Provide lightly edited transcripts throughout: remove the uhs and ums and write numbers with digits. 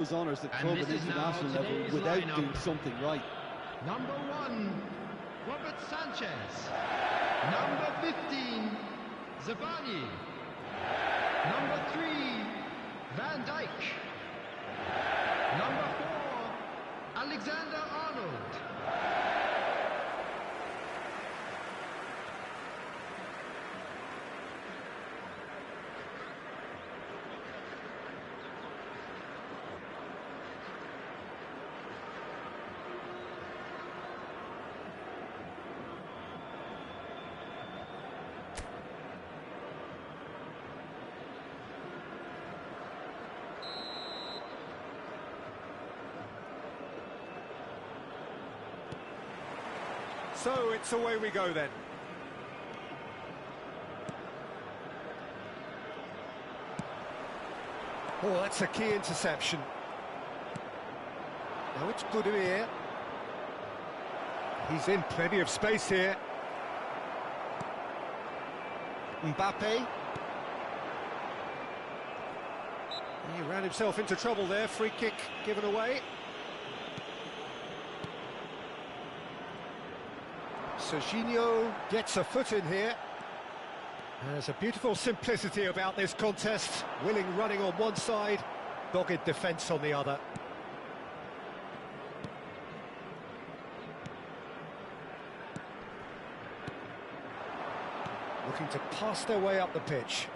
Those honours at club and international level without doing something right. Number 1, Robert Sanchez. Number 15, Zabani. Number 3, Van Dijk. Number 4, Alexander Arnold. So it's away we go then. Oh, that's a key interception. Now it's Budimir. He's in plenty of space here. Mbappe. He ran himself into trouble there. Free kick given away. Serginho gets a foot in here. There's a beautiful simplicity about this contest. Willing running on one side, dogged defence on the other. Looking to pass their way up the pitch.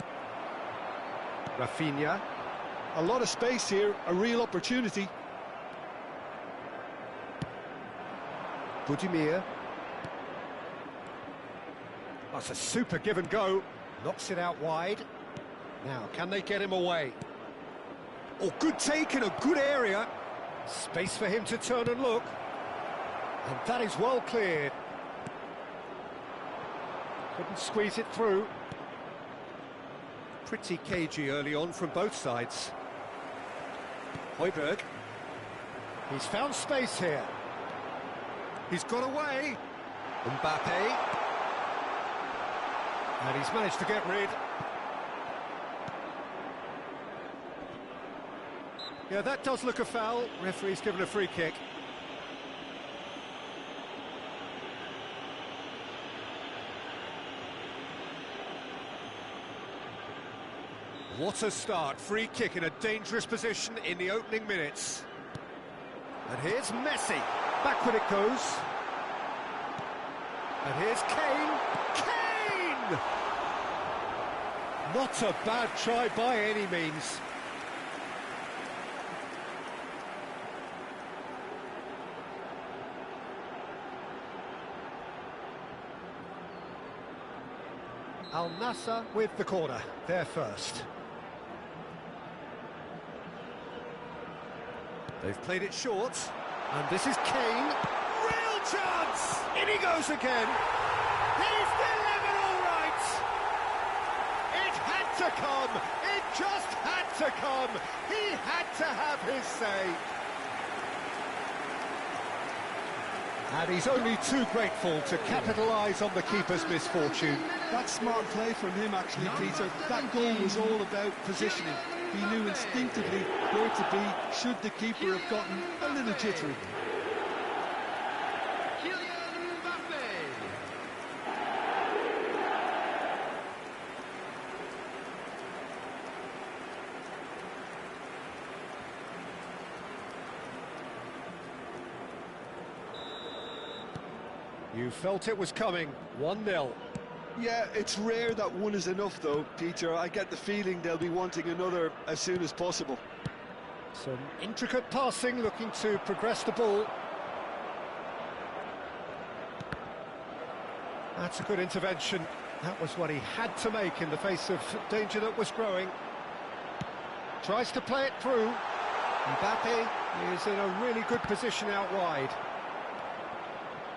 Rafinha. A lot of space here, a real opportunity. Budimir. That's a super give and go. Knocks it out wide. Now, can they get him away? Oh, good take in a good area. Space for him to turn and look. And that is well cleared. Couldn't squeeze it through. Pretty cagey early on from both sides. Højbjerg. He's found space here. He's got away. Mbappe. And he's managed to get rid. Yeah, that does look a foul. Referee's given a free kick. What a start. Free kick in a dangerous position in the opening minutes. And here's Messi. Backward it goes. And here's Kane. Kane! Not a bad try by any means. Al Nassr with the corner, there first. They've played it short, and this is Kane. Real chance! In he goes again. He's delivered all right! It had to come! It just had to come! He had to have his say. And he's only too grateful to capitalise on the keeper's misfortune. That's smart play from him, actually, Peter. That goal was all about positioning. He knew instinctively where to be should the keeper have gotten a little jittery. You felt it was coming, 1-0. Yeah, it's rare that one is enough, though, Peter. I get the feeling they'll be wanting another as soon as possible. Some intricate passing, looking to progress the ball. That's a good intervention. That was what he had to make in the face of danger that was growing. Tries to play it through. Mbappe is in a really good position out wide.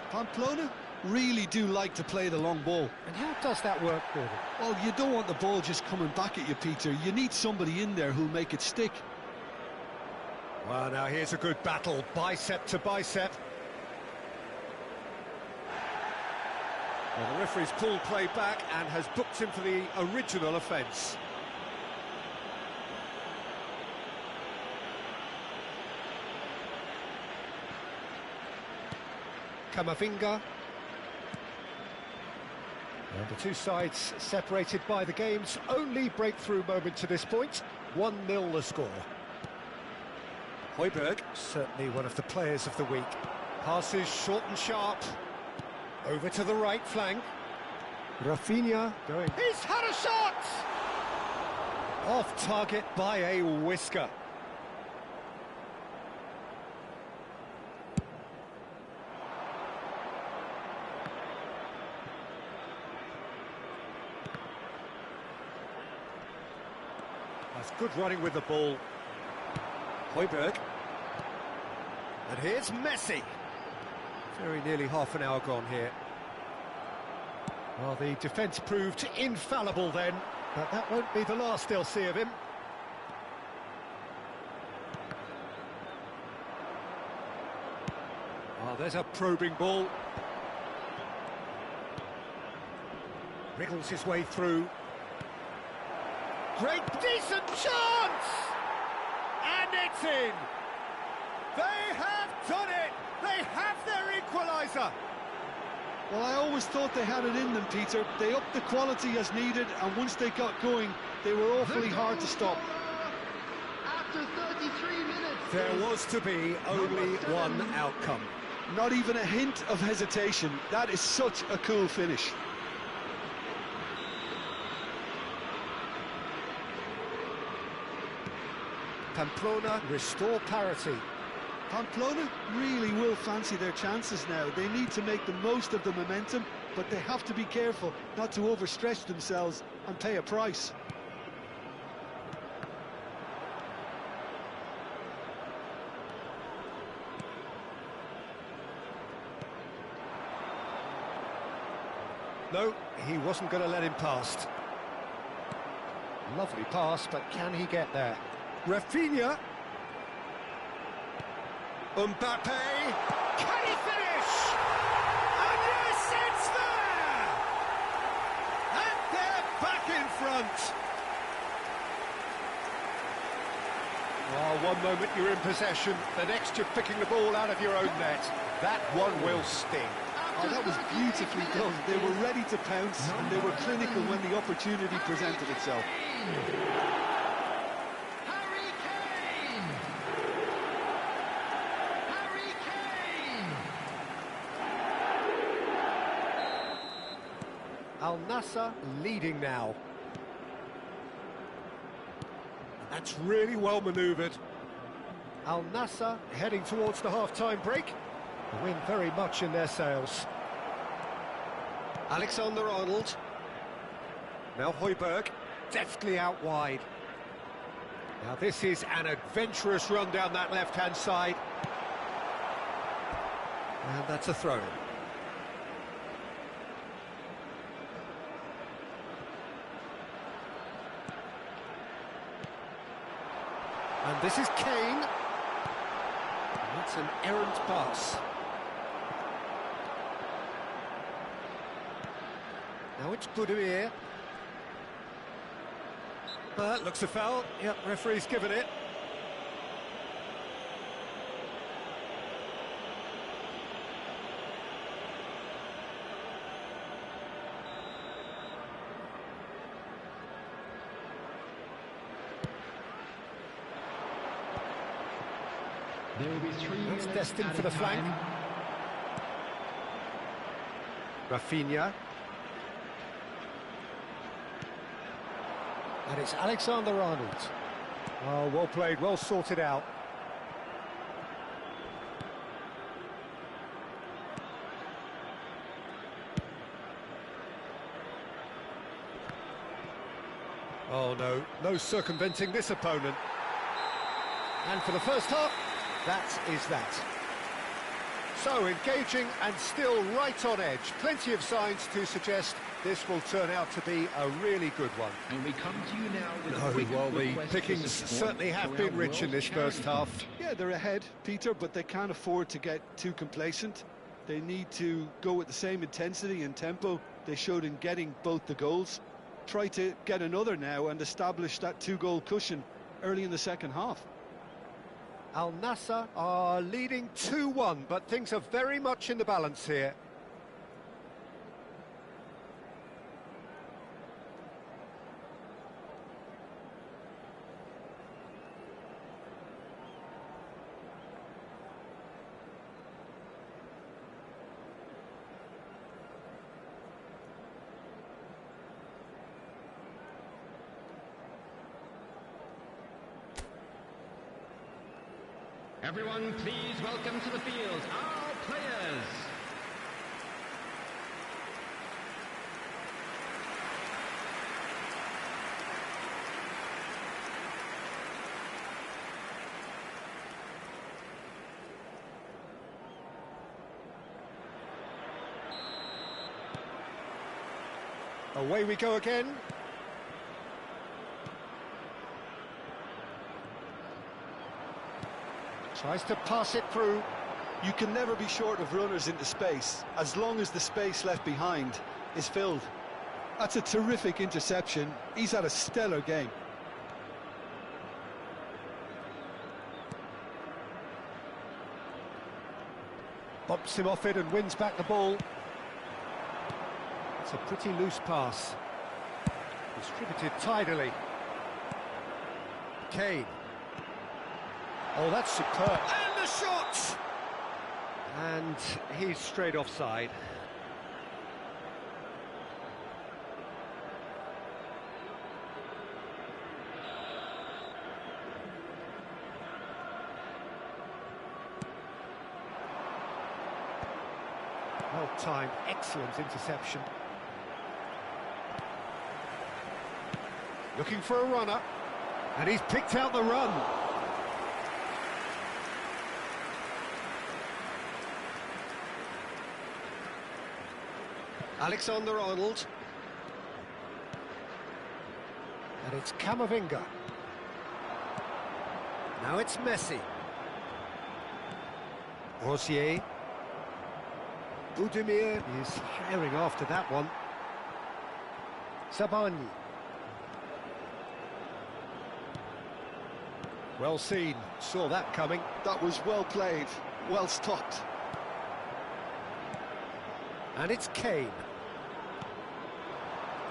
Pamplona really do like to play the long ball. And how does that work, Gordon? Well, you don't want the ball just coming back at you, Peter. You need somebody in there who'll make it stick. Well, now here's a good battle, bicep to bicep. Well, the referee's pulled play back and has booked him for the original offence. Camavinga. And the two sides separated by the game's only breakthrough moment to this point. 1-0 the score. Højbjerg, certainly one of the players of the week. Passes short and sharp. Over to the right flank. Rafinha going. He's had a shot! Off target by a whisker. That's good running with the ball. Højbjerg. And here's Messi. Very nearly half an hour gone here. Well, the defence proved infallible then, but that won't be the last they'll see of him. Oh, there's a probing ball. Wriggles his way through. Great, decent chance! And it's in! They have done it! They have their equaliser! Well, I always thought they had it in them, Peter. They upped the quality as needed, and once they got going, they were awfully hard to stop. After 33 minutes... There was to be only one outcome. Not even a hint of hesitation. That is such a cool finish. Pamplona restore parity. Pamplona really will fancy their chances now. They need to make the most of the momentum, but they have to be careful not to overstretch themselves and pay a price. No, he wasn't going to let him pass. Lovely pass, but can he get there? Rafinha. Mbappe. Can he finish? And yes, it's there! And they're back in front. Oh, one moment you're in possession, the next you're picking the ball out of your own net. That one will sting. Oh, that was beautifully done. They were ready to pounce, and they were clinical when the opportunity presented itself. Harry Kane! Harry Kane! Al Nassr leading now. That's really well manoeuvred. Al Nassr heading towards the half-time break. The wind very much in their sails. Alexander-Arnold. Now Højbjerg, deftly out wide. Now this is an adventurous run down that left-hand side. And that's a throw-in. And this is Kane. That's an errant pass. Now it's Budimir. Looks a foul. Yep, referee's given it. There will be 3 That's minutes destined for the added flank. time. Rafinha. And it's Alexander-Arnold. Oh, well played, well sorted out. Oh no, no circumventing this opponent. And for the first half, that is that. So engaging and still right on edge. Plenty of signs to suggest this will turn out to be a really good one. And we come to you now with a quick Well, the request pickings for support certainly have for been our rich in World this first Charity half. Yeah, they're ahead, Peter, but they can't afford to get too complacent. They need to go with the same intensity and tempo they showed in getting both the goals. Try to get another now and establish that 2-goal cushion early in the second half. Al Nassr are leading 2-1, but things are very much in the balance here. Everyone, please welcome to the field our players. Away we go again. Tries to pass it through. You can never be short of runners into space, as long as the space left behind is filled. That's a terrific interception. He's had a stellar game. Bumps him off it and wins back the ball. It's a pretty loose pass. Distributed tidily. Kane. Oh, that's superb. And the shot! And he's straight offside. Well timed, excellent interception. Looking for a runner, and he's picked out the run. Alexander-Arnold. And it's Camavinga. Now it's Messi. Rosier. Budimir is firing after that one. Sabani. Well seen, saw that coming. That was well played, well stopped. And it's Kane.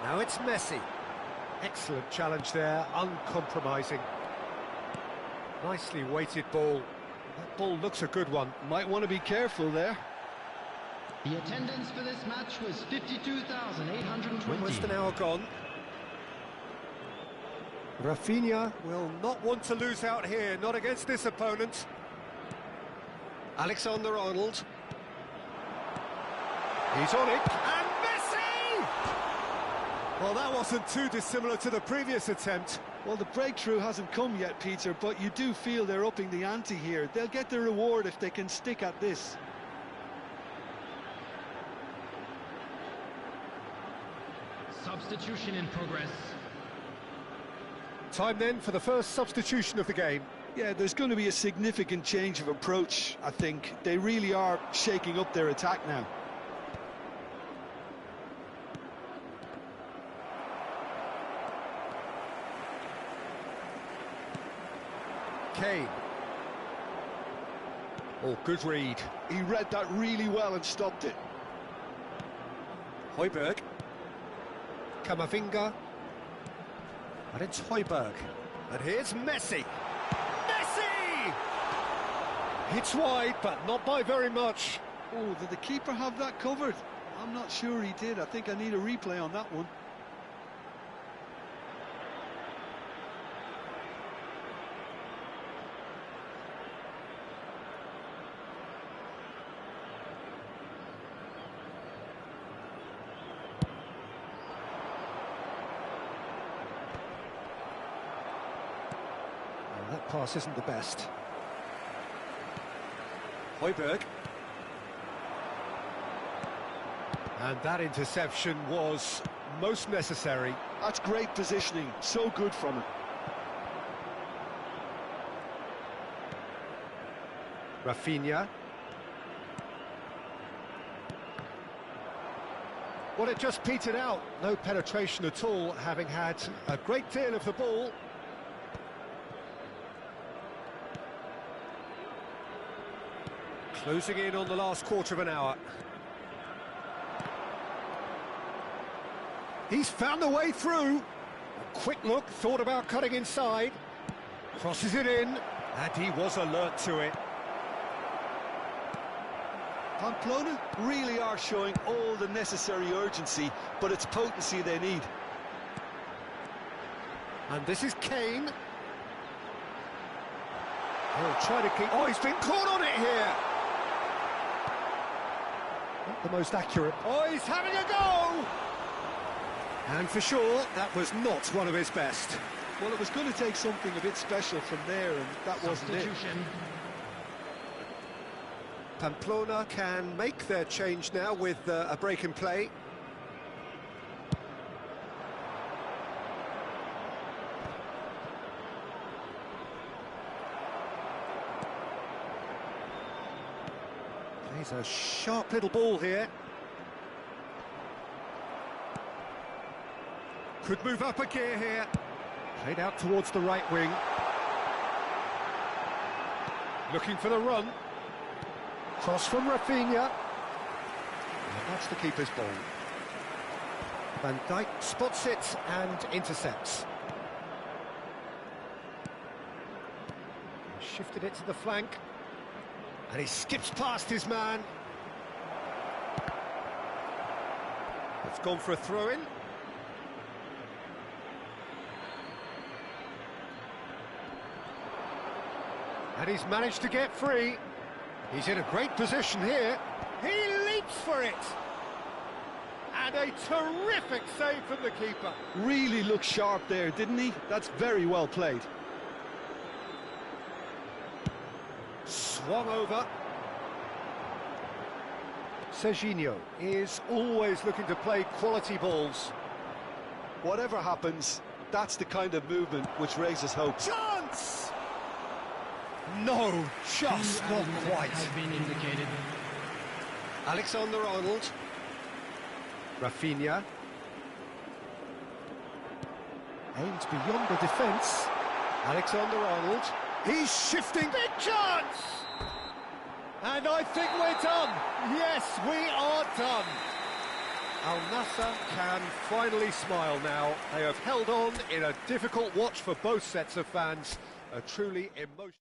Now it's Messi. Excellent challenge there, uncompromising. Nicely weighted ball. That ball looks a good one. Might want to be careful there. The attendance for this match was 52,820. Almost an hour gone. Rafinha will not want to lose out here, not against this opponent. Alexander-Arnold. He's on it, and Messi! Well, that wasn't too dissimilar to the previous attempt. Well, the breakthrough hasn't come yet, Peter, but you do feel they're upping the ante here. They'll get the reward if they can stick at this. Substitution in progress. Time then for the first substitution of the game. Yeah, there's going to be a significant change of approach, I think. They really are shaking up their attack now. Kane. Oh, good read. He read that really well and stopped it. Højbjerg. Camavinga. And it's Højbjerg. And here's Messi. Messi! Hits wide, but not by very much. Oh, did the keeper have that covered? I'm not sure he did. I think I need a replay on that one. That pass isn't the best. Højbjerg. And that interception was most necessary. That's great positioning, so good from him. Rafinha. Well, it just petered out. No penetration at all, having had a great deal of the ball. Closing in on the last quarter of an hour. He's found the way through. A quick look, thought about cutting inside. Crosses it in, and he was alert to it. Pamplona really are showing all the necessary urgency, but it's potency they need. And this is Kane. He'll try to keep... Oh, he's been caught on it here! Not the most accurate. Oh, he's having a go! And for sure, that was not one of his best. Well, it was going to take something a bit special from there, and that wasn't it. Pamplona can make their change now with a break in play. Plays a sharp little ball here. Could move up a gear here. Played out towards the right wing. Looking for the run. Cross from Rafinha. And that's the keeper's ball. Van Dijk spots it and intercepts. Shifted it to the flank. And he skips past his man. It's gone for a throw-in. And he's managed to get free. He's in a great position here. He leaps for it. And a terrific save from the keeper. Really looked sharp there, didn't he? That's very well played. Swung over. Serginho is always looking to play quality balls. Whatever happens, that's the kind of movement which raises hope. Chance! No, just not quite. Has been indicated. Alexander-Arnold. Rafinha. Aims beyond the defence. Alexander-Arnold. He's shifting. Big chance! And I think we're done. Yes, we are done. Al Nassr can finally smile now. They have held on in a difficult watch for both sets of fans. A truly emotional...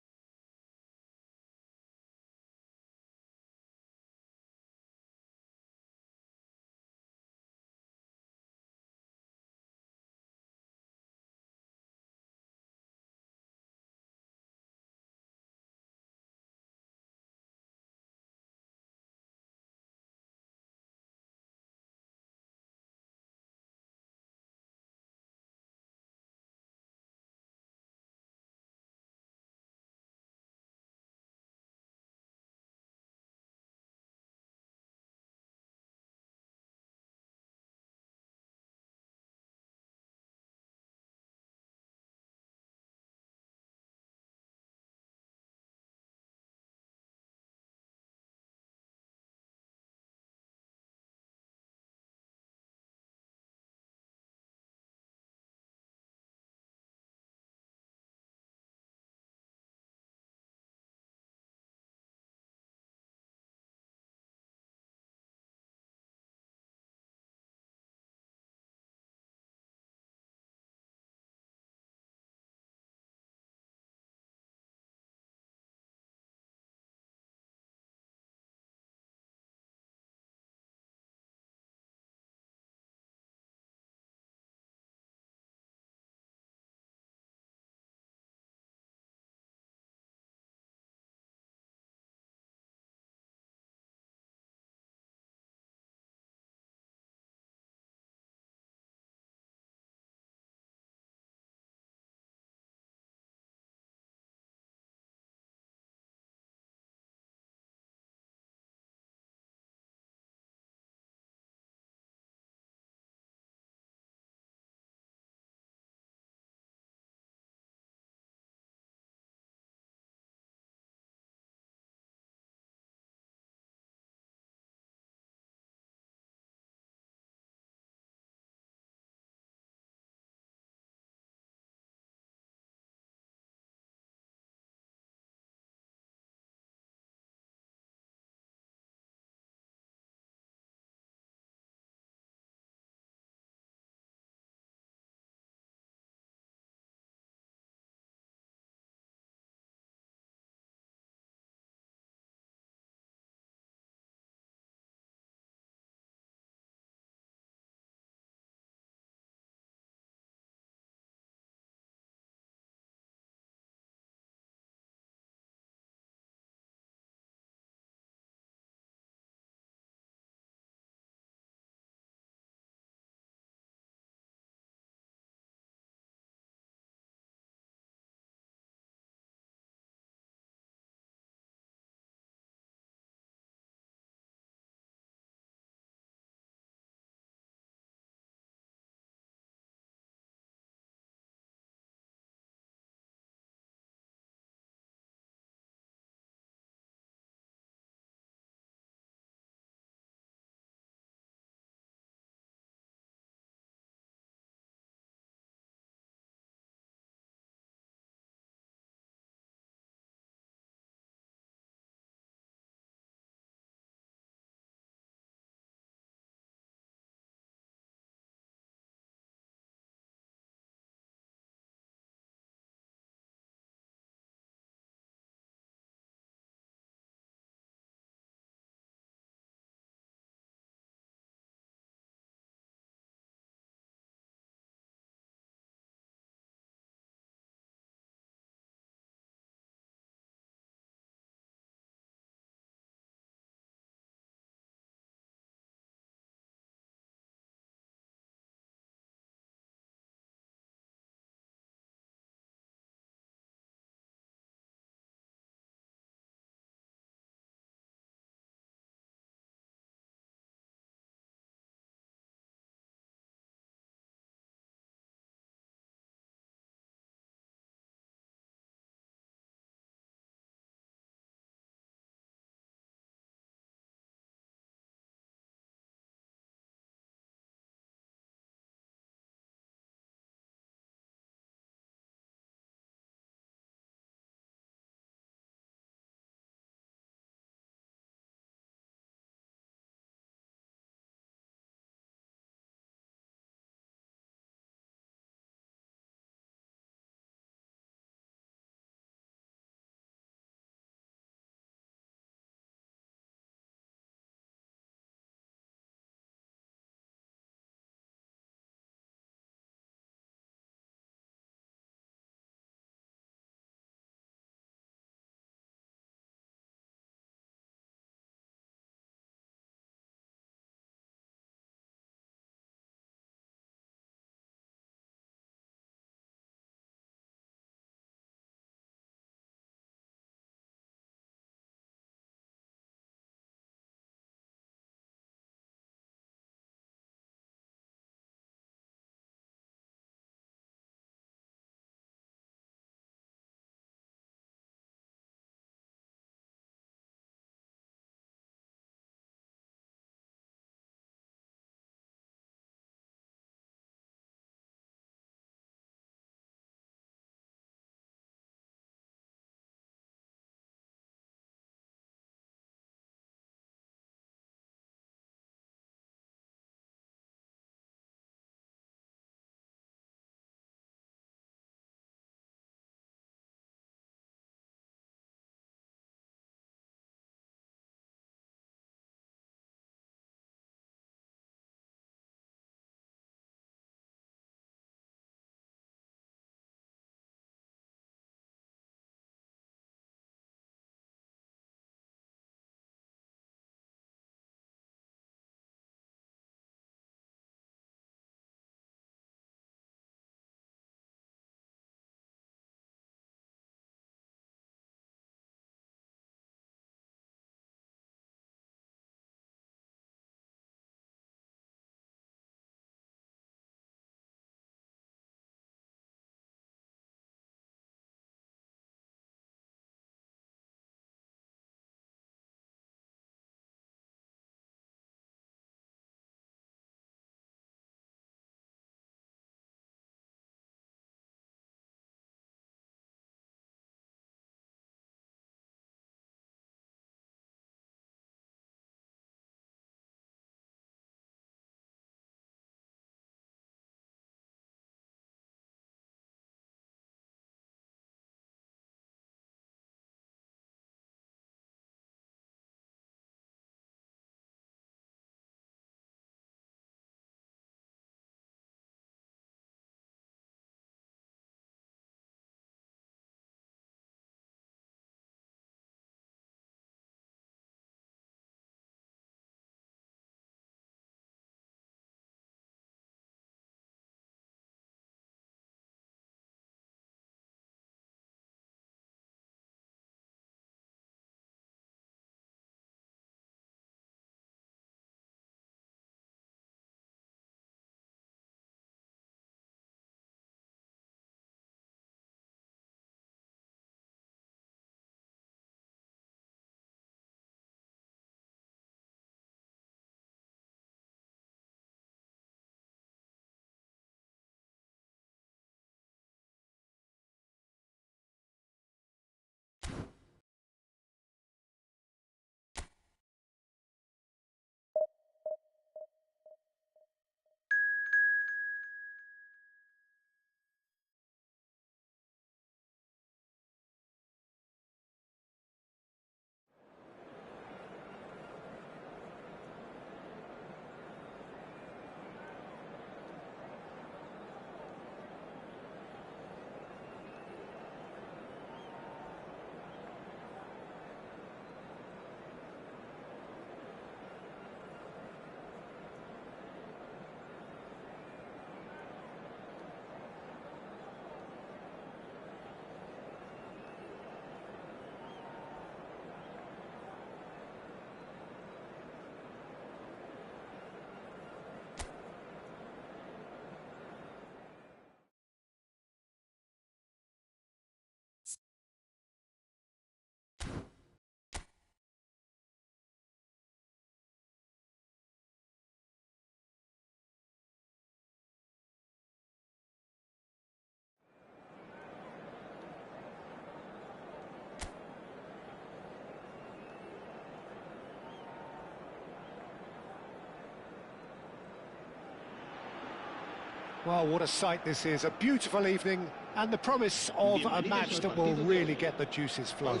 Well, what a sight this is. A beautiful evening and the promise of a match that will really get the juices flowing.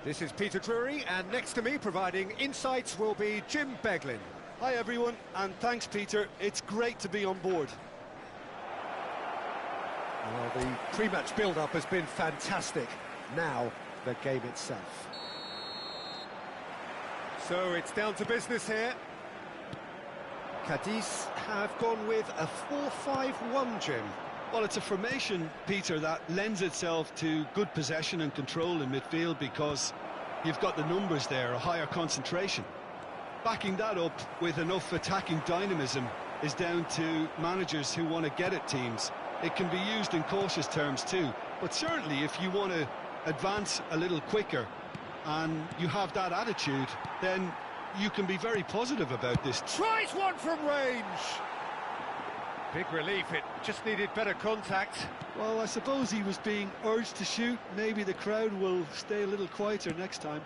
This is Peter Drury, and next to me providing insights will be Jim Beglin. Hi everyone, and thanks Peter, it's great to be on board. Well, the pre-match build-up has been fantastic. Now, the game itself. So it's down to business here. Cadiz have gone with a 4-5-1, Jim. Well, it's a formation, Peter, that lends itself to good possession and control in midfield because you've got the numbers there, a higher concentration. Backing that up with enough attacking dynamism is down to managers who want to get at teams. It can be used in cautious terms too, but certainly if you want to advance a little quicker and you have that attitude, then you can be very positive about this. Tries one from range! Big relief, it just needed better contact. Well, I suppose he was being urged to shoot. Maybe the crowd will stay a little quieter next time.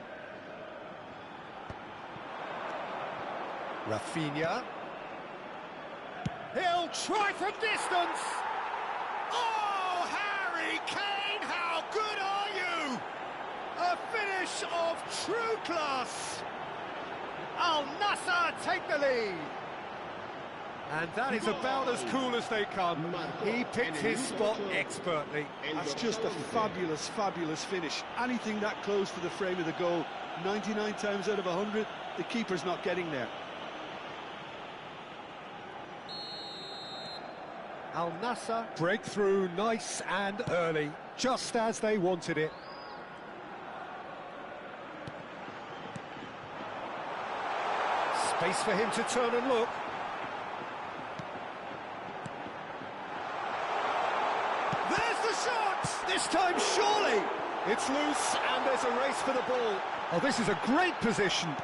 Rafinha. He'll try from distance! Oh, Harry Kane, how good are you? A finish of true class! Al Nassr take the lead. And that is about as cool as they come. He picked his spot expertly. That's just a fabulous, fabulous finish. Anything that close to the frame of the goal, 99 times out of 100, the keeper's not getting there. Al Nassr breakthrough, nice and early, just as they wanted it. Space for him to turn and look. There's the shot! This time, surely! It's loose, and there's a race for the ball. Oh, this is a great position.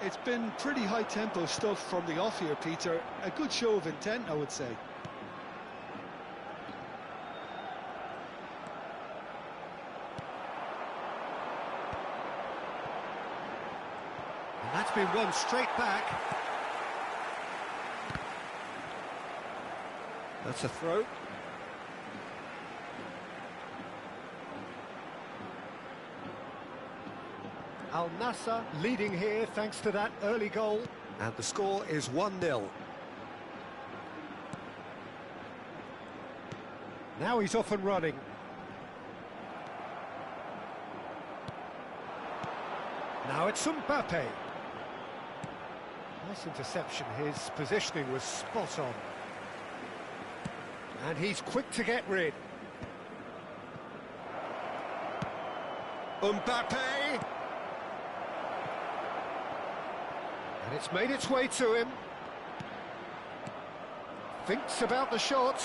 It's been pretty high-tempo stuff from the off here, Peter. A good show of intent, I would say. And that's been won straight back. That's a throw. Al Nassr leading here thanks to that early goal. And the score is 1-0. Now he's off and running. Now it's Mbappe. Nice interception, his positioning was spot on. And he's quick to get rid. Mbappe! And it's made its way to him. Thinks about the shot.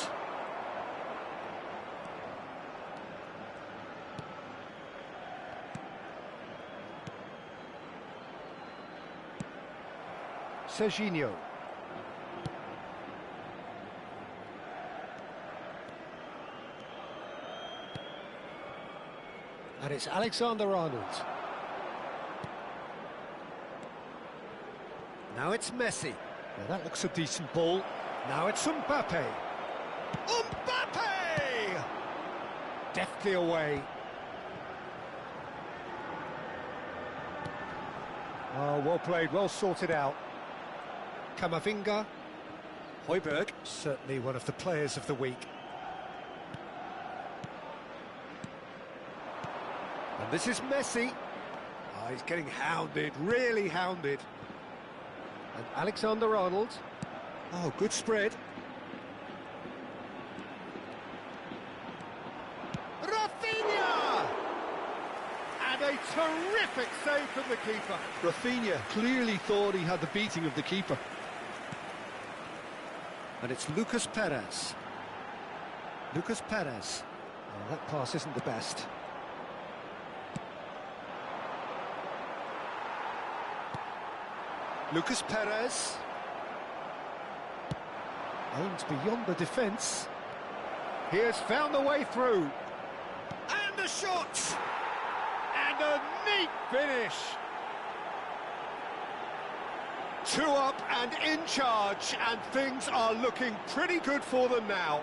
Serginho. And it's Alexander-Arnold. Now it's Messi. Now that looks a decent ball. Now it's Mbappe. Mbappe! Deftly away. Oh, well played, well sorted out. Camavinga. Højbjerg, certainly one of the players of the week. And this is Messi. Oh, he's getting hounded, really hounded. And Alexander-Arnold. Oh, good spread. Rafinha! And a terrific save from the keeper. Rafinha clearly thought he had the beating of the keeper. And it's Lucas Perez. Lucas Perez. Oh, that pass isn't the best. Lucas Perez. Aims beyond the defence. He has found the way through. And the shot! And a neat finish! Two up and in charge, and things are looking pretty good for them now.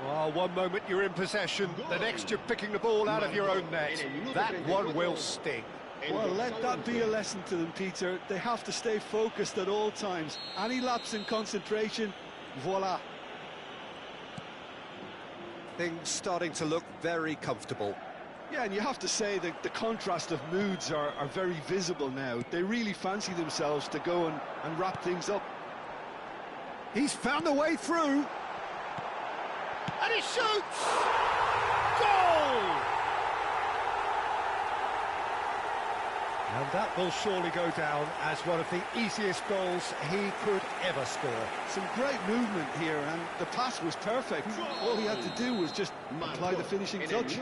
Well, one moment you're in possession, the next you're picking the ball out of your own net. That one will sting. Well, let that be a lesson to them, Peter. They have to stay focused at all times. Any lapse in concentration, voila. Things starting to look very comfortable. Yeah, and you have to say that the contrast of moods are very visible now. They really fancy themselves to go and wrap things up. He's found a way through. And he shoots! Goal! And that will surely go down as one of the easiest goals he could ever score. Some great movement here, and the pass was perfect. All he had to do was just apply the finishing touch.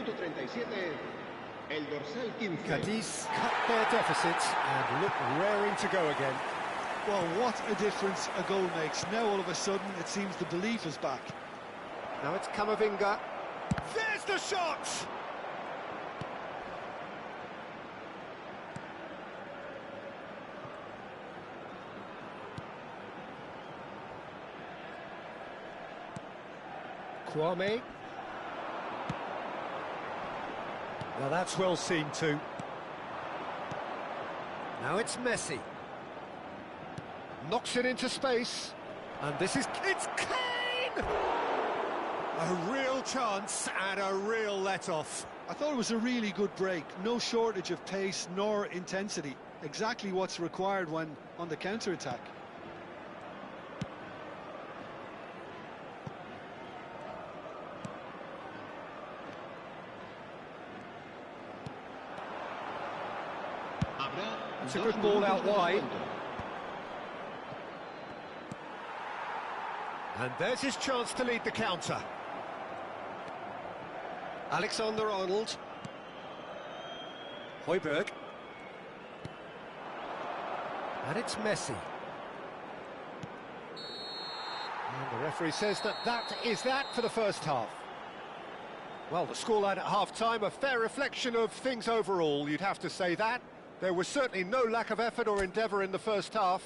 Cadiz cut their deficits and look raring to go again. Well, what a difference a goal makes. Now all of a sudden it seems the belief is back. Now it's Camavinga. There's the shot! Kwame. Now that's well seen too. Now it's Messi. Knocks it into space. And this is... It's Kane! A real chance and a real let-off. I thought it was a really good break. No shortage of pace nor intensity. Exactly what's required when on the counter-attack. It's a good ball out wide. And there's his chance to lead the counter. Alexander-Arnold. Højbjerg. And it's Messi. And the referee says that is that for the first half. Well, the scoreline at half-time, a fair reflection of things overall, you'd have to say that. There was certainly no lack of effort or endeavour in the first half.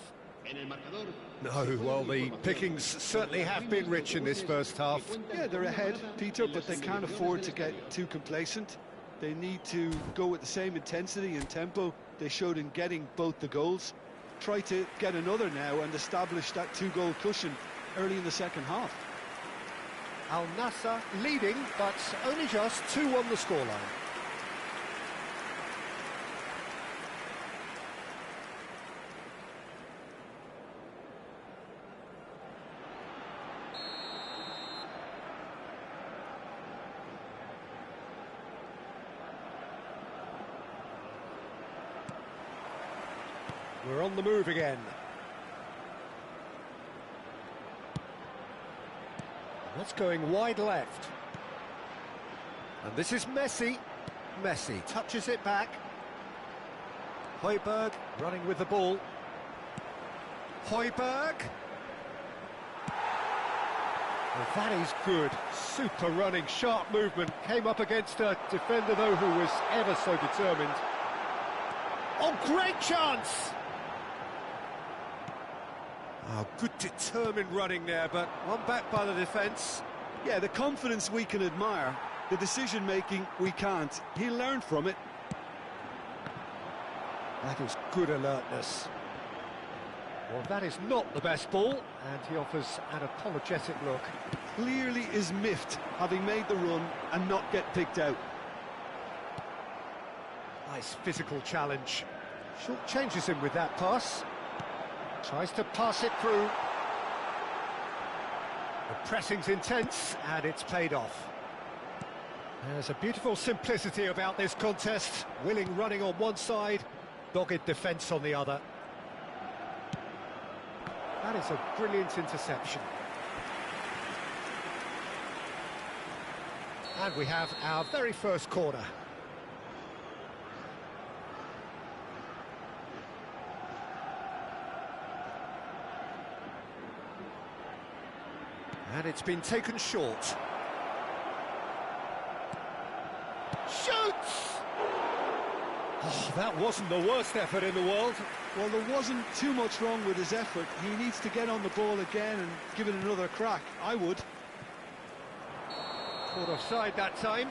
No, well, the pickings certainly have been rich in this first half. Yeah, they're ahead, Peter, but they can't afford to get too complacent. They need to go with the same intensity and tempo they showed in getting both the goals. Try to get another now and establish that two-goal cushion early in the second half. Al Nassr leading, but only just 2-1 the scoreline. We're on the move again. That's going wide left. And this is Messi. Messi touches it back. Højbjerg running with the ball. Højbjerg. Well, that is good. Super running, sharp movement. Came up against a defender, though, who was ever so determined. Oh, great chance! Oh, good determined running there, but one back by the defence. Yeah, the confidence we can admire, the decision-making we can't. He'll learn from it. That is good alertness. Well, that is not the best ball, and he offers an apologetic look. Clearly is miffed, having made the run and not get picked out. Nice physical challenge. Short changes him with that pass. Tries to pass it through. The pressing's intense, and it's paid off. There's a beautiful simplicity about this contest. Willing running on one side, dogged defence on the other. That is a brilliant interception. And we have our very first corner. And it's been taken short. Shoots! Oh, that wasn't the worst effort in the world. Well, there wasn't too much wrong with his effort. He needs to get on the ball again and give it another crack. I would. Caught offside that time.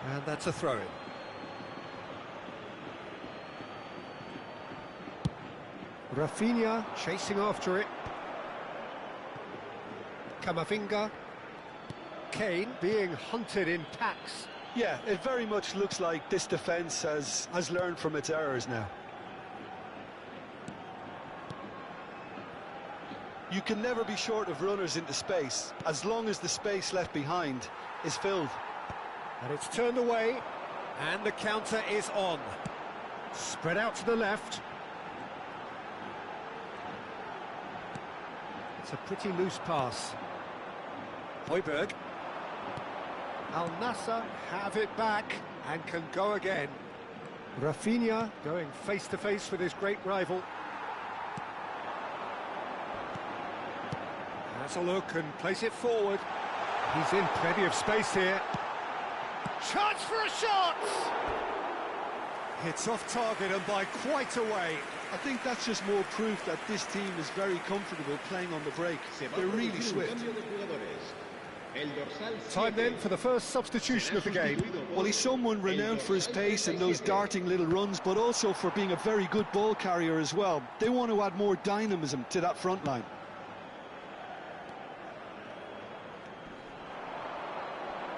And that's a throw-in. Rafinha chasing after it. Camavinga. Kane being hunted in packs. Yeah, it very much looks like this defence has learned from its errors now. You can never be short of runners into space, as long as the space left behind is filled. And it's turned away, and the counter is on. Spread out to the left. It's a pretty loose pass. Højbjerg. Al Nassr have it back and can go again. Rafinha going face-to-face with his great rival. Has a look and plays it forward. He's in plenty of space here. Chance for a shot! It's off target and by quite a way. I think that's just more proof that this team is very comfortable playing on the break. They're really swift. Time then for the first substitution of the game. Well, he's someone renowned for his pace and those darting little runs, but also for being a very good ball carrier as well. They want to add more dynamism to that front line.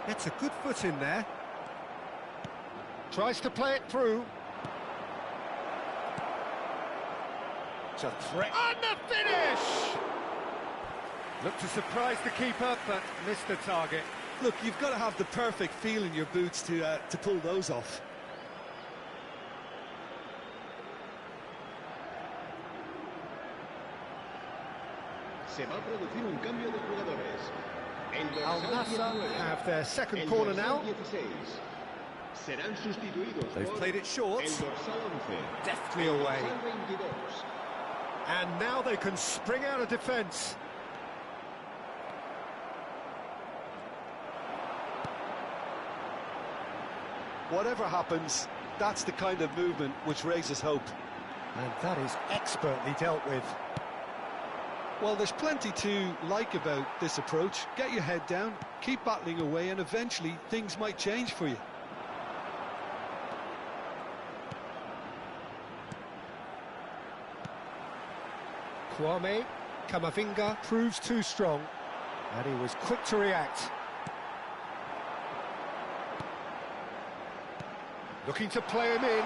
It's a good foot in there. Tries to play it through. It's a threat. And the finish! Looked to surprise the keeper, but missed the target. Look, you've got to have the perfect feel in your boots to pull those off. Se va a producir un cambio de jugadores. Al Nassr have their second corner now. They've played it short. Deftly away. And now they can spring out of defence. Whatever happens, that's the kind of movement which raises hope. And that is expertly dealt with. Well, there's plenty to like about this approach. Get your head down, keep battling away, and eventually things might change for you. Kwame, Camavinga proves too strong, and he was quick to react. Looking to play him in.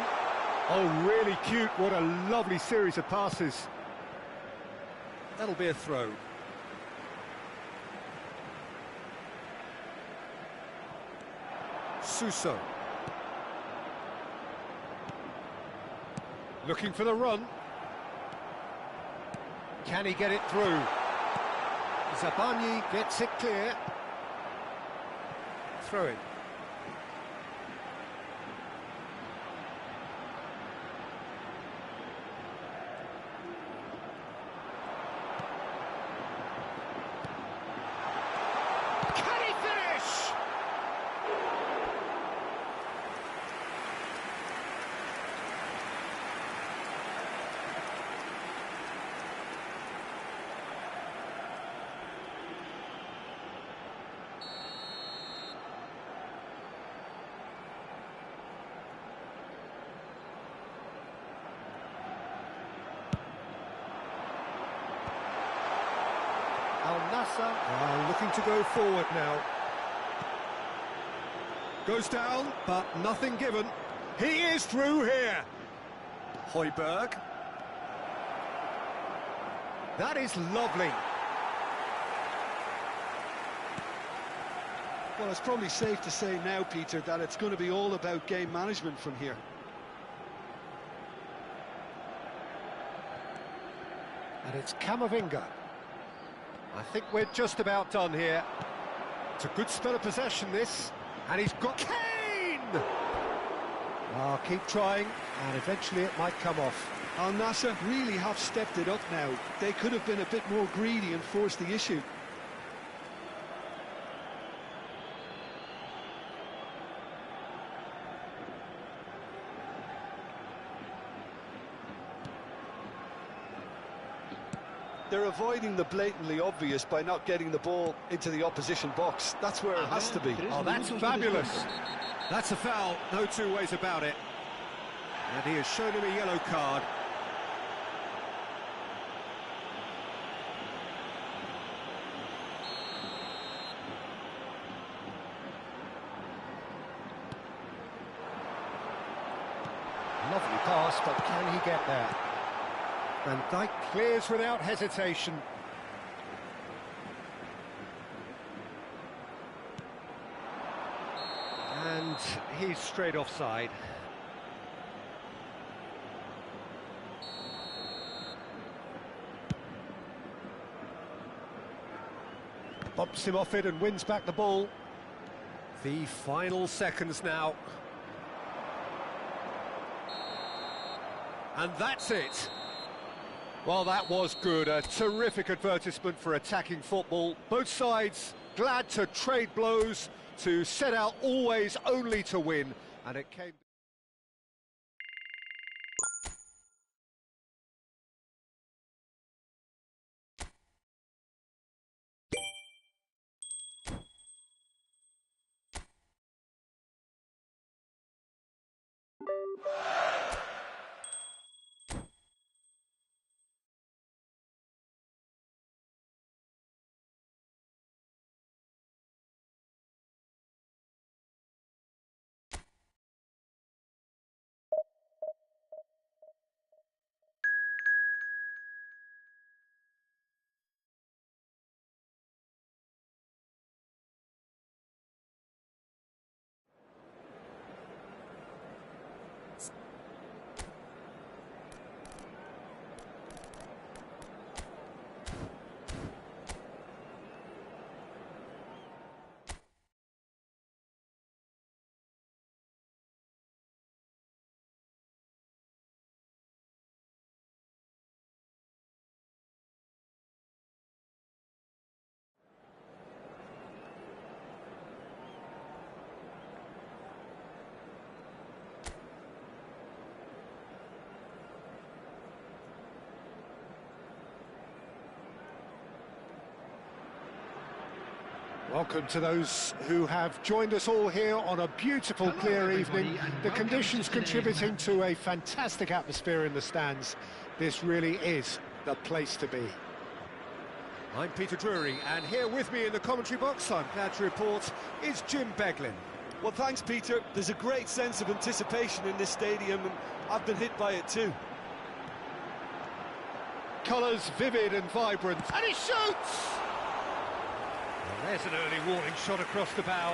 Oh, really cute. What a lovely series of passes. That'll be a throw. Suso. Looking for the run. Can he get it through? Zabani gets it clear. Throw it. Al Nassr looking to go forward now. Goes down, but nothing given. He is through here. Højbjerg. That is lovely. Well, it's probably safe to say now, Peter, that it's going to be all about game management from here. And it's Camavinga. I think we're just about done here. It's a good spell of possession, this. And he's got Kane! Oh, keep trying, and eventually it might come off. Al Nassr really have stepped it up now. They could have been a bit more greedy and forced the issue. They're avoiding the blatantly obvious by not getting the ball into the opposition box. That's where it has to be. Oh, that's fabulous. That's a foul, no two ways about it. And he has shown him a yellow card. Lovely pass, but can he get there? Van Dijk clears without hesitation. And he's straight offside. Bumps him off it and wins back the ball. The final seconds now. And that's it. Well, that was good. A terrific advertisement for attacking football. Both sides glad to trade blows, to set out always only to win. And it came... Welcome to those who have joined us all here on a beautiful, clear evening. The conditions contributing to a fantastic atmosphere in the stands. This really is the place to be. I'm Peter Drury, and here with me in the commentary box, I'm glad to report, is Jim Beglin. Well, thanks, Peter. There's a great sense of anticipation in this stadium, and I've been hit by it too. Colours vivid and vibrant, and he shoots! There's an early warning shot across the bow.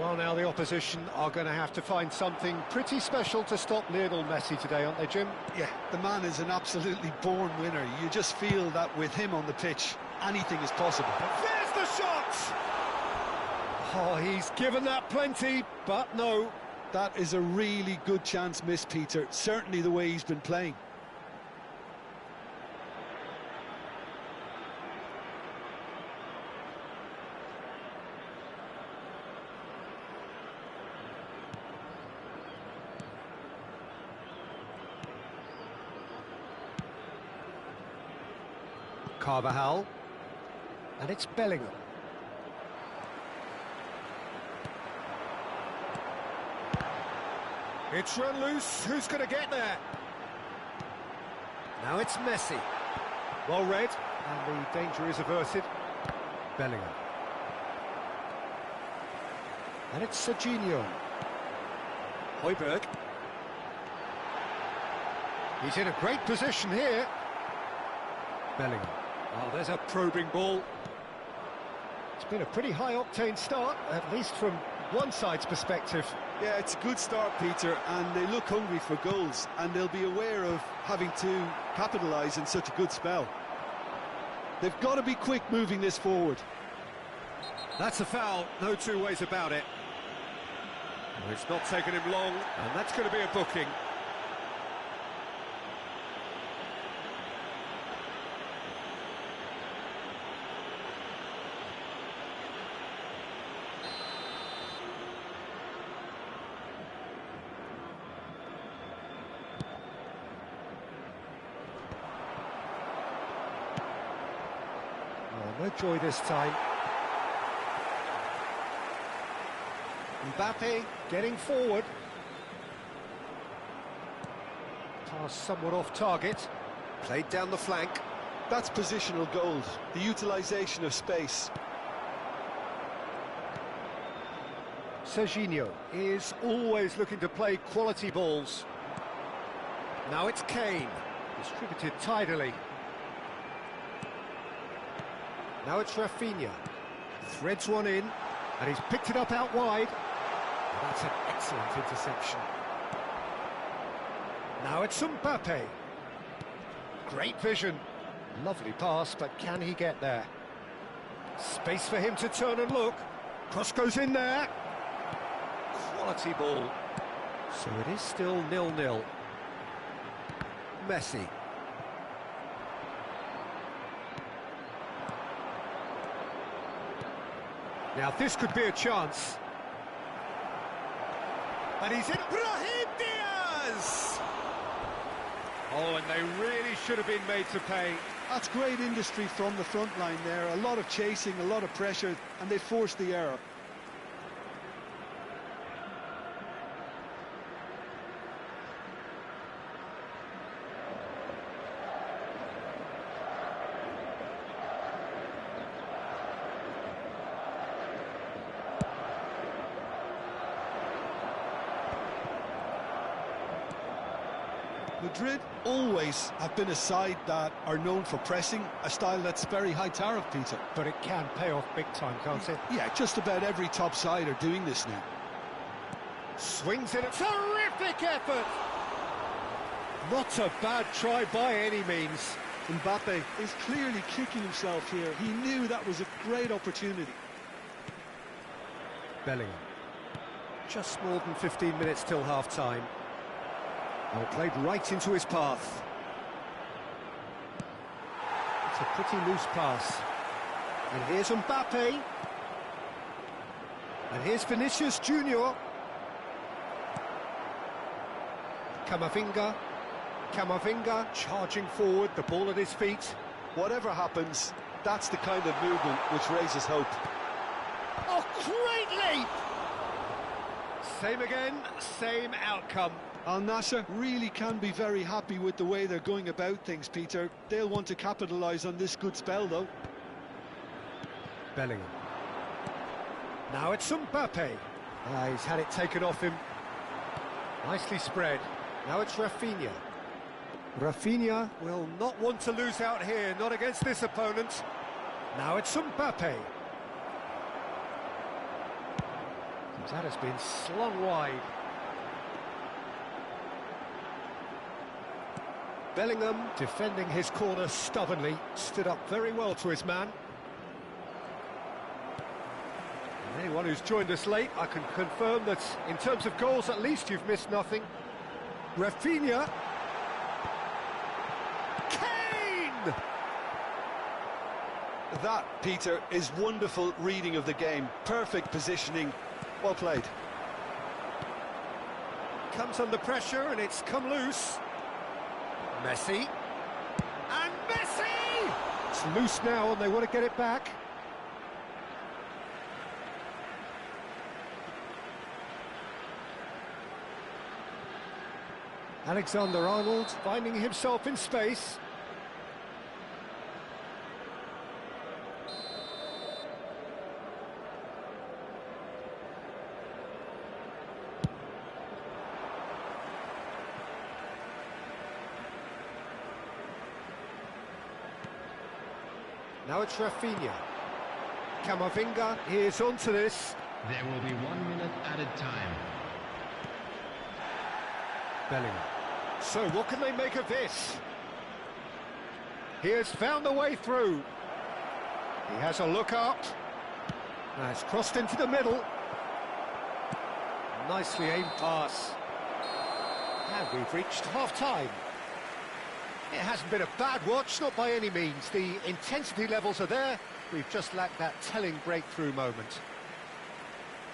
Well, now the opposition are going to have to find something pretty special to stop Lionel Messi today, aren't they, Jim? Yeah, the man is an absolutely born winner. You just feel that with him on the pitch, anything is possible. There's the shot! Oh, he's given that plenty, but no. That is a really good chance missed, Peter. Certainly the way he's been playing. Carvajal, and it's Bellingham. It's run loose, who's going to get there? Now it's Messi. Well read, and the danger is averted. Bellingham. And it's Serginho. Højbjerg. He's in a great position here. Bellingham. Oh, there's a probing ball. It's been a pretty high-octane start, at least from one side's perspective. Yeah, it's a good start, Peter, and they look hungry for goals, and they'll be aware of having to capitalise in such a good spell. They've got to be quick moving this forward. That's a foul, no two ways about it. Well, it's not taken him long, and that's going to be a booking. Oh, no joy this time. Mbappe getting forward. Pass somewhat off target. Played down the flank. That's positional goals, the utilisation of space. Serginho is always looking to play quality balls. Now it's Kane, distributed tidily. Now it's Rafinha, threads one in, and he's picked it up out wide. That's an excellent interception. Now it's Mbappe. Great vision. Lovely pass, but can he get there? Space for him to turn and look. Cross goes in there. Quality ball. So it is still 0-0. Messi. Now this could be a chance. And he's in. Brahim Diaz! Oh, and they really should have been made to pay. That's great industry from the front line there. A lot of chasing, a lot of pressure, and they forced the error. Madrid always have been a side that are known for pressing, a style that's very high tariff, Peter. But it can pay off big time, can't it? Yeah, just about every top side are doing this now. Swings in a terrific effort! Not a bad try by any means. Mbappe is clearly kicking himself here. He knew that was a great opportunity. Bellingham. Just more than 15 minutes till half-time. Well, played right into his path. It's a pretty loose pass. And here's Mbappe. And here's Vinicius Junior. Camavinga charging forward, the ball at his feet. Whatever happens, that's the kind of movement which raises hope. Oh, great leap! Same again, same outcome. Al Nassr really can be very happy with the way they're going about things, Peter. They'll want to capitalise on this good spell, though. Bellingham. Now it's Mbappe. He's had it taken off him. Nicely spread. Now it's Rafinha. Rafinha will not want to lose out here, not against this opponent. Now it's Mbappe. That has been slung wide. Bellingham defending his corner stubbornly, stood up very well to his man. And anyone who's joined us late, I can confirm that in terms of goals, at least you've missed nothing. Rafinha. Kane! That, Peter, is wonderful reading of the game. Perfect positioning. Well played. Comes under pressure and it's come loose. Messi. And Messi! It's loose now and they want to get it back. Alexander-Arnold finding himself in space. Now it's Rafinha. Camavinga is onto this. There will be 1 minute added time. Bellingham. So what can they make of this? He has found the way through. He has a look up. It's crossed into the middle. Nicely aimed pass. And we've reached half-time. It hasn't been a bad watch, not by any means. The intensity levels are there. We've just lacked that telling breakthrough moment.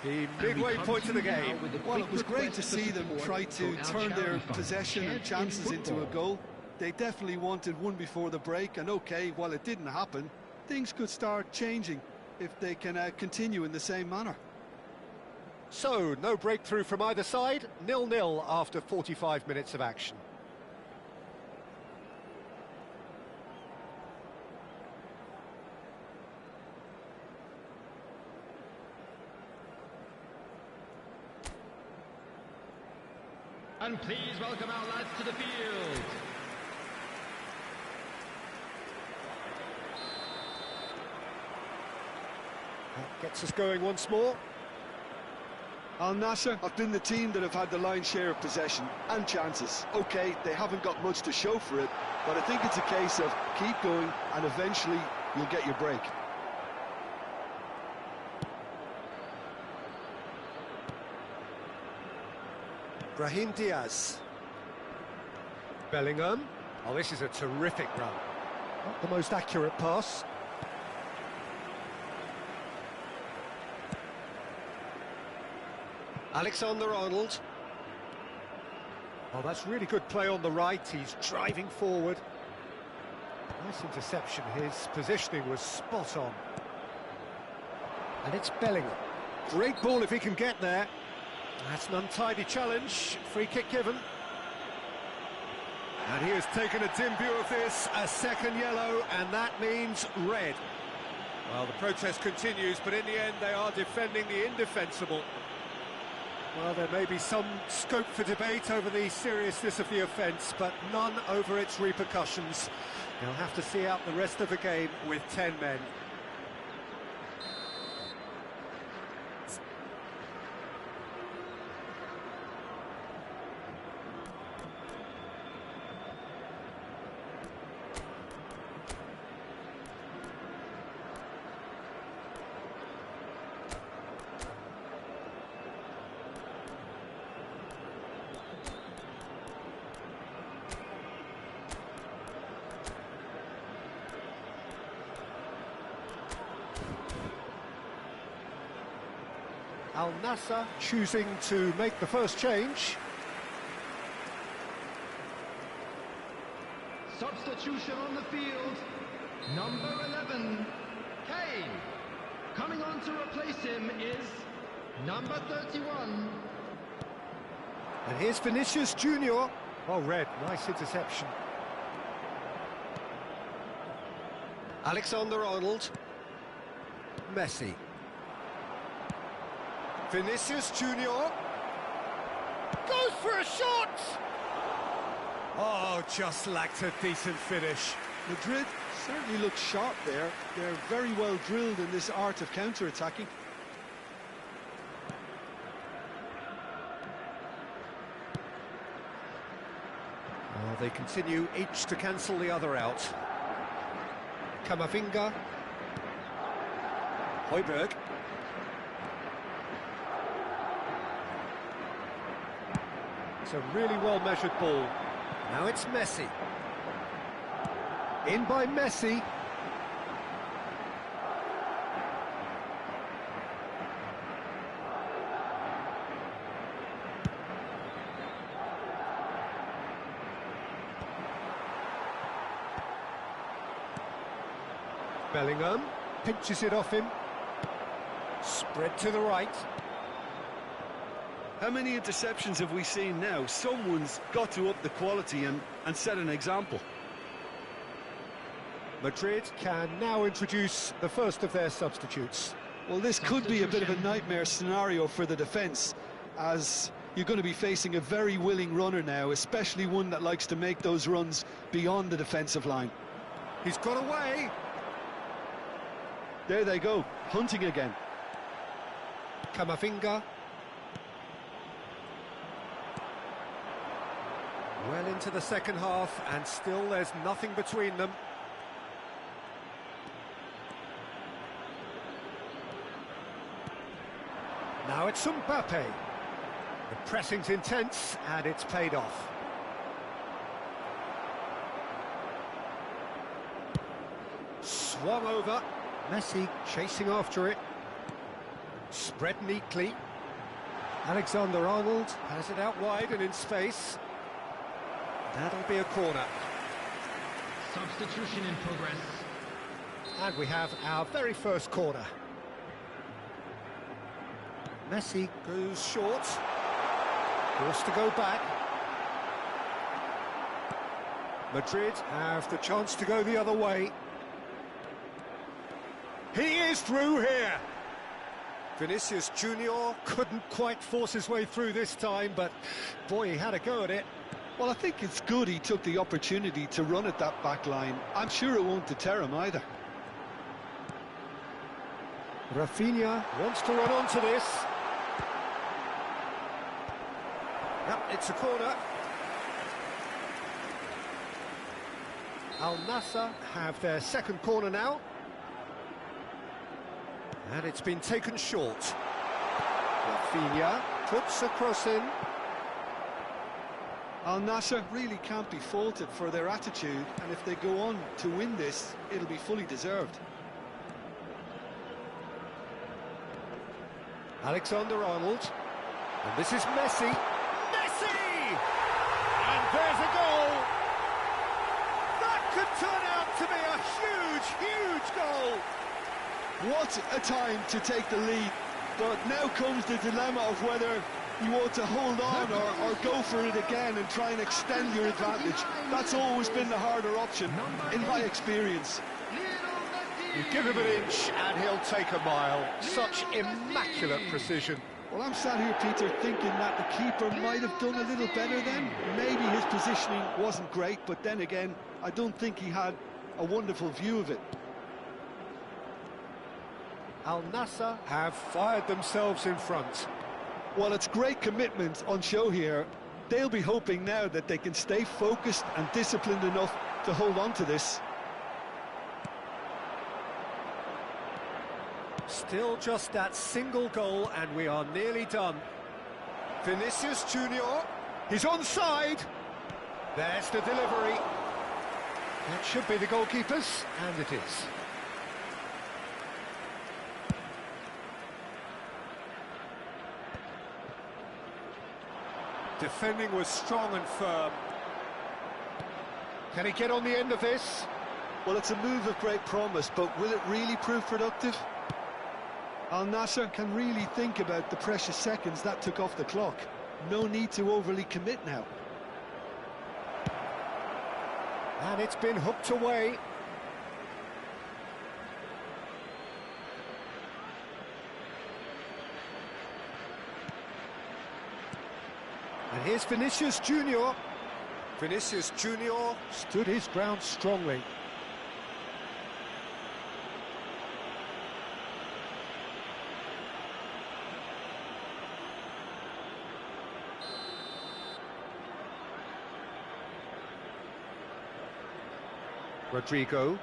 The midway point of the game. Well, it was great to see them try to turn their possession and chances into a goal. They definitely wanted one before the break, and okay, while it didn't happen, things could start changing if they can continue in the same manner. So, no breakthrough from either side, 0-0 after 45 minutes of action. And please welcome our lads to the field. That gets us going once more. Al Nassr have been the team that have had the lion's share of possession and chances. Okay, they haven't got much to show for it, but I think it's a case of keep going and eventually you'll get your break. Brahim Diaz. Bellingham. Oh, this is a terrific run. Not the most accurate pass. Alexander-Arnold. Oh, that's really good play on the right. He's driving forward. Nice interception. His positioning was spot on. And it's Bellingham. Great ball if he can get there. That's an untidy challenge. Free kick given. And he has taken a dim view of this, a second yellow, and that means red. Well, the protest continues, but in the end they are defending the indefensible. Well, there may be some scope for debate over the seriousness of the offence, but none over its repercussions. They'll have to see out the rest of the game with 10 men. Al Nassr choosing to make the first change. Substitution on the field. Number 11, Kane. Coming on to replace him is number 31. And here's Vinicius Junior. Oh, red. Nice interception. Alexander-Arnold. Messi. Vinicius Junior goes for a shot! Oh, just lacked a decent finish. Madrid certainly look sharp there. They're very well drilled in this art of counter-attacking. Oh, they continue each to cancel the other out. Camavinga. Højbjerg. It's a really well-measured ball. Now it's Messi. In by Messi. Bellingham pinches it off him. Spread to the right. How many interceptions have we seen now? Someone's got to up the quality and set an example. Madrid can now introduce the first of their substitutes. Well, this could be a bit of a nightmare scenario for the defence, as you're going to be facing a very willing runner now, especially one that likes to make those runs beyond the defensive line. He's got away. There they go, hunting again. Camavinga. Well into the second half, and still there's nothing between them. Now it's Mbappe. The pressing's intense, and it's paid off. Swung over. Messi chasing after it. Spread neatly. Alexander-Arnold has it out wide and in space. That'll be a corner. Substitution in progress. And we have our very first corner. Messi goes short. Forced to go back. Madrid have the chance to go the other way. He is through here. Vinicius Junior couldn't quite force his way through this time, but boy, he had a go at it. Well, I think it's good he took the opportunity to run at that back line. I'm sure it won't deter him either. Rafinha wants to run onto this. Yep, it's a corner. Al Nassr have their second corner now. And it's been taken short. Rafinha puts a cross in. Al Nassr really can't be faulted for their attitude, and if they go on to win this, it'll be fully deserved. Alexander-Arnold. And this is Messi. Messi! And there's a goal! That could turn out to be a huge, huge goal! What a time to take the lead, but now comes the dilemma of whether you want to hold on or go for it again and try and extend your advantage. That's always been the harder option, in my experience. You give him an inch and he'll take a mile. Such immaculate precision. Well, I'm sat here, Peter, thinking that the keeper might have done a little better then. Maybe his positioning wasn't great, but then again, I don't think he had a wonderful view of it. Al Nassr have fired themselves in front. Well, it's great commitment on show here. They'll be hoping now that they can stay focused and disciplined enough to hold on to this. Still just that single goal and we are nearly done. Vinicius Junior, he's onside. There's the delivery. That should be the goalkeeper's, and it is. Defending was strong and firm. Can he get on the end of this? Well, it's a move of great promise, but will it really prove productive? Al Nassr can really think about the precious seconds that took off the clock. No need to overly commit now. And it's been hooked away. And here's Vinicius Junior. Vinicius Junior stood his ground strongly. Rodrigo.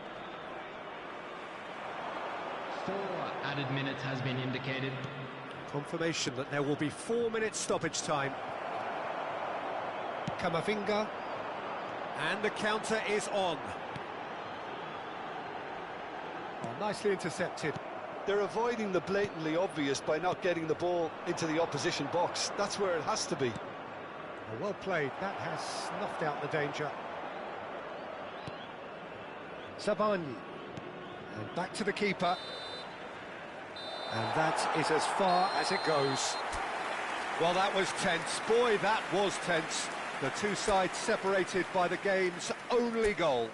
4 added minutes has been indicated. Confirmation that there will be 4 minutes stoppage time. Camavinga. And the counter is on. Oh, nicely intercepted. They're avoiding the blatantly obvious by not getting the ball into the opposition box. That's where it has to be. Oh, well played. That has snuffed out the danger. Sabani. And back to the keeper. And that is as far as it goes. Well, that was tense. Boy, that was tense. The two sides separated by the game's only goal.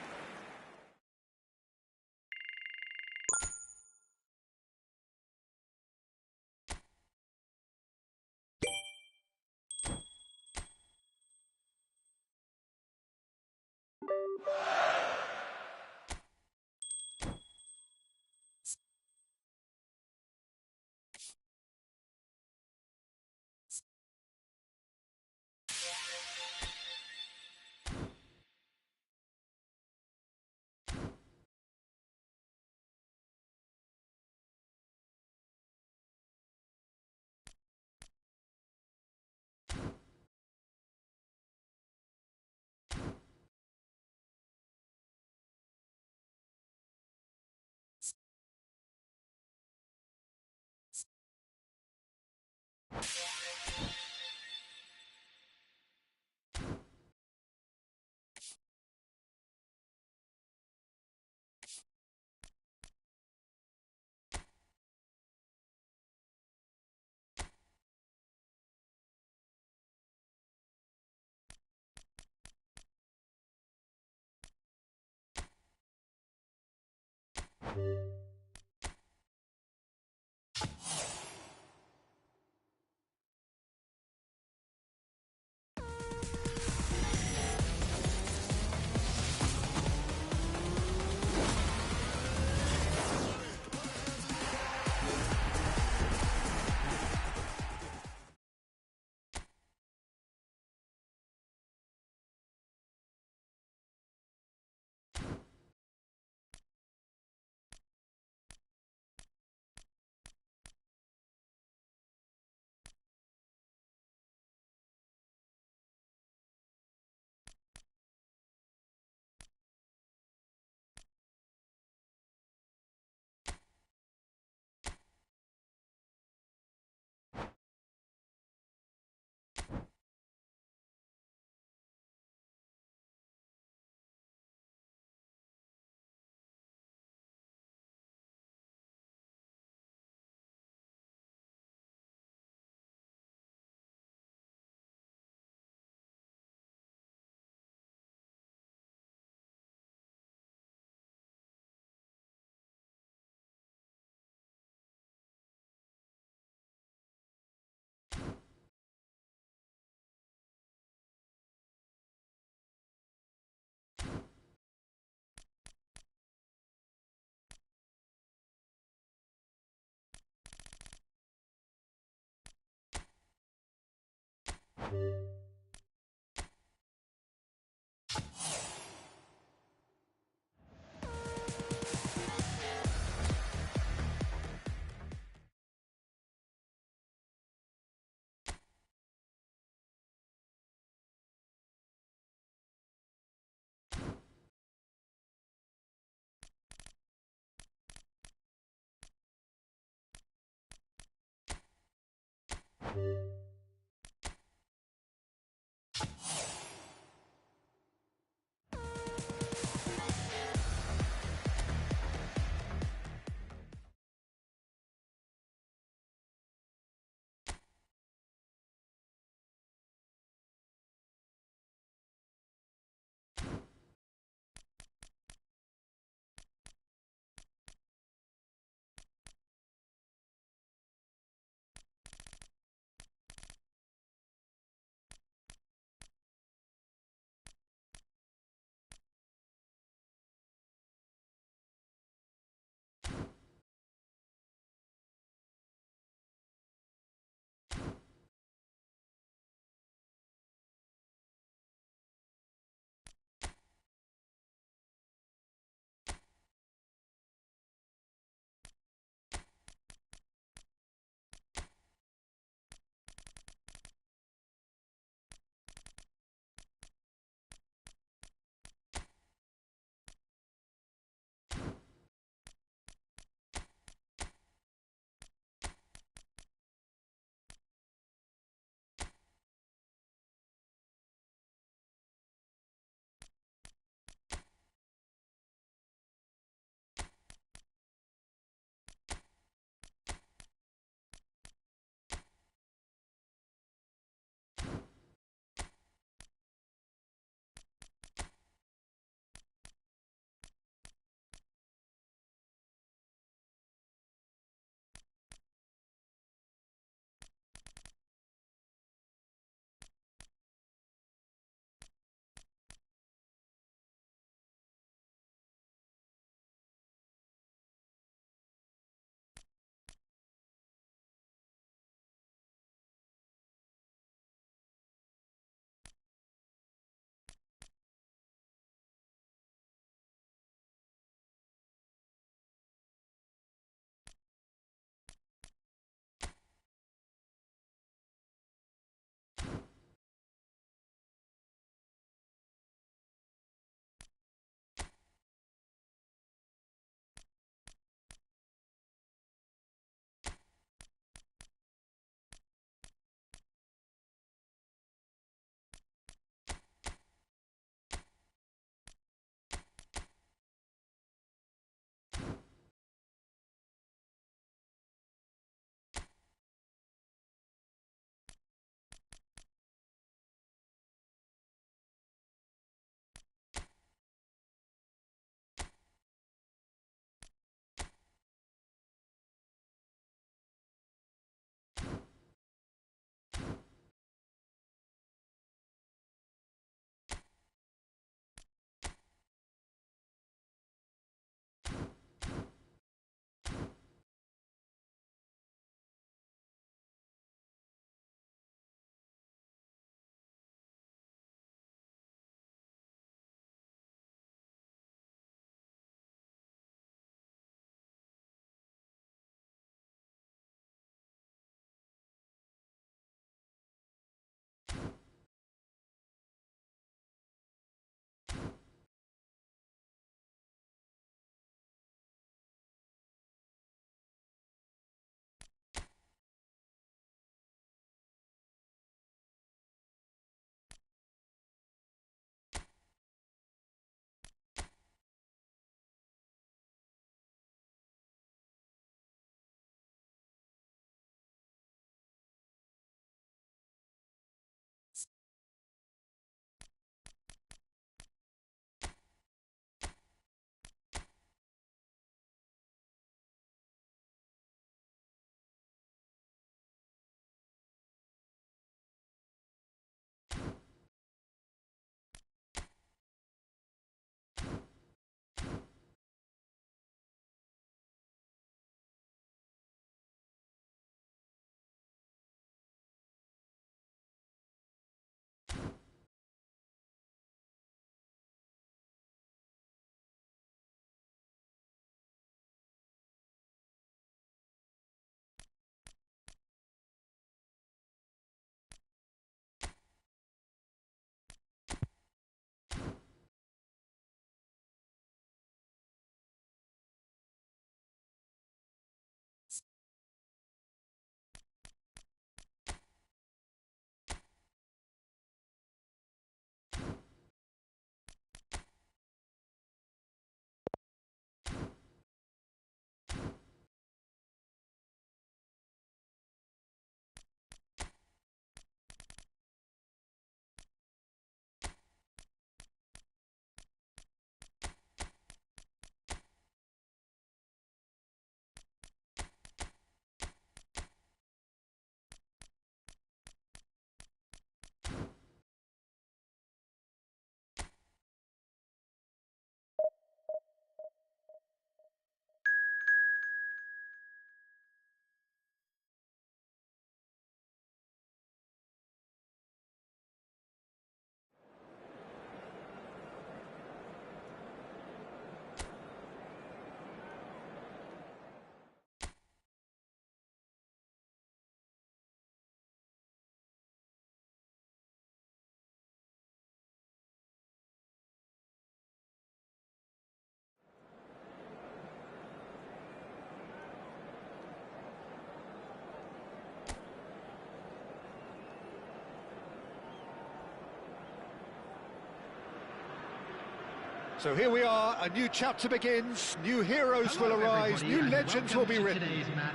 So here we are, a new chapter begins, new heroes will arise, new legends will be written.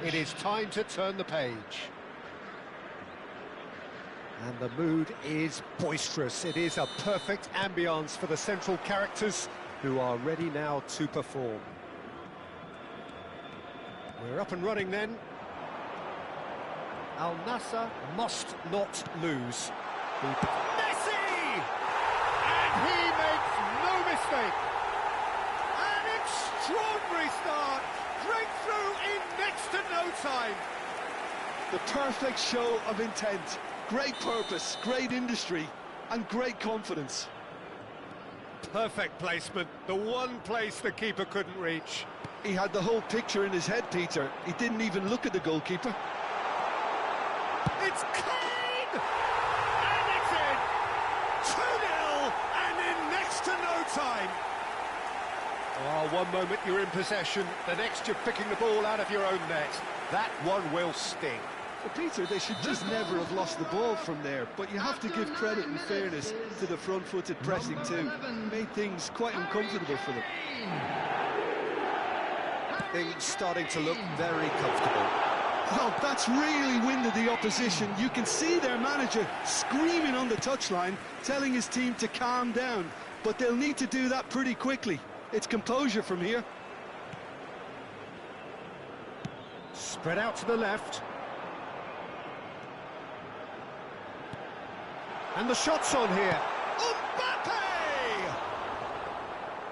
It is time to turn the page. And the mood is boisterous. It is a perfect ambience for the central characters who are ready now to perform. We're up and running then. Al Nassr must not lose. Messi! And he makes no mistake. An extraordinary start. Breakthrough in next to no time. The perfect show of intent. Great purpose, great industry, and great confidence. Perfect placement. The one place the keeper couldn't reach. He had the whole picture in his head, Peter. He didn't even look at the goalkeeper. It's Kane! And it's in! 2-0, and in next to no time. Oh, one moment you're in possession, the next you're picking the ball out of your own net. That one will sting. Well, Peter, they should just never have lost the ball from there, but you have to give credit and fairness to the front-footed pressing too. Made things quite uncomfortable for them. Things starting to look very comfortable. Oh, that's really winded the opposition. You can see their manager screaming on the touchline, telling his team to calm down, but they'll need to do that pretty quickly. It's composure from here. Spread out to the left. And the shot's on here. Mbappe!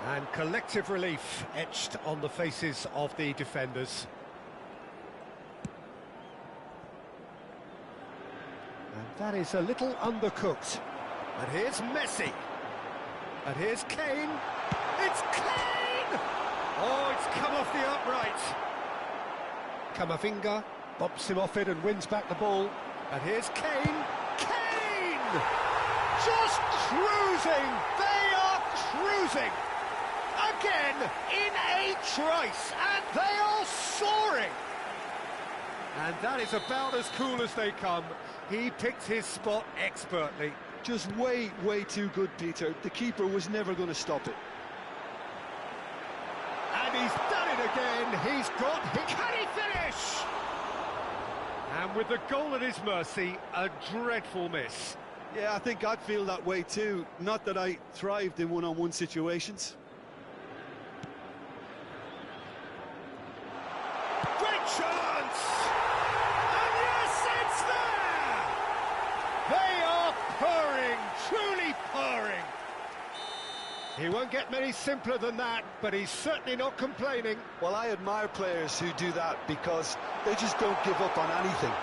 And collective relief etched on the faces of the defenders. And that is a little undercooked. And here's Messi. And here's Kane. It's Kane! Oh, it's come off the upright. Camavinga bumps him off it and wins back the ball. And here's Kane. Just cruising! They are cruising! Again, in a trice, and they are soaring! And that is about as cool as they come. He picked his spot expertly. Just way, way too good, Peter. The keeper was never going to stop it. And he's done it again! He's got... Can he finish? And with the goal at his mercy, a dreadful miss. Yeah, I think I'd feel that way too. Not that I thrived in one-on-one situations. Great chance! And yes, it's there! They are purring, truly purring. He won't get many simpler than that, but he's certainly not complaining. Well, I admire players who do that because they just don't give up on anything.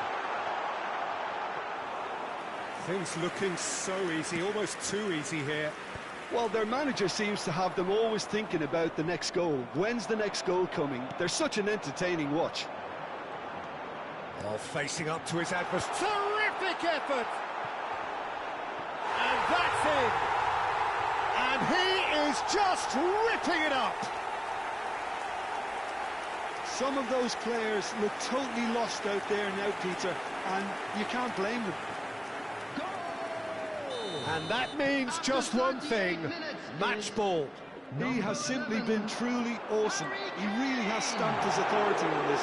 Things looking so easy, almost too easy here. Well, their manager seems to have them always thinking about the next goal. When's the next goal coming? They're such an entertaining watch. Oh, facing up to his adversary. Terrific effort! And that's in. And he is just ripping it up. Some of those players look totally lost out there now, Peter, and you can't blame them. And that means just one thing, match ball. He has simply been truly awesome. He really has stamped his authority on this.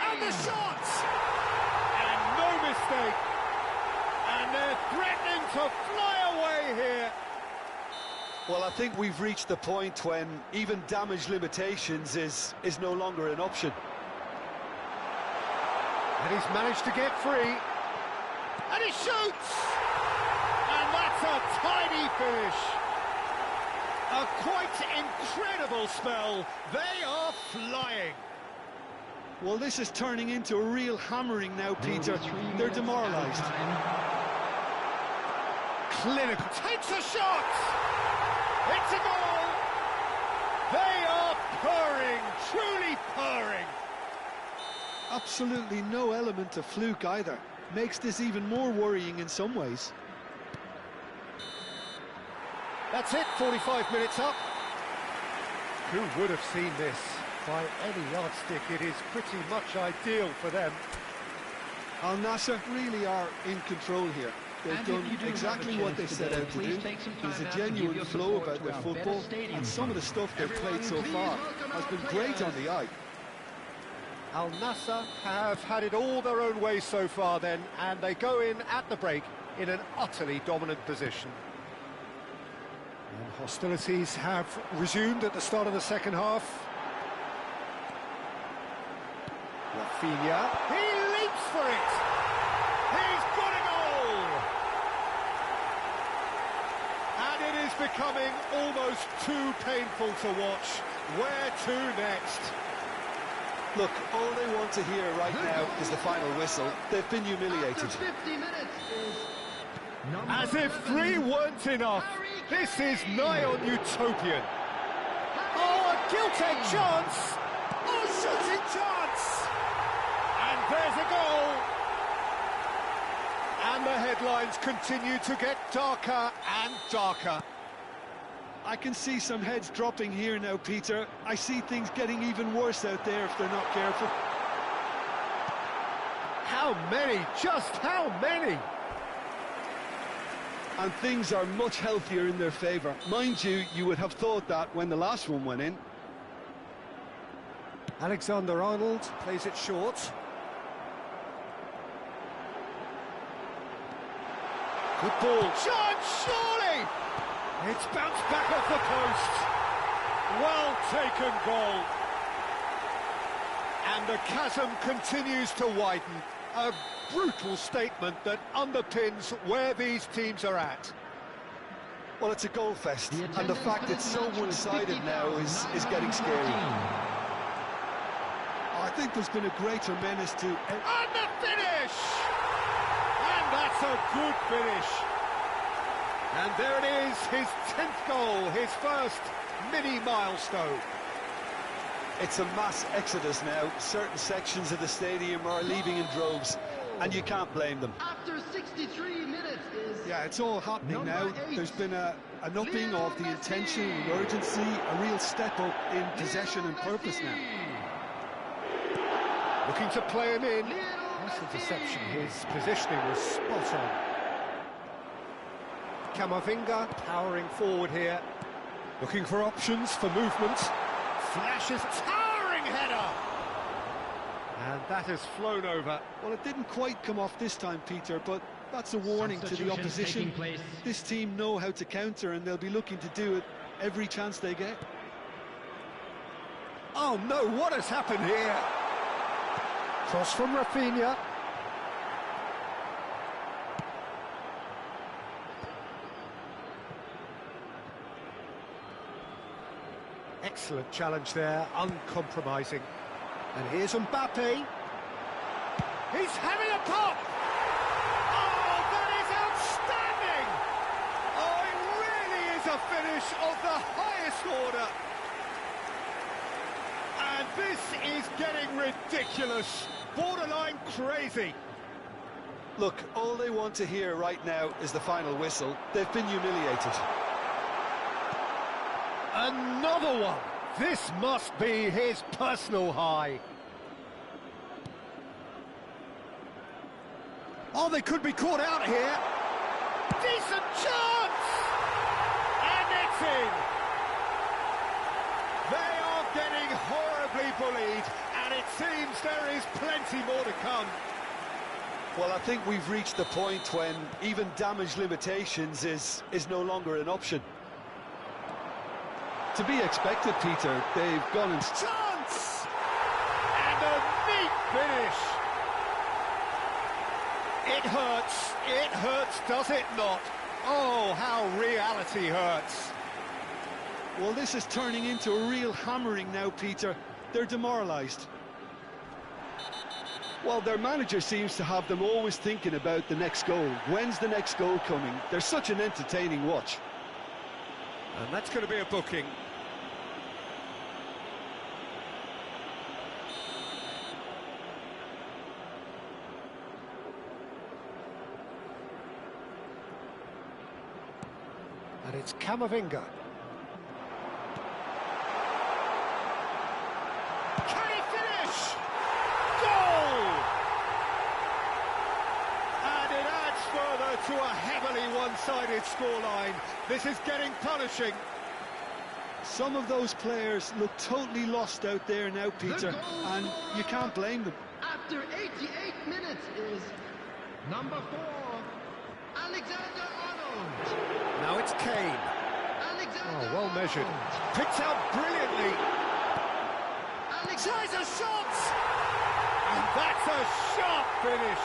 And the shots! And no mistake. And they're threatening to fly away here. Well, I think we've reached the point when even damage limitations is no longer an option. And he's managed to get free. And he shoots! And that's a tidy finish. A quite incredible spell. They are flying. Well, this is turning into a real hammering now, Peter. They're demoralised. Clinical. Takes a shot! It's a goal! They are purring, truly purring. Absolutely no element of fluke either. Makes this even more worrying in some ways. That's it, 45 minutes up. Who would have seen this? By any yardstick, it is pretty much ideal for them. Al Nassr really are in control here. They've And done if you do have a exactly what they chance set today, out to please do. take some time There's a out to give genuine your flow support about to their our football, better stadium and some of the fund. stuff they've played so Everyone, far please welcome has our been players. great on the eye. Al Nassr have had it all their own way so far then, and they go in at the break in an utterly dominant position. And hostilities have resumed at the start of the second half. Rafinha, he leaps for it! He's got a goal! And it is becoming almost too painful to watch. Where to next? Look, all they want to hear right now is the final whistle. They've been humiliated. After 50 minutes is number As if 11, 3 weren't enough, this is nigh on utopian. Oh, a gilt-edged chance! Oh, shooting chance! And there's a goal! And the headlines continue to get darker and darker. I can see some heads dropping here now, Peter. I see things getting even worse out there if they're not careful. How many? Just how many? And things are much healthier in their favour. Mind you, you would have thought that when the last one went in. Alexander-Arnold plays it short. Good ball. Chance, surely! It's bounced back off the post. Well taken goal. And the chasm continues to widen. A brutal statement that underpins where these teams are at. Well, it's a goal fest, The and the fact it's so one-sided now is getting scary. I think there's been a greater menace to... And the finish! And that's a good finish. And there it is, his 10th goal, his first mini milestone. It's a mass exodus now. Certain sections of the stadium are leaving in droves, and you can't blame them. After 63 minutes is Yeah, it's all happening now. Number 8. There's been an upping of the intention and urgency, a real step up in possession and purpose now. Looking to play him in. Nice interception, his positioning was spot on. Camavinga powering forward here. Looking for options for movement. Flashes, towering header! And that has flown over. Well, it didn't quite come off this time, Peter, but that's a warning to the Substitutions opposition. taking place. This team know how to counter, and they'll be looking to do it every chance they get. Oh no, what has happened here? Cross from Rafinha. Excellent challenge there, uncompromising. And here's Mbappe. He's having a pop! Oh, that is outstanding! Oh, it really is a finish of the highest order. And this is getting ridiculous, borderline crazy. Look, all they want to hear right now is the final whistle. They've been humiliated. Another one. This must be his personal high. Oh, they could be caught out here. Decent chance! And it's in. They are getting horribly bullied, and it seems there is plenty more to come. Well, I think we've reached the point when even damage limitations is no longer an option. To be expected, Peter. They've gone and... Chance! And a neat finish. It hurts, does it not? Oh, how reality hurts. Well, this is turning into a real hammering now, Peter. They're demoralised. Well, their manager seems to have them always thinking about the next goal. When's the next goal coming? They're such an entertaining watch. And that's going to be a booking. And it's Camavinga. Can he finish? Goal! And it adds further to a heavily one-sided scoreline. This is getting punishing. Some of those players look totally lost out there now, Peter, and you can't blame them. After 88 minutes is number 4, Alexander-Arnold. Now it's Kane. Alexander Oh, well measured. Arnold. Picked out brilliantly. Tries a shot! And that's a sharp finish.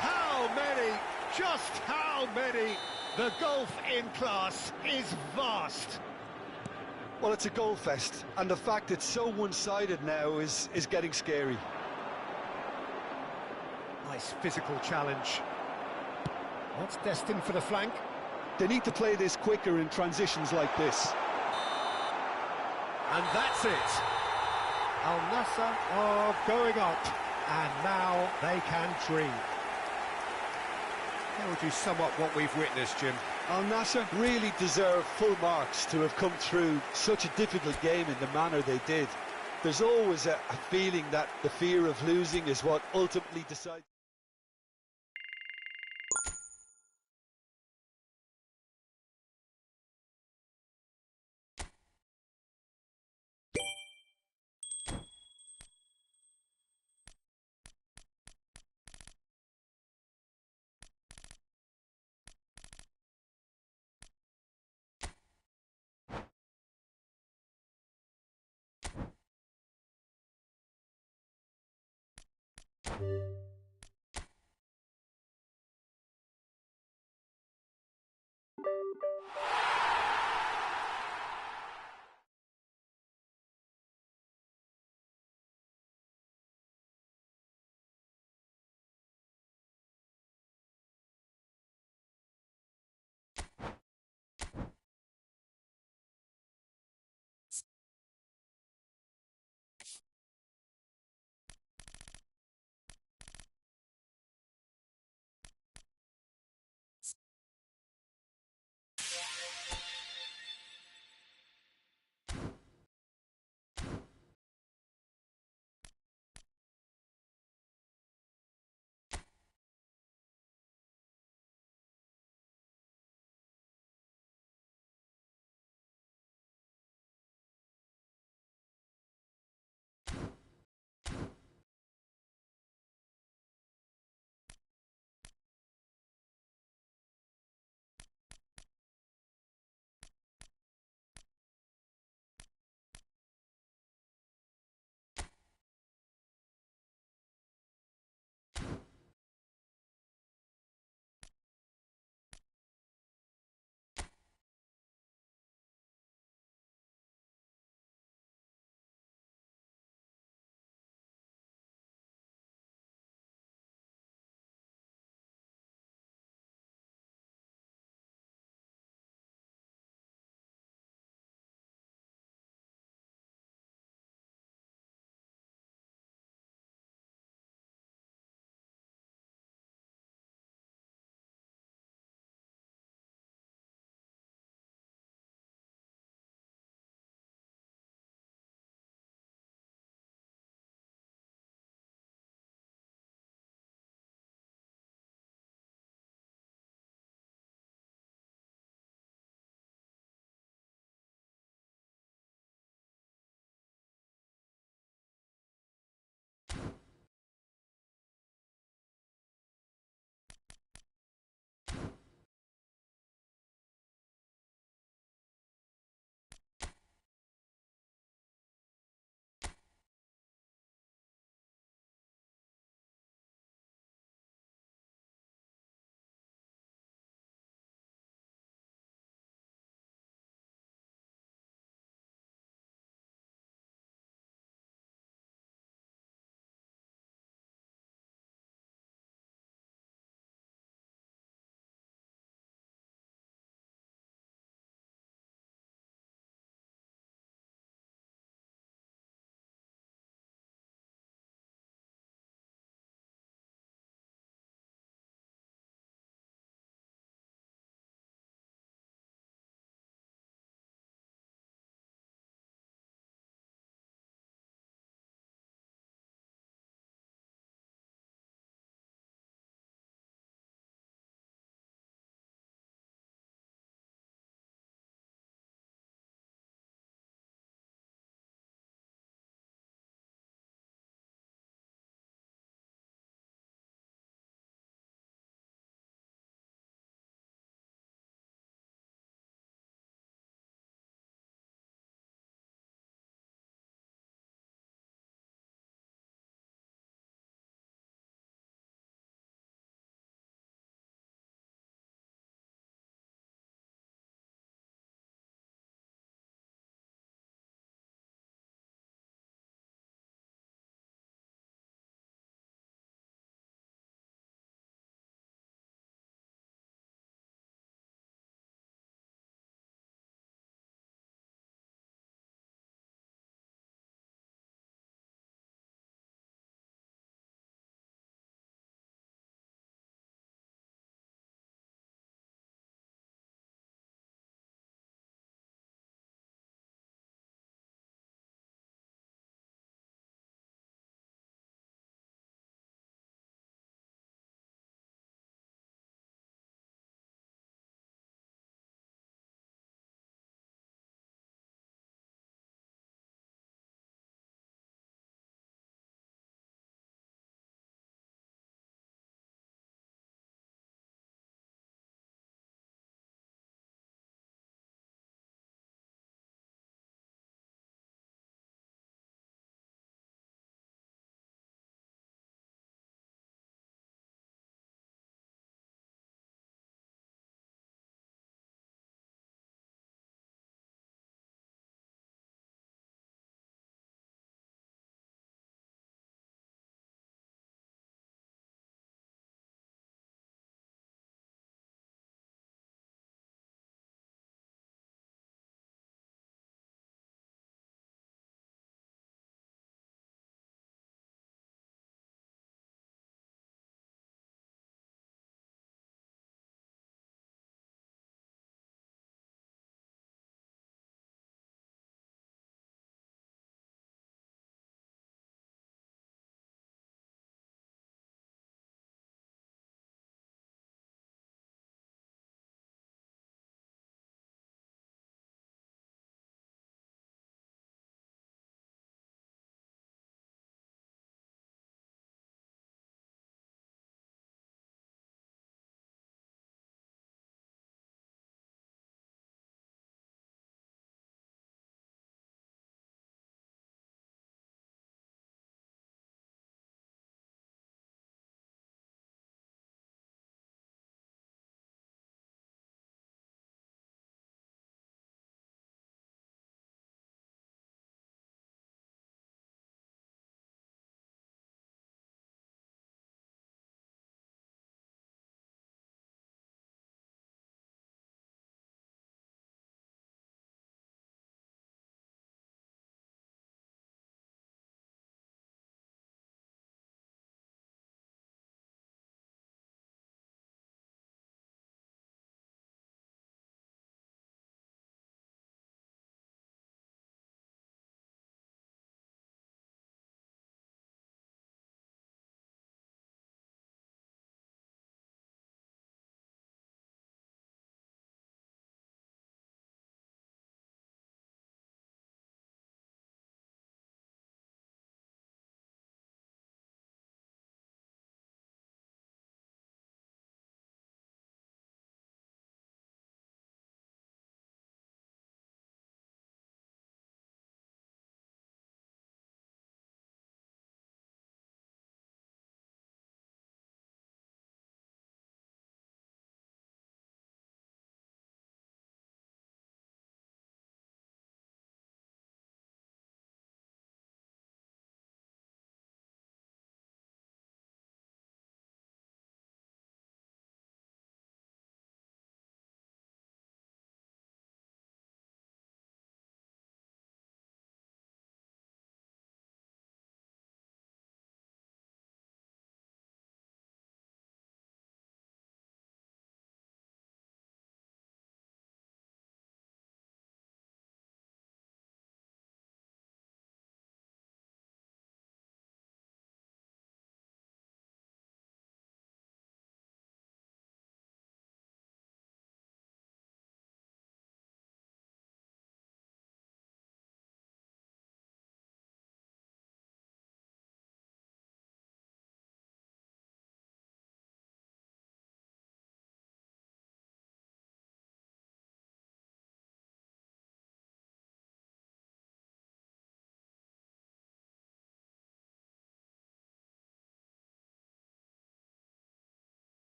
How many? Just how many? The golf in class is vast. Well, it's a goal fest, and the fact it's so one-sided now is getting scary. Nice physical challenge. That's destined for the flank. They need to play this quicker in transitions like this. And that's it. Al Nassr are going up, and now they can dream. How would you sum up what we've witnessed, Jim? Al Nassr really deserve full marks to have come through such a difficult game in the manner they did. There's always a feeling that the fear of losing is what ultimately decides.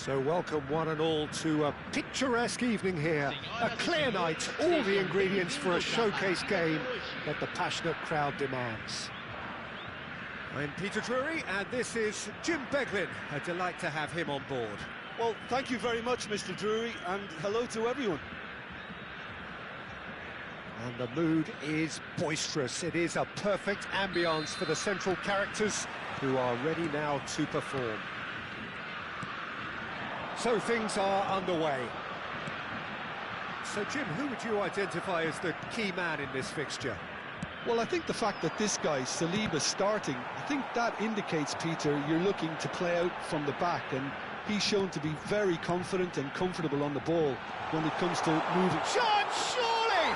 So welcome one and all to a picturesque evening here. A clear night, all the ingredients for a showcase game that the passionate crowd demands. I'm Peter Drury and this is Jim Beglin. A delight to have him on board. Well, thank you very much, Mr. Drury, and hello to everyone. And the mood is boisterous. It is a perfect ambience for the central characters who are ready now to perform. So things are underway. So Jim, who would you identify as the key man in this fixture? Well, I think the fact that this guy, Saliba, starting, I think that indicates, Peter, you're looking to play out from the back, and he's shown to be very confident and comfortable on the ball when it comes to moving. Shot, surely!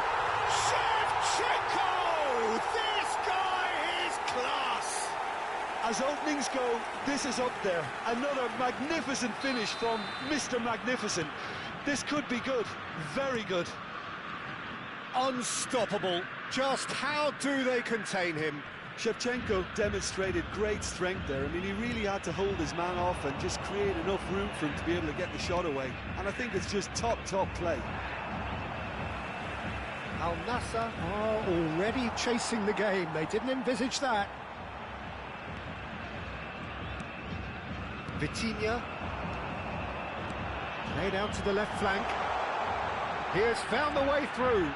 Shevchenko! This guy is class! As openings go, this is up there. Another magnificent finish from Mr. Magnificent. This could be good, very good. Unstoppable. Just how do they contain him? Shevchenko demonstrated great strength there. I mean, he really had to hold his man off and just create enough room for him to be able to get the shot away. And I think it's just top play. Al Nassr are already chasing the game. They didn't envisage that. Vitinha. Played out to the left flank. He has found the way through.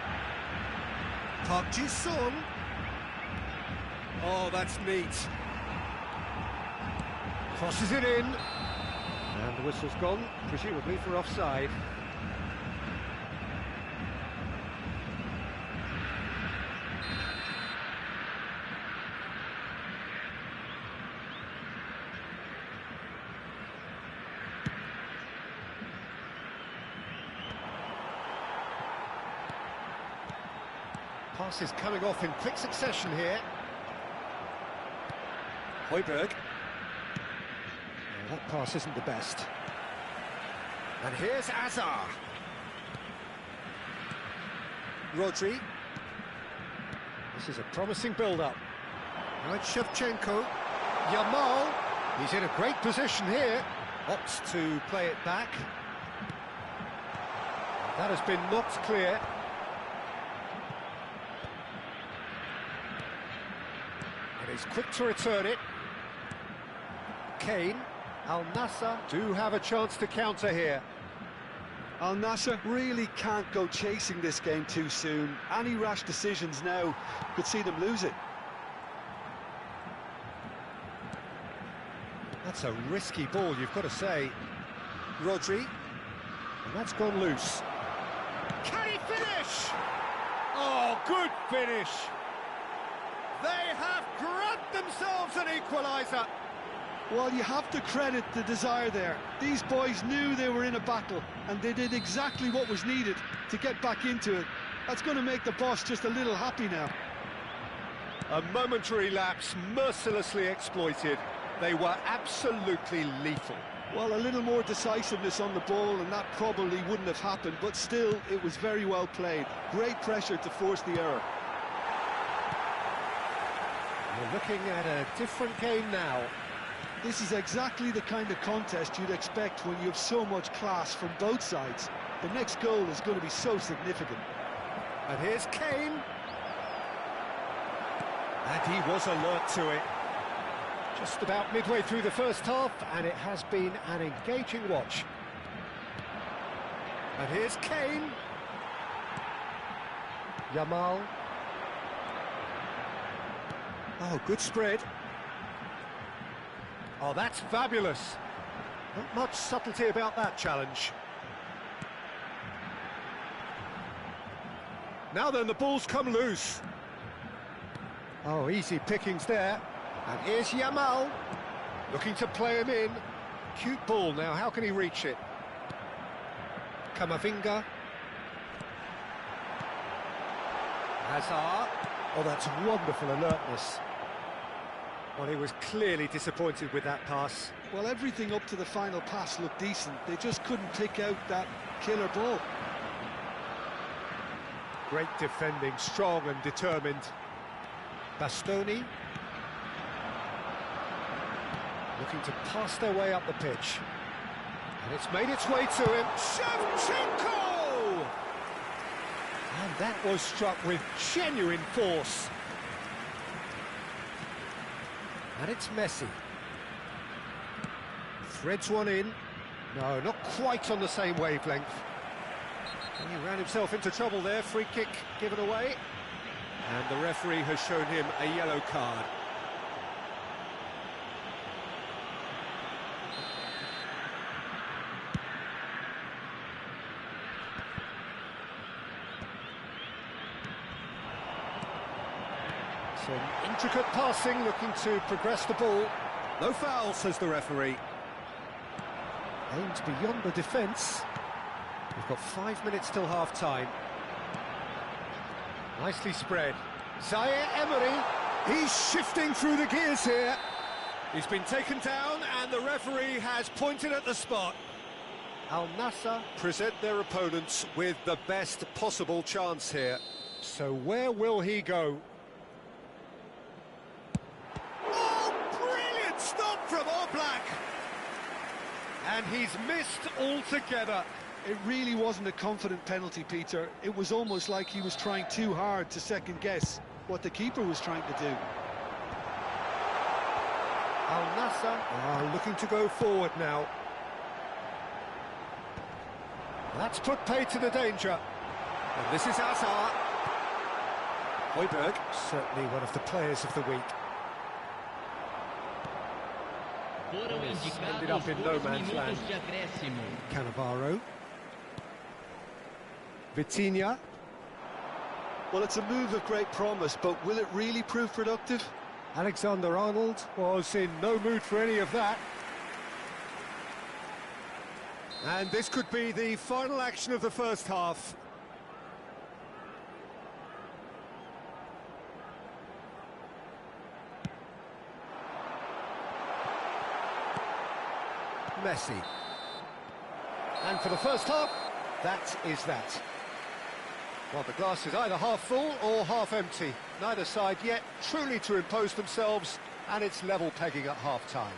Park Ji-sung. Oh, that's neat. Crosses it in. And the whistle's gone, presumably for offside. Pass is coming off in quick succession here. Højbjerg. That pass isn't the best. And here's Azar. Rodri. This is a promising build-up. Now it's Shevchenko. Yamal. He's in a great position here. Opts to play it back. That has been knocked clear. And he's quick to return it. Kane. Al Nassr do have a chance to counter here. Al Nassr really can't go chasing this game too soon. Any rash decisions now could see them lose it. That's a risky ball, you've got to say. Rodri. And that's gone loose. Can he finish? Oh, good finish. They have grabbed themselves an equaliser. Well, you have to credit the desire there. These boys knew they were in a battle, and they did exactly what was needed to get back into it. That's going to make the boss just a little happy now. A momentary lapse, mercilessly exploited. They were absolutely lethal. Well, a little more decisiveness on the ball, and that probably wouldn't have happened, but still, it was very well played. Great pressure to force the error. We're looking at a different game now. This is exactly the kind of contest you'd expect when you have so much class from both sides. The next goal is going to be so significant. And here's Kane. And he was alert to it. Just about midway through the first half, and it has been an engaging watch. And here's Kane. Yamal. Oh, good spread. Oh, that's fabulous. Not much subtlety about that challenge. Now then, the ball's come loose. Oh, easy pickings there. And here's Yamal, looking to play him in. Cute ball now, how can he reach it? Camavinga. Hazard. Oh, that's wonderful alertness. Well, he was clearly disappointed with that pass. Well, everything up to the final pass looked decent. They just couldn't pick out that killer ball. Great defending, strong and determined. Bastoni. Looking to pass their way up the pitch. It's made its way to him. Shevchenko! And that was struck with genuine force. And it's Messi. Threads one in. No, not quite on the same wavelength. And he ran himself into trouble there. Free kick given away. And the referee has shown him a yellow card. Some intricate passing, looking to progress the ball. No foul, says the referee. Aimed beyond the defence. We've got 5 minutes till half-time. Nicely spread. Zaire Emery. He's shifting through the gears here. He's been taken down and the referee has pointed at the spot. Al Nassr present their opponents with the best possible chance here. So where will he go? Oh, brilliant stop from Oblak! And he's missed altogether. It really wasn't a confident penalty, Peter. It was almost like he was trying too hard to second-guess what the keeper was trying to do. Al Nassr are looking to go forward now. That's put paid to the danger. And this is Azar. Højbjerg, certainly one of the players of the week. Ended up in no man's land. Cannavaro. Vitinha. Well, it's a move of great promise, but will it really prove productive? Alexander-Arnold was in no mood for any of that. And this could be the final action of the first half. Messi. And for the first half, that is that. Well, the glass is either half full or half empty. Neither side yet truly to impose themselves, and it's level pegging at half-time.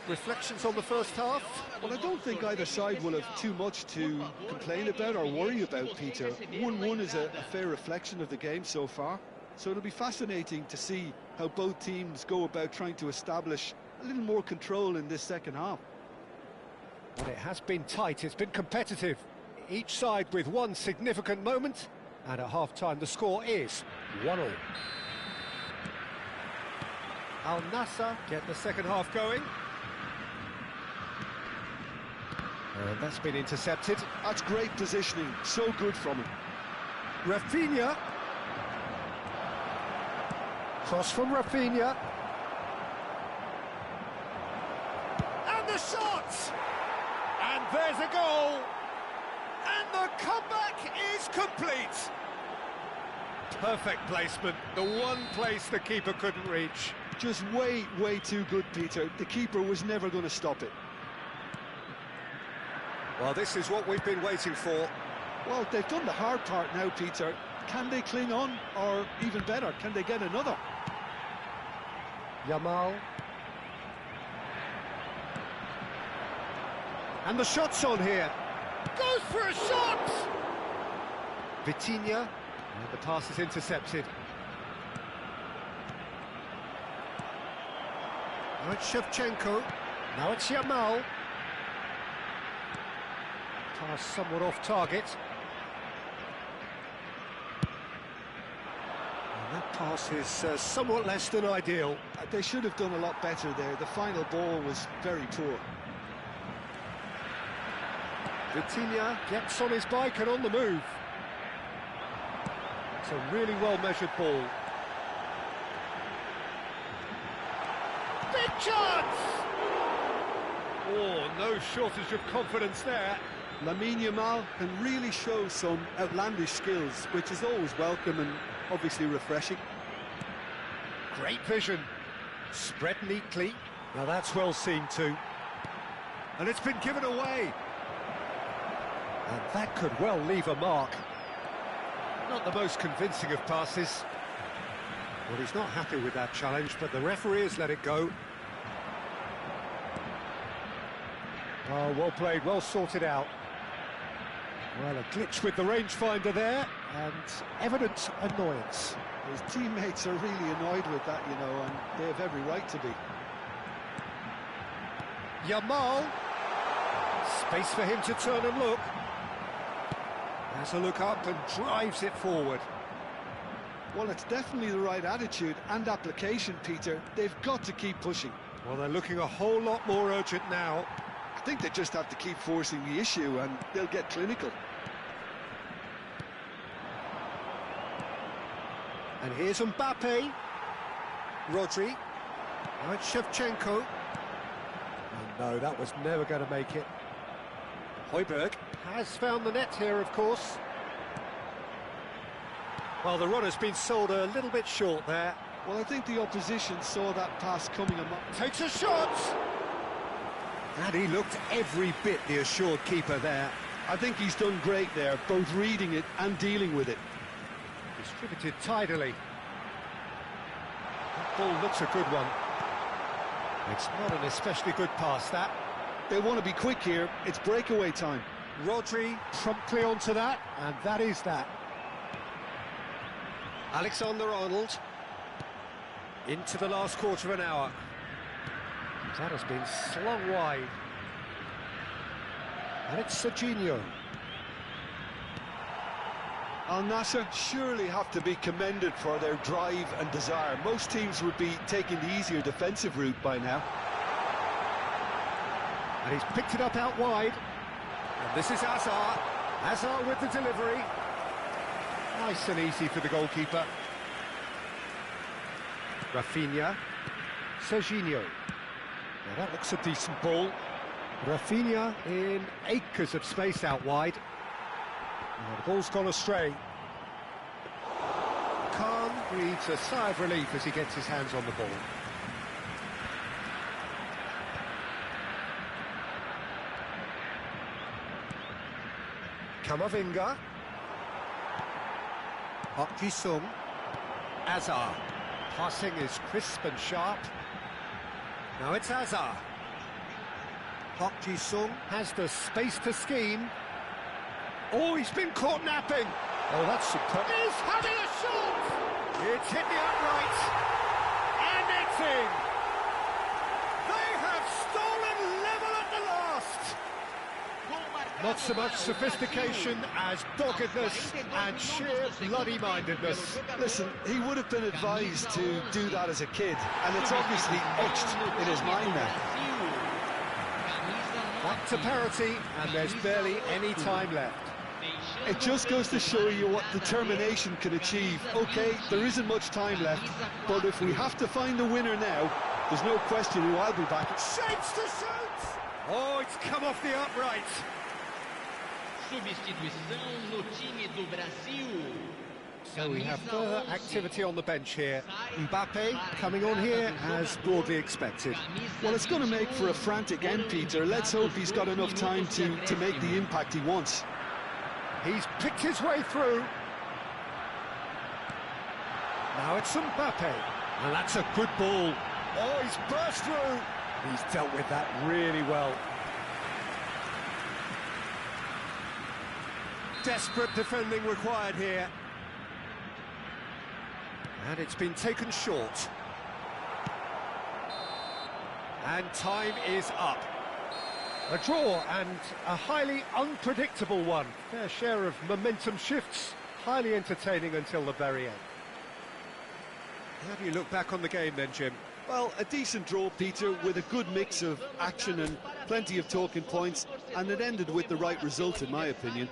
Reflections on the first half? Well, I don't think either side will have too much to complain about or worry about, Peter. 1-1 is a fair reflection of the game so far, so it'll be fascinating to see how both teams go about trying to establish a little more control in this second half. Well, it has been tight, it's been competitive. Each side with one significant moment, and at half-time the score is 1-1. Al Nassr get the second half going. And that's been intercepted. That's great positioning, so good from him. Rafinha. Cross from Rafinha. And the shot! And there's a goal! And the comeback is complete! Perfect placement, the one place the keeper couldn't reach. Just way too good, Peter. The keeper was never going to stop it. Well, this is what we've been waiting for. Well, they've done the hard part now, Peter. Can they cling on? Or even better, can they get another? Yamal. And the shot's on here. Goes for a shot! Vitinha. And the pass is intercepted. Now it's Shevchenko. Now it's Yamal. Pass somewhat off target. And that pass is somewhat less than ideal. They should have done a lot better there. The final ball was very poor. Vitinha gets on his bike and on the move. It's a really well-measured ball. Big chance! Oh, no shortage of confidence there. Lamine Yamal can really show some outlandish skills, which is always welcome and obviously refreshing. Great vision. Spread neatly. Now that's well seen too. And it's been given away. And that could well leave a mark. Not the most convincing of passes. Well, he's not happy with that challenge, but the referee has let it go. Oh, well played, well sorted out. Well, a glitch with the rangefinder there, and evident annoyance. His teammates are really annoyed with that, you know, and they have every right to be. Yamal. Space for him to turn and look. Has a look up and drives it forward. Well, it's definitely the right attitude and application, Peter. They've got to keep pushing. Well, they're looking a whole lot more urgent now. I think they just have to keep forcing the issue and they'll get clinical. And here's Mbappe. Rodri. Now it's Shevchenko. Oh no, that was never going to make it. Højbjerg has found the net here, of course. Well, the runner's been sold a little bit short there. Well, I think the opposition saw that pass coming. Takes a shot! And he looked every bit the assured keeper there. I think he's done great there, both reading it and dealing with it. Distributed tidily. That ball looks a good one. It's not an especially good pass, that. They want to be quick here. It's breakaway time. Rodri promptly onto that, and that is that. Alexander-Arnold. Into the last quarter of an hour. That has been slung wide. And it's Serginho. Al Nassr surely have to be commended for their drive and desire. Most teams would be taking the easier defensive route by now. And he's picked it up out wide. And this is Hazard. Hazard with the delivery. Nice and easy for the goalkeeper. Rafinha. Serginho. Now that looks a decent ball. Rafinha in acres of space out wide. Now the ball's gone astray. Khan breathes a sigh of relief as he gets his hands on the ball. Kamavinga. Park Ji-sung. Hazard. Passing is crisp and sharp. Now it's Hazard. Park Ji-sung has the space to scheme. Oh, he's been caught napping. Oh, that's superb. He's having a shot! It's hit the upright. And it's in. They have stolen level at the last. Not so much sophistication as doggedness and sheer bloody-mindedness. Listen, he would have been advised to do that as a kid, and it's obviously etched in his mind now. Back to parity, and there's barely any time left. It just goes to show you what determination can achieve. OK, there isn't much time left, but if we have to find the winner now, there's no question who I'll be back. Shapes to shoot! Oh, it's come off the upright. Substituição no time do Brasil. So we have further activity on the bench here. Mbappe coming on here as broadly expected. Well, it's going to make for a frantic end, Peter. Let's hope he's got enough time to make the impact he wants. He's picked his way through. Now it's Mbappe. And that's a good ball. Oh, he's burst through. He's dealt with that really well. Desperate defending required here. And it's been taken short. And time is up. A draw and a highly unpredictable one. Fair share of momentum shifts. Highly entertaining until the very end. How do you look back on the game then, Jim? Well, a decent draw, Peter, with a good mix of action and plenty of talking points, and it ended with the right result, in my opinion.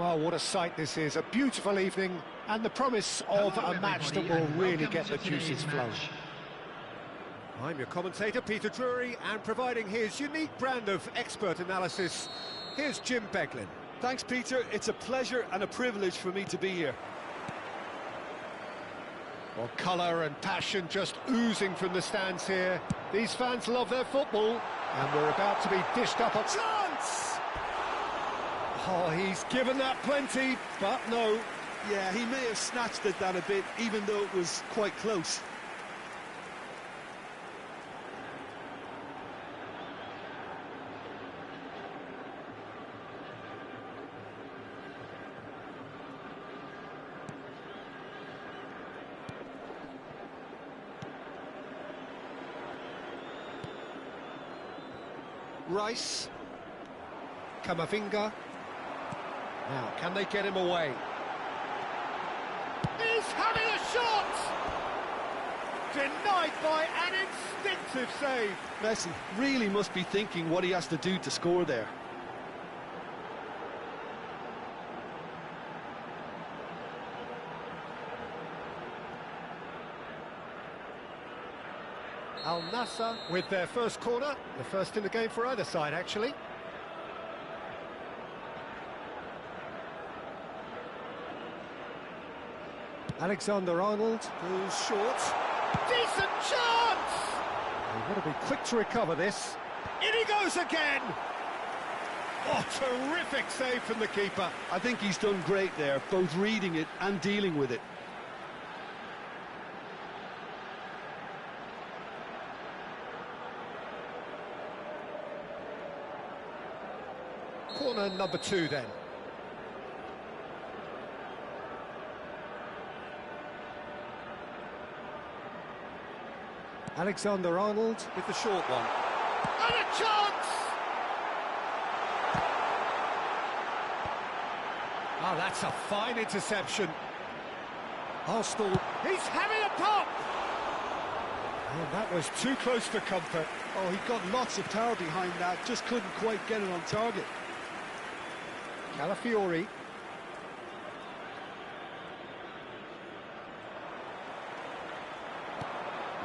Well, what a sight this is. A beautiful evening and the promise of Hello, a match that everybody, will and really welcome get to the juices today's flowing. match. I'm your commentator, Peter Drury, and providing his unique brand of expert analysis, here's Jim Beglin. Thanks, Peter. It's a pleasure and a privilege for me to be here. Well, colour and passion just oozing from the stands here. These fans love their football, and we're about to be dished up a chance! Oh, he's given that plenty, but no. Yeah, he may have snatched at that a bit, even though it was quite close. Rice. Camavinga. Now, can they get him away? He's having a shot! Denied by an instinctive save. Messi really must be thinking what he has to do to score there. Al Nassr with their first corner, the first in the game for either side, actually. Alexander-Arnold goes short. Decent chance! They've got to be quick to recover this. In he goes again! Oh, terrific save from the keeper. I think he's done great there, both reading it and dealing with it. Corner number 2 then. Alexander-Arnold with the short one. And a chance! Oh, that's a fine interception. Arsenal, he's having a pop! Oh, that was too close for comfort. Oh, he got lots of power behind that, just couldn't quite get it on target. Calafiori.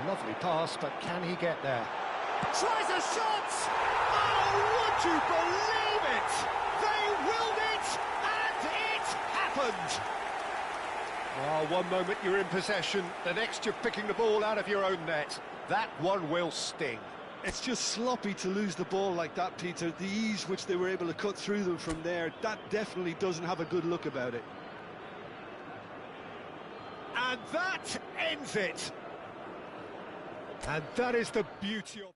Lovely pass, but can he get there? Tries a shot! Oh, would you believe it? They willed it, and it happened! Oh, one moment you're in possession, the next you're picking the ball out of your own net. That one will sting. It's just sloppy to lose the ball like that, Peter. The ease which they were able to cut through them from there, that definitely doesn't have a good look about it. And that ends it. And that is the beauty of...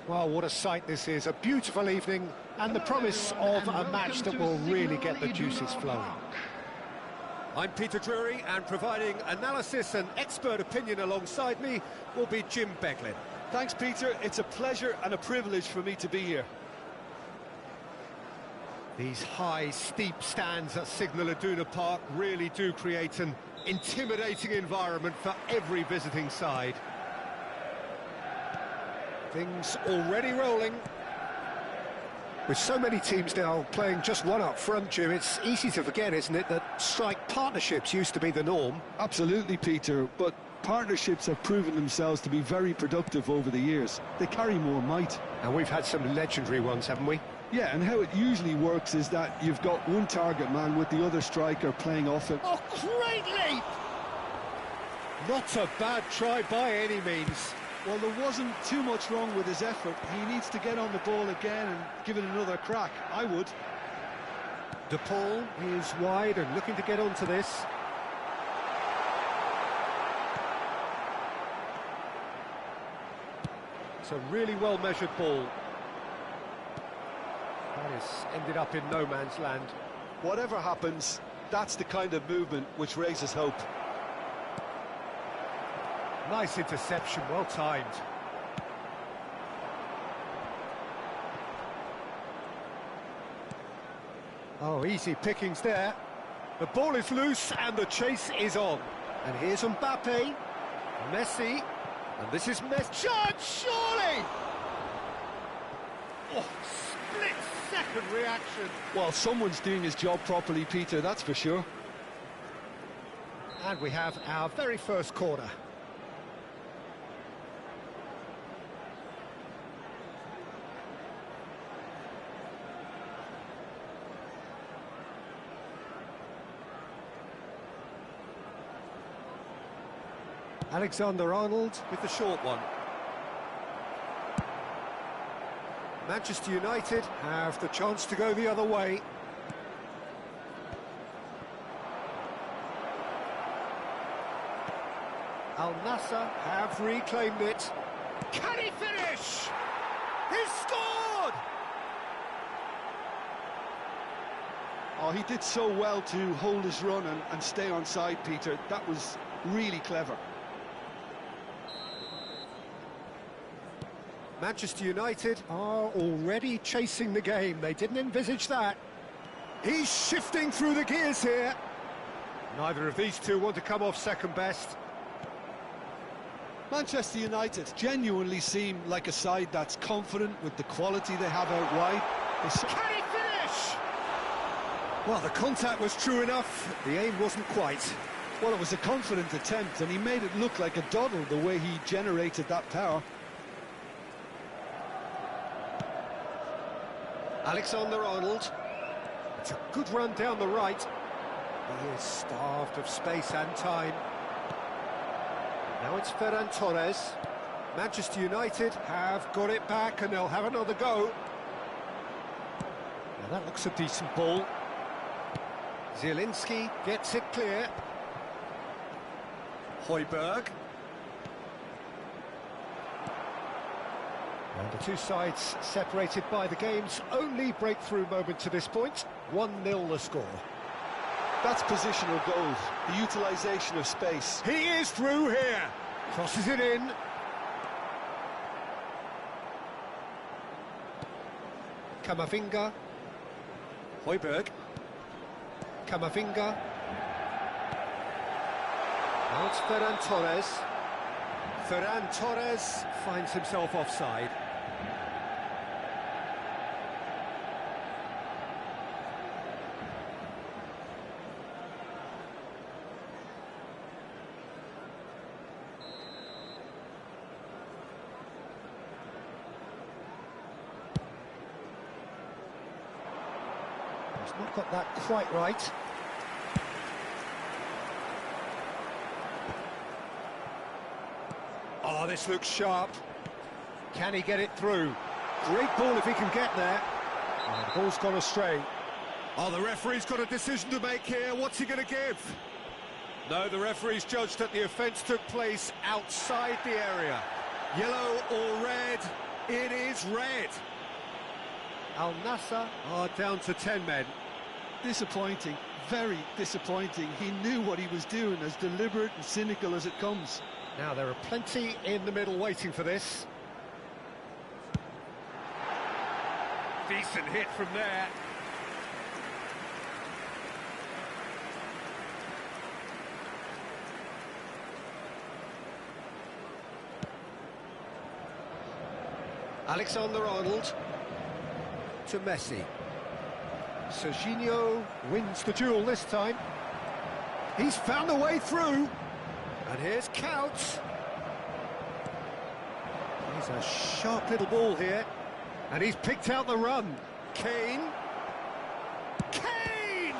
Well, what a sight this is, a beautiful evening, and the promise of a match that will really get the juices flowing. I'm Peter Drury, and providing analysis and expert opinion alongside me will be Jim Beglin. Thanks, Peter. It's a pleasure and a privilege for me to be here. These high, steep stands at Signal Iduna Park really do create an intimidating environment for every visiting side. Things already rolling. With so many teams now playing just one up front, Jim, it's easy to forget, isn't it, that strike partnerships used to be the norm? Absolutely, Peter, but partnerships have proven themselves to be very productive over the years. They carry more might. And we've had some legendary ones, haven't we? Yeah, and how it usually works is that you've got one target man with the other striker playing off it. Oh, great leap! Not a bad try by any means. Well, there wasn't too much wrong with his effort. He needs to get on the ball again and give it another crack. I would. De Paul is wide and looking to get onto this. It's a really well-measured ball. That has ended up in no man's land. Whatever happens, that's the kind of movement which raises hope. Nice interception, well timed. Oh, easy pickings there. The ball is loose and the chase is on. And here's Mbappe, Messi, and this is Messi. Chance, surely! Oh, split-second reaction. Well, someone's doing his job properly, Peter, that's for sure. And we have our very first corner. Alexander-Arnold with the short one. Manchester United have the chance to go the other way. Al Nassr have reclaimed it. Can he finish? He's scored! Oh, he did so well to hold his run and stay on side, Peter. That was really clever. Manchester United are already chasing the game. They didn't envisage that. He's shifting through the gears here. Neither of these two want to come off second best. Manchester United genuinely seem like a side that's confident with the quality they have out wide. Can he finish? Well, the contact was true enough. The aim wasn't quite. Well, it was a confident attempt, and he made it look like a doddle the way he generated that power. Alexander-Arnold. It's a good run down the right. He is starved of space and time. Now it's Ferran Torres. Manchester United have got it back and they'll have another go. Now that looks a decent ball. Zielinski gets it clear. Højbjerg. And the two sides separated by the game's only breakthrough moment to this point. 1-0 the score. That's positional goals, the utilisation of space. He is through here. Crosses it in. Camavinga. Højbjerg. Camavinga. Now it's Ferran Torres. Ferran Torres finds himself offside. He's not got that quite right. Oh, this looks sharp. Can he get it through? Great ball if he can get there. Oh, the ball's gone astray. Oh, the referee's got a decision to make here. What's he going to give? No, the referee's judged that the offence took place outside the area. Yellow or red, It is red. Al Nassr are down to 10 men. Disappointing, very disappointing. He knew what he was doing, as deliberate and cynical as it comes. Now there are plenty in the middle waiting for this. Decent hit from there. Alexander-Arnold to Messi. Serginho wins the duel this time. He's found a way through. And here's Couch. He's a sharp little ball here. And he's picked out the run. Kane. Kane!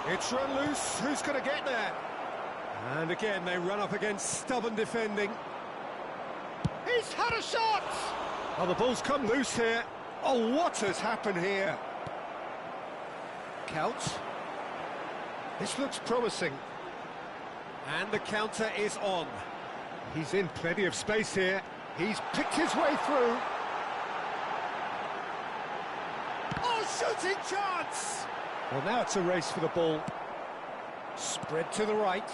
It's run loose. Who's going to get there? And again, they run up against stubborn defending. He's had a shot! Oh, the ball's come loose here. Oh, what has happened here? Couch. This looks promising. And the counter is on. He's in plenty of space here. He's picked his way through. Oh, shooting chance! Well, now it's a race for the ball. Spread to the right.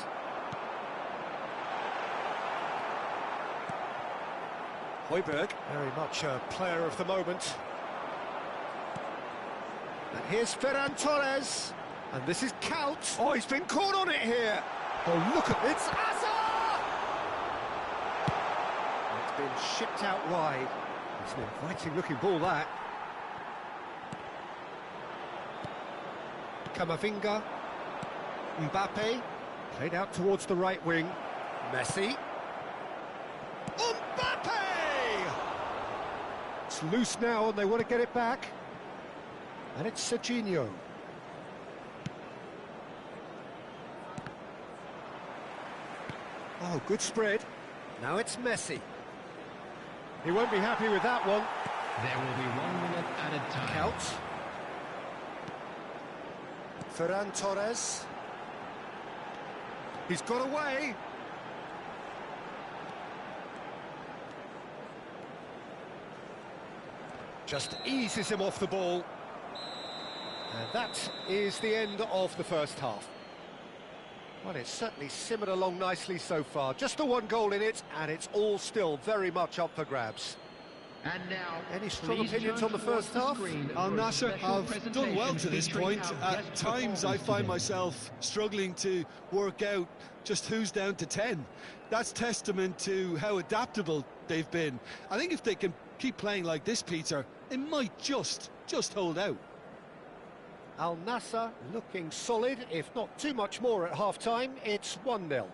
Højbjerg, very much a player of the moment. And here's Ferran Torres. And this is Couch. Oh, he's been caught on it here. Oh, look at it. It's Hazard! It's been shipped out wide. It's an inviting-looking ball, that. Camavinga. Mbappe. Played out towards the right wing. Messi. Mbappe! It's loose now and they want to get it back. And it's Serginho. Oh, good spread. Now it's Messi. He won't be happy with that one. There will be 1 minute added time. Couch. Ferran Torres. He's got away. Just eases him off the ball. And that is the end of the first half. Well, it's certainly simmered along nicely so far. Just the one goal in it, and it's all still very much up for grabs. And now, any strong opinions on the first half? Al Nassr have done well to this point. At times I find myself struggling to work out just who's down to 10. That's testament to how adaptable they've been. I think if they can keep playing like this, Peter, it might just hold out. Al Nassr looking solid, if not too much more at half-time. It's 1-0.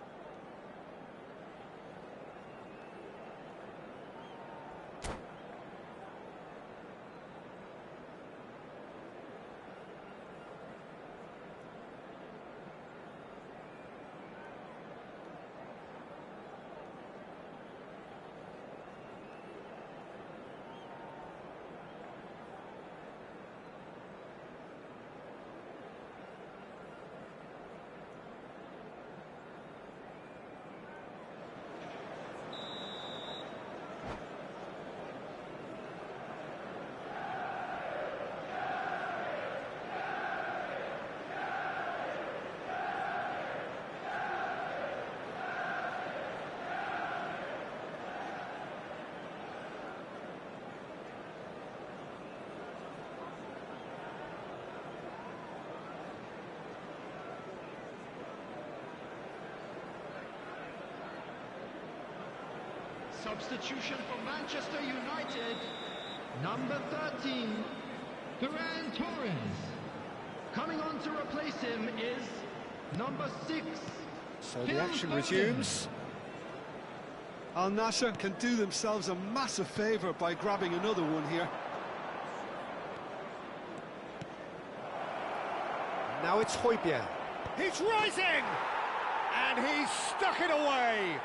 Substitution for Manchester United. Number 13, Ferran Torres. Coming on to replace him is number 6. So the action resumes. Al Nassr can do themselves a massive favour by grabbing another one here. Now it's Højbjerg. He's rising! And he's stuck it away!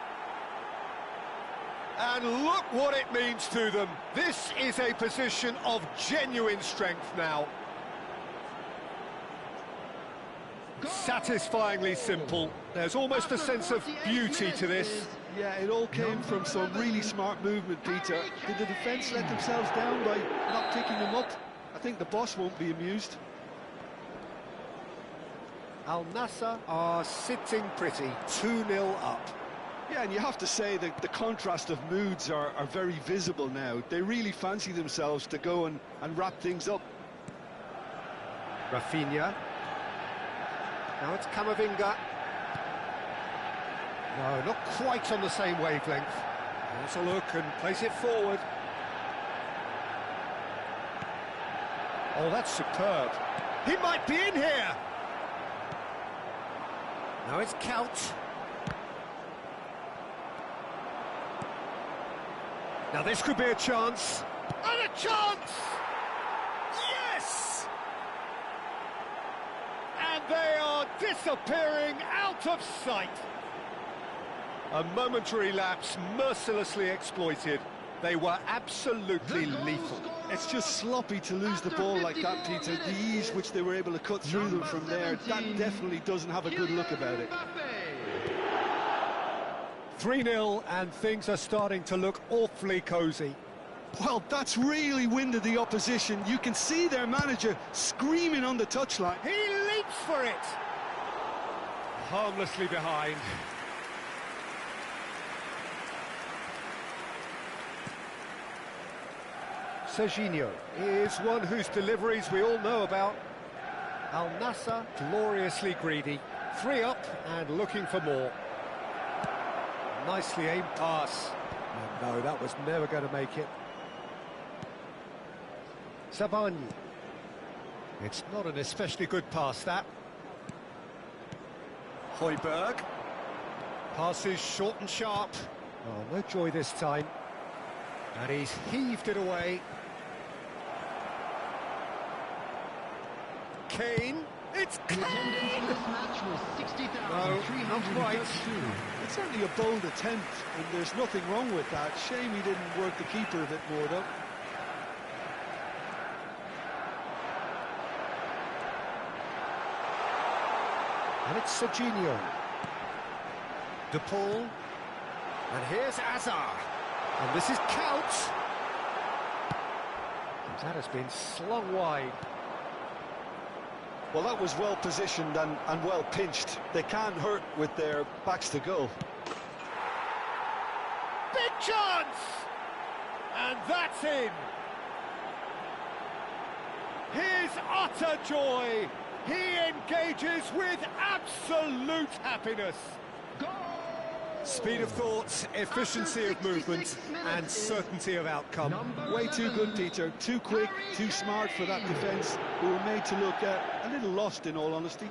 And look what it means to them. This is a position of genuine strength now. Satisfyingly simple. There's almost a sense of beauty to this. Yeah, it all came from some really smart movement, Peter. Did the defence let themselves down by not picking them up? I think the boss won't be amused. Al Nassr are sitting pretty, 2-0 up. Yeah, and you have to say that the contrast of moods are very visible now. They really fancy themselves to go and wrap things up. Rafinha. Now it's Camavinga. No, not quite on the same wavelength. Let's a look and place it forward. Oh, that's superb. He might be in here. Now it's Couch. Now this could be a chance. And a chance! Yes! And they are disappearing out of sight. A momentary lapse mercilessly exploited. They were absolutely lethal. It's just sloppy to lose the ball like that, Peter. The ease which they were able to cut through them from there, that definitely doesn't have a good look about it. 3-0 and things are starting to look awfully cosy. Well, that's really winded the opposition. You can see their manager screaming on the touchline. He leaps for it. Harmlessly behind. Serginho is one whose deliveries we all know about. Al Nassr gloriously greedy. 3 up and looking for more. Nicely aimed pass. Oh, no, that was never going to make it. Sabani. It's not an especially good pass, that. Højbjerg. Passes short and sharp. Oh, no joy this time. And he's heaved it away. Kane. It's Kane! No, not right. It's certainly a bold attempt, and there's nothing wrong with that. Shame he didn't work the keeper a bit more, though. And it's Serginho. De Paul. And here's Azar. And this is Couch. That has been slung wide. Well, that was well positioned and well pinched. They can't hurt with their backs to goal. Big chance! And that's in. His utter joy. He engages with absolute happiness. Speed of thought, efficiency of movement, and certainty of outcome. Way too good, Peter. Too quick, too smart for that defence, who were made to look a little lost, in all honesty.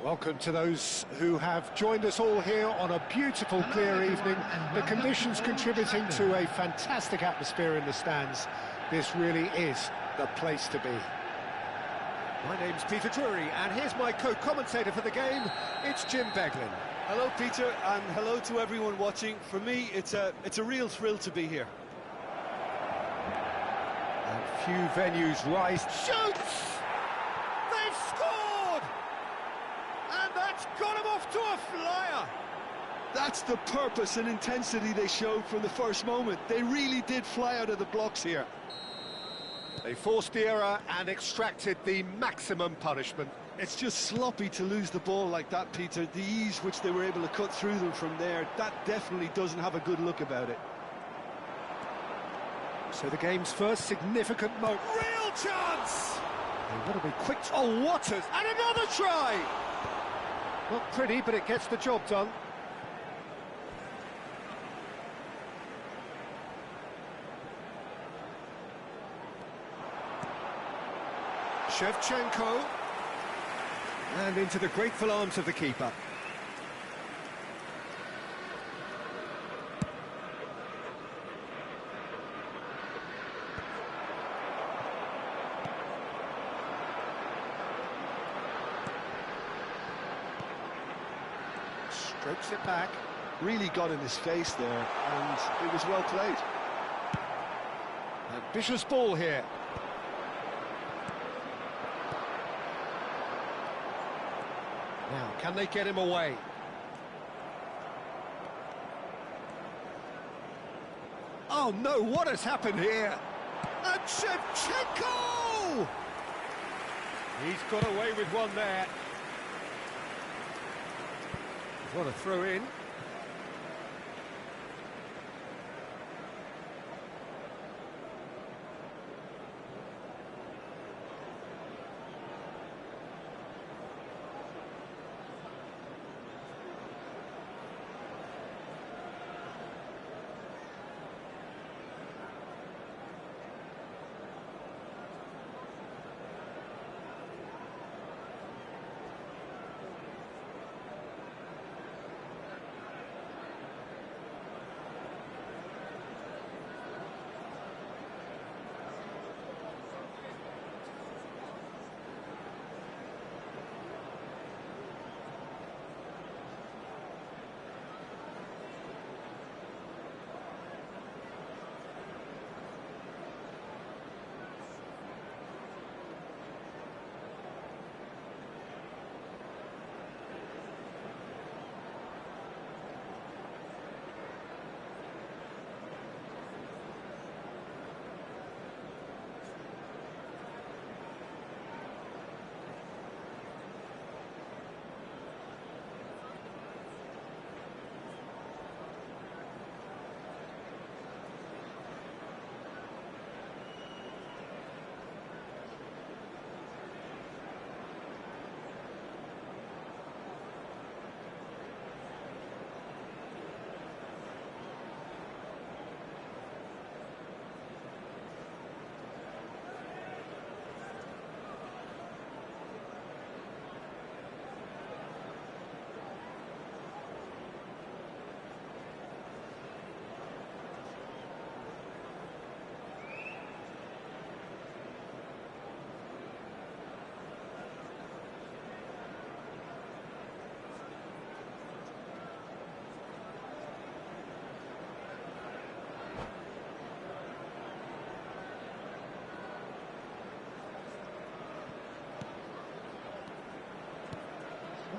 Welcome to those who have joined us all here on a beautiful, clear evening. The conditions contributing to a fantastic atmosphere in the stands. This really is the place to be. My name's Peter Drury, and here's my co-commentator for the game. It's Jim Beglin. Hello, Peter, and hello to everyone watching. For me, it's a real thrill to be here. And few venues rise. Shoots! They've scored! And that's got him off to a flyer! That's the purpose and intensity they showed from the first moment. They really did fly out of the blocks here. They forced the error and extracted the maximum punishment. It's just sloppy to lose the ball like that, Peter. The ease which they were able to cut through them from there, that definitely doesn't have a good look about it. So the game's first significant moment. Real chance! They've got to be quick. Oh, Waters! And another try! Not pretty, but it gets the job done. Shevchenko. And into the grateful arms of the keeper. Strokes it back. Really got in his face there, and it was well played. Ambitious ball here. Now, can they get him away? Oh no, what has happened here? And Shevchenko! He's got away with one there. What a throw in.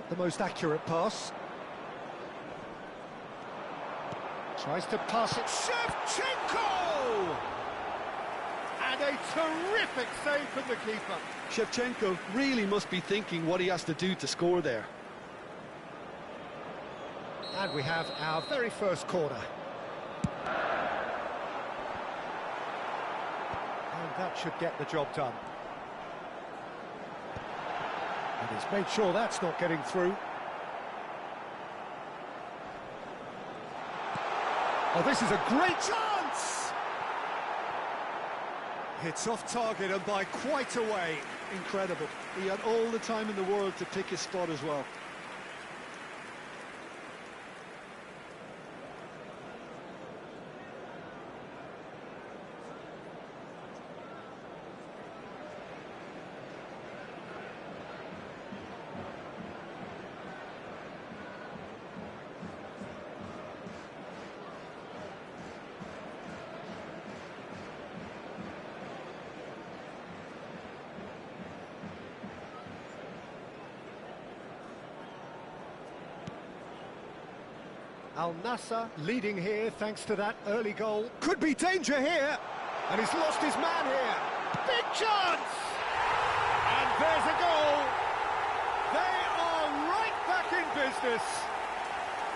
The most accurate pass. Tries to pass it. Shevchenko! And a terrific save from the keeper. Shevchenko really must be thinking what he has to do to score there. And we have our very first corner. And that should get the job done. And he's made sure that's not getting through. Oh, this is a great chance! It's off target and by quite a way. Incredible. He had all the time in the world to pick his spot as well. Al Nassr leading here thanks to that early goal. Could be danger here, and he's lost his man here. Big chance! And there's a goal. They are right back in business.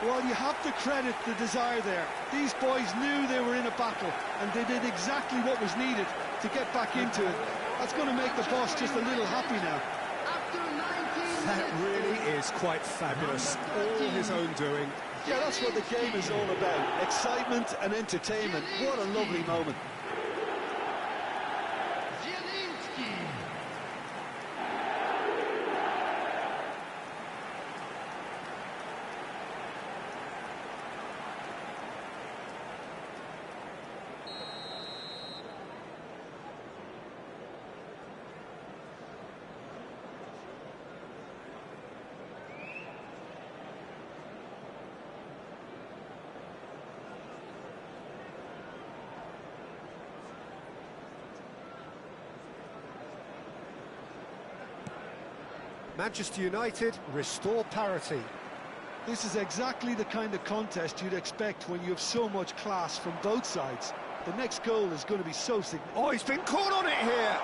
Well, you have to credit the desire there. These boys knew they were in a battle, and they did exactly what was needed to get back into it. That's going to make the boss just a little happy now. That really is quite fabulous. All his own doing. Yeah, that's what the game is all about. Excitement and entertainment. What a lovely moment. Manchester United restore parity. This is exactly the kind of contest you'd expect when you have so much class from both sides. The next goal is going to be so significant. Oh, he's been caught on it here.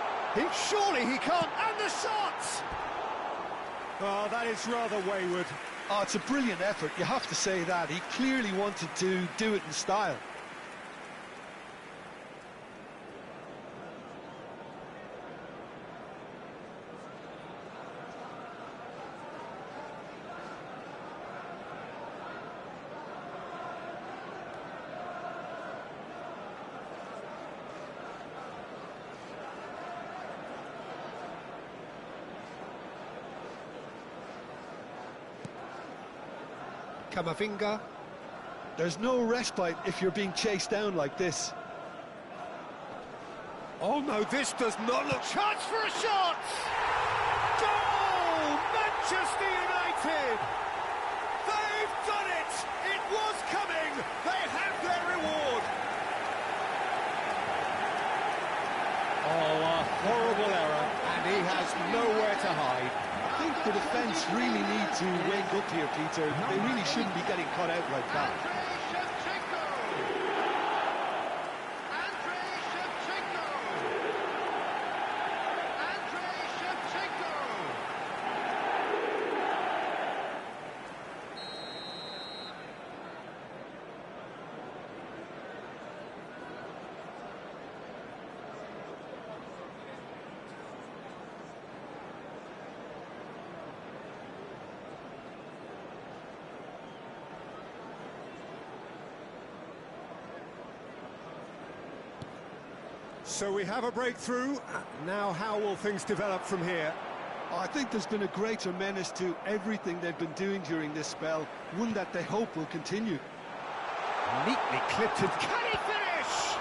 Surely he can't. And the shot! Oh, that is rather wayward. Oh, it's a brilliant effort, you have to say that. He clearly wanted to do it in style. Camavinga. There's no respite if you're being chased down like this. Oh no, this does not look... Chance for a shot! Goal! Manchester United! They've done it! It was coming! They have their reward! Oh, a horrible error, and he has nowhere to hide. I think the defence really need to wake up here, Peter. They really shouldn't be getting caught out like that. So we have a breakthrough. Now how will things develop from here? I think there's been a greater menace to everything they've been doing during this spell, one that they hope will continue. Neatly clipped it. Can he finish?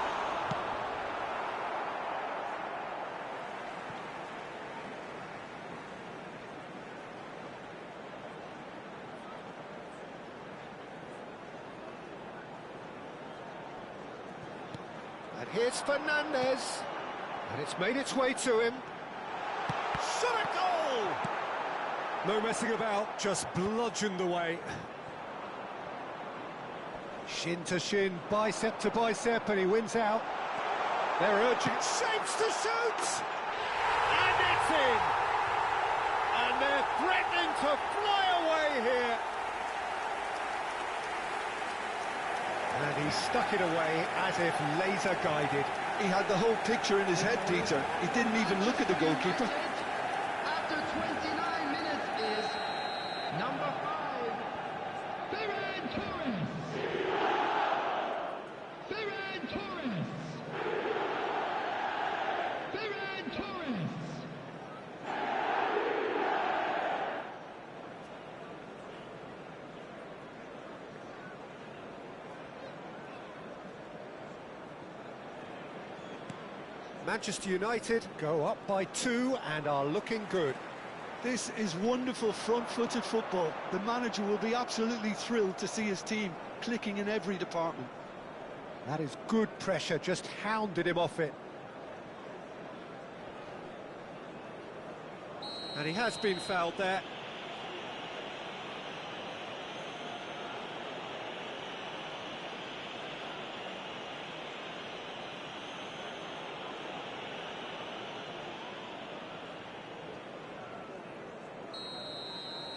And here's Fernandez. And it's made its way to him. Shot a goal! No messing about, just bludgeoned away. Shin to shin, bicep to bicep, and he wins out. They're urging, shapes to shoot! And it's in! And they're threatening to fly away here. And he stuck it away as if laser guided. He had the whole picture in his head, Peter. He didn't even look at the goalkeeper. After 29 minutes is number 5, Ferran Torres. Ferran Torres. Manchester United go up by 2 and are looking good. This is wonderful front-footed football. The manager will be absolutely thrilled to see his team clicking in every department. That is good pressure, just hounded him off it. And he has been fouled there.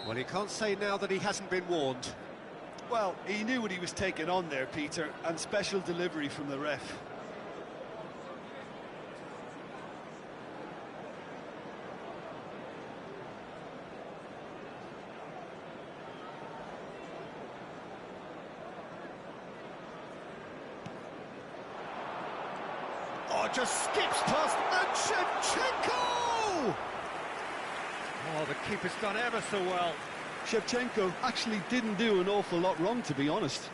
Well, he can't say now that he hasn't been warned. Well, he knew what he was taking on there, Peter, and special delivery from the ref. Oh, just skips past and Shevchenko! Oh, the keeper's done ever so well. Shevchenko actually didn't do an awful lot wrong, to be honest.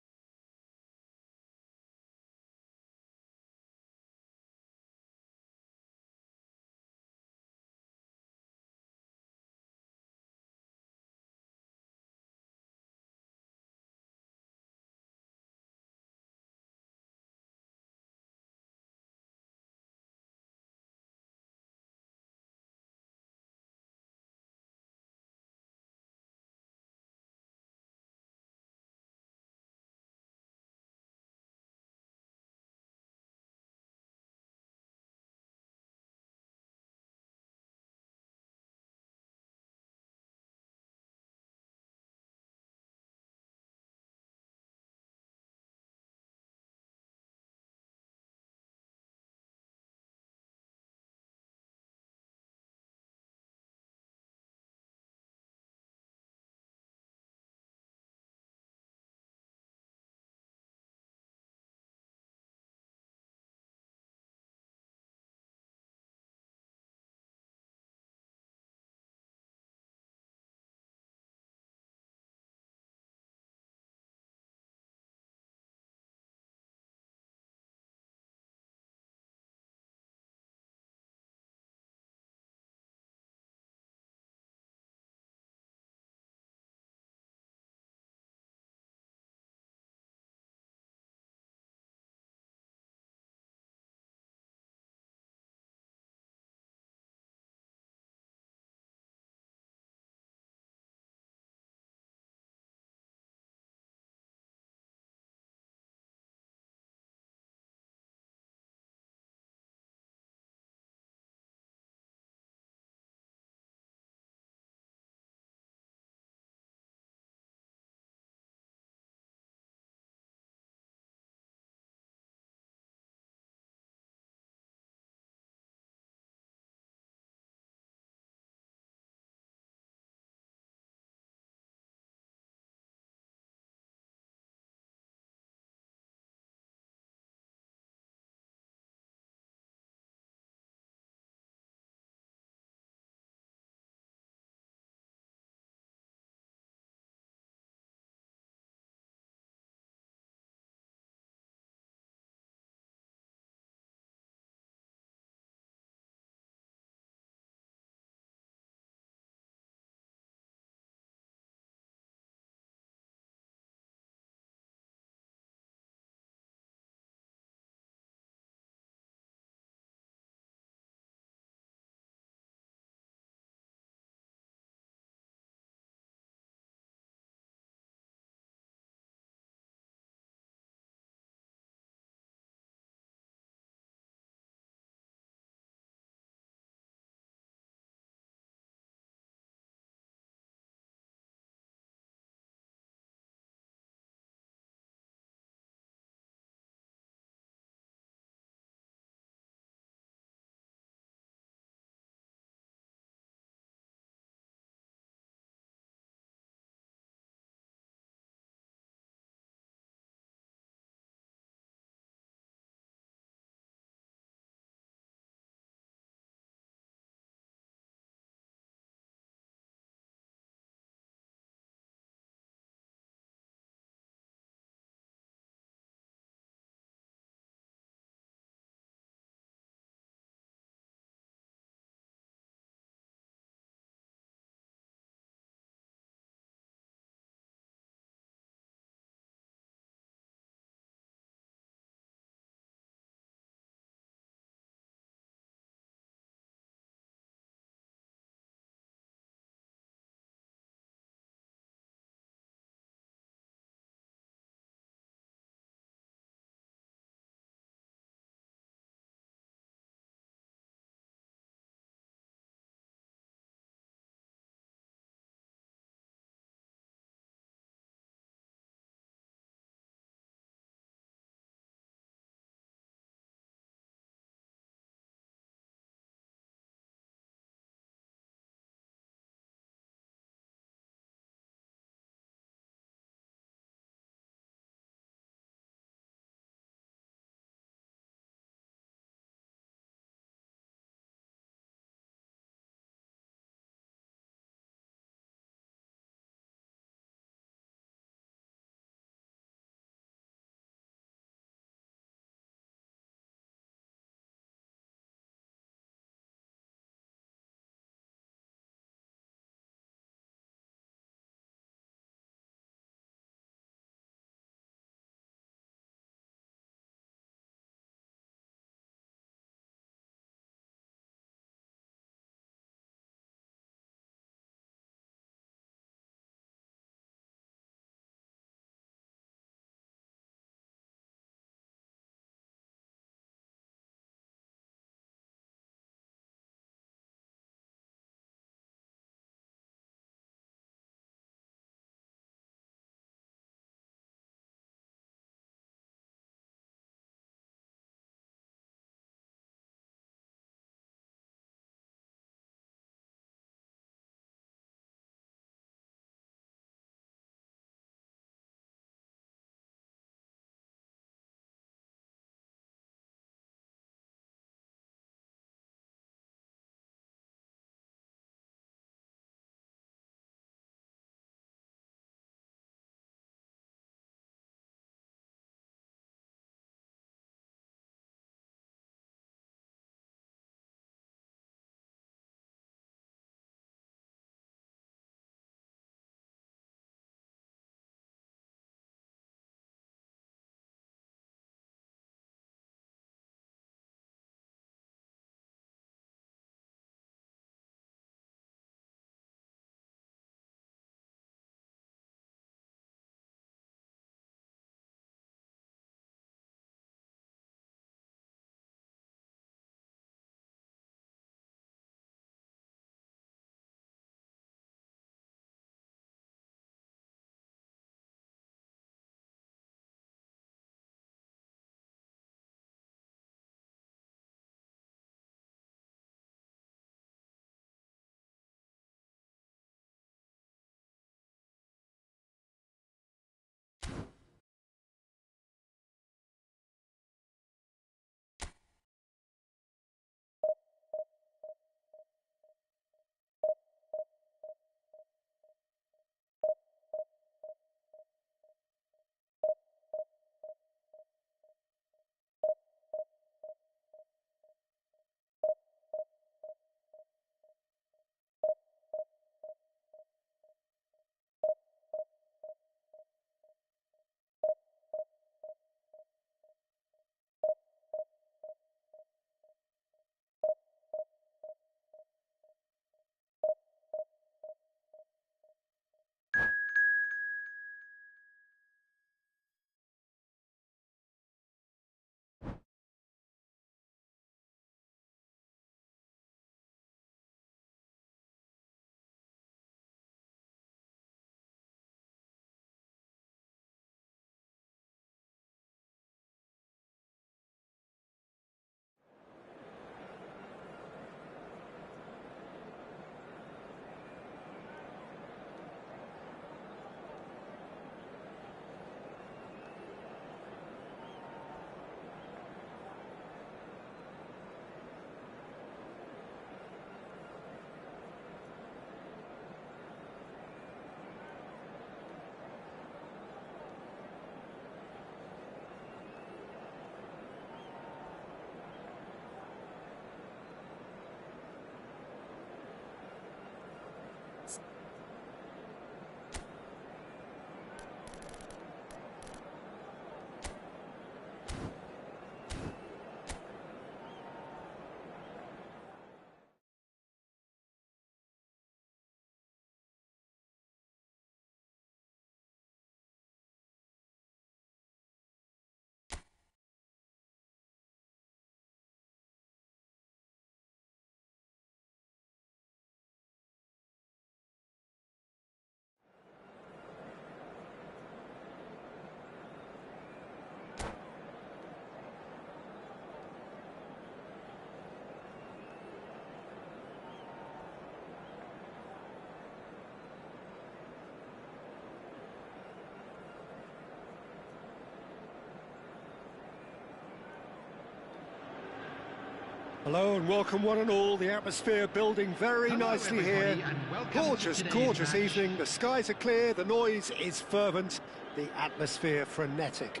Hello and welcome one and all. The atmosphere building very Hello, nicely here. everybody, and welcome to Gorgeous, today's gorgeous match. evening. The skies are clear, the noise is fervent, the atmosphere frenetic.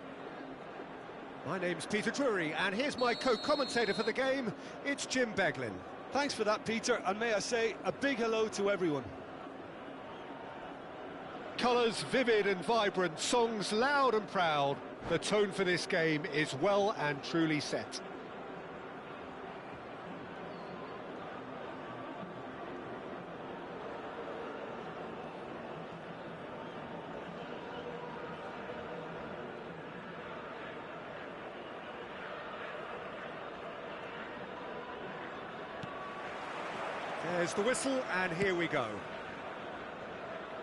My name's Peter Drury, and here's my co-commentator for the game. It's Jim Beglin. Thanks for that, Peter, and may I say a big hello to everyone. Colours vivid and vibrant, songs loud and proud. The tone for this game is well and truly set. There's the whistle, and here we go.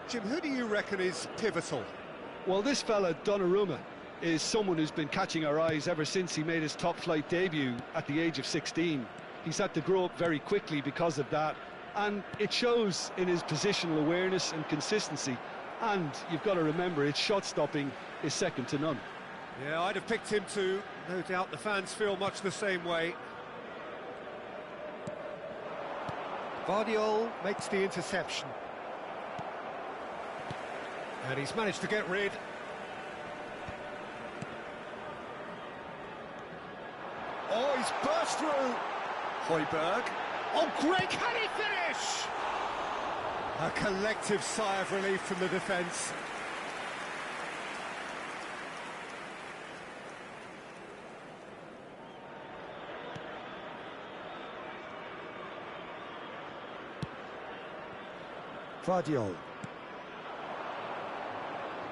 Jim, who do you reckon is pivotal? Well, this fella, Donnarumma, is someone who's been catching our eyes ever since he made his top-flight debut at the age of 16. He's had to grow up very quickly because of that, and it shows in his positional awareness and consistency. And you've got to remember, his shot-stopping is second to none. Yeah, I'd have picked him too. No doubt the fans feel much the same way. Vardiol makes the interception. And he's managed to get rid. Oh, he's burst through. Højbjerg. Oh, great, can he finish? A collective sigh of relief from the defence. Vardiol.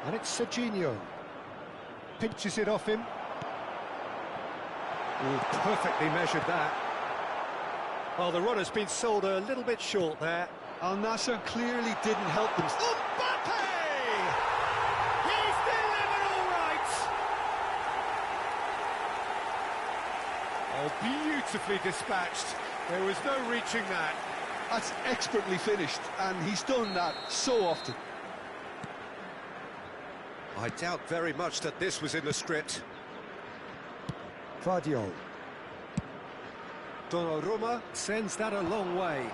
And it's Serginho. Pinches it off him. Oh, perfectly measured that. Well, the runner's been sold a little bit short there. Al Nassr clearly didn't help them. Mbappe! He's delivered all right! Oh, beautifully dispatched. There was no reaching that. That's expertly finished, and he's done that so often. I doubt very much that this was in the script. Vardiol. Donnarumma sends that a long way.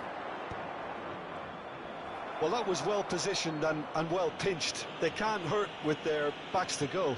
Well, that was well positioned and well pinched. They can't hurt with their backs to goal.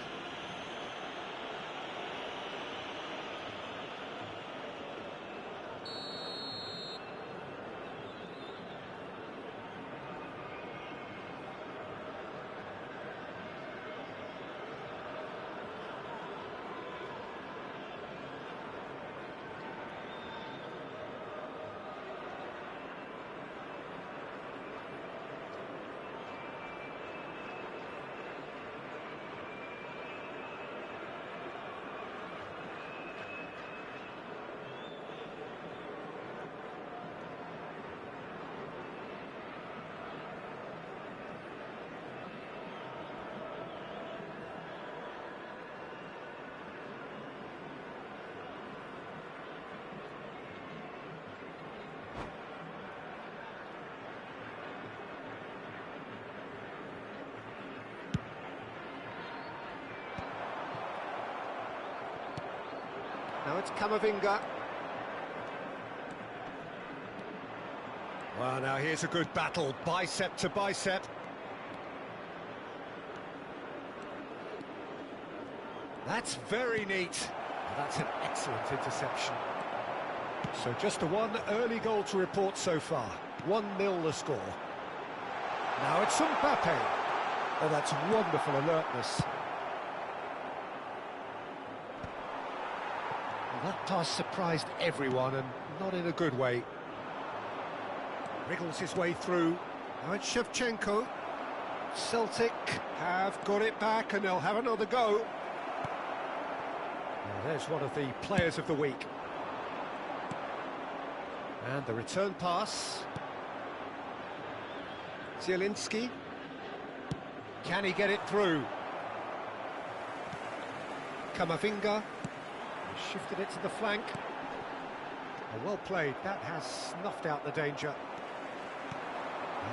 Now it's Camavinga. Well, now here's a good battle, bicep to bicep. That's very neat. That's an excellent interception. So just the one early goal to report so far. 1-0 the score. Now it's Mbappe. Oh, that's wonderful alertness. That pass surprised everyone, and not in a good way. Wriggles his way through. Now it's Shevchenko. Celtic have got it back, and they'll have another go. Now there's one of the players of the week. And the return pass. Zielinski. Can he get it through? Camavinga. Shifted it to the flank. Oh, well played. That has snuffed out the danger.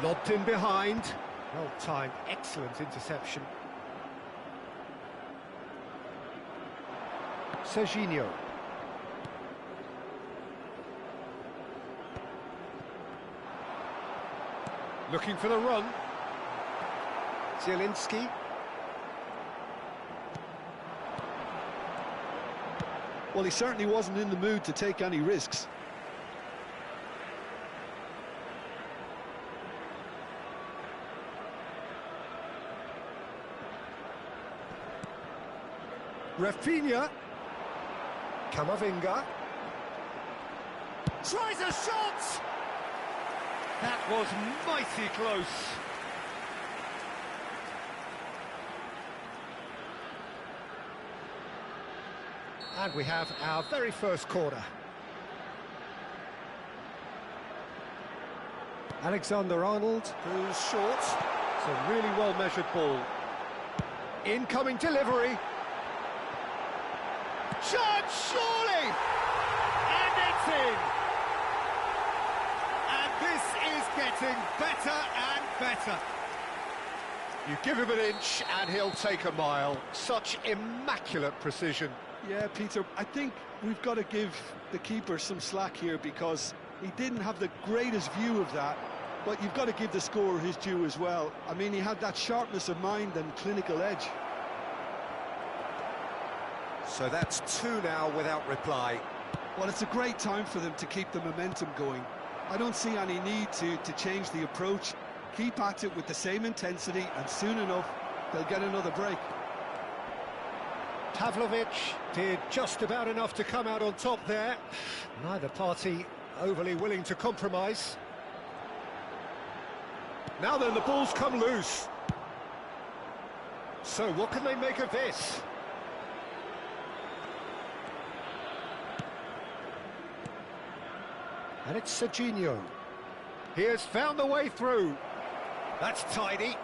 Lobbed in behind. Well timed. Excellent interception. Serginho. Looking for the run. Zielinski. Well, he certainly wasn't in the mood to take any risks. Rafinha. Camavinga. Tries a shot! That was mighty close. And we have our very first corner. Alexander-Arnold, who's short. It's a really well-measured ball. Incoming delivery. Shot, surely! And it's in! And this is getting better and better. You give him an inch and he'll take a mile. Such immaculate precision. Yeah, Peter, I think we've got to give the keeper some slack here because he didn't have the greatest view of that, but you've got to give the scorer his due as well. I mean, he had that sharpness of mind and clinical edge. So that's two now without reply. Well, it's a great time for them to keep the momentum going. I don't see any need to change the approach. Keep at it with the same intensity, and soon enough, they'll get another break. Pavlovic did just about enough to come out on top there. Neither party overly willing to compromise. Now then, the ball's come loose. So what can they make of this? And it's Serginho. He has found the way through. That's tidy.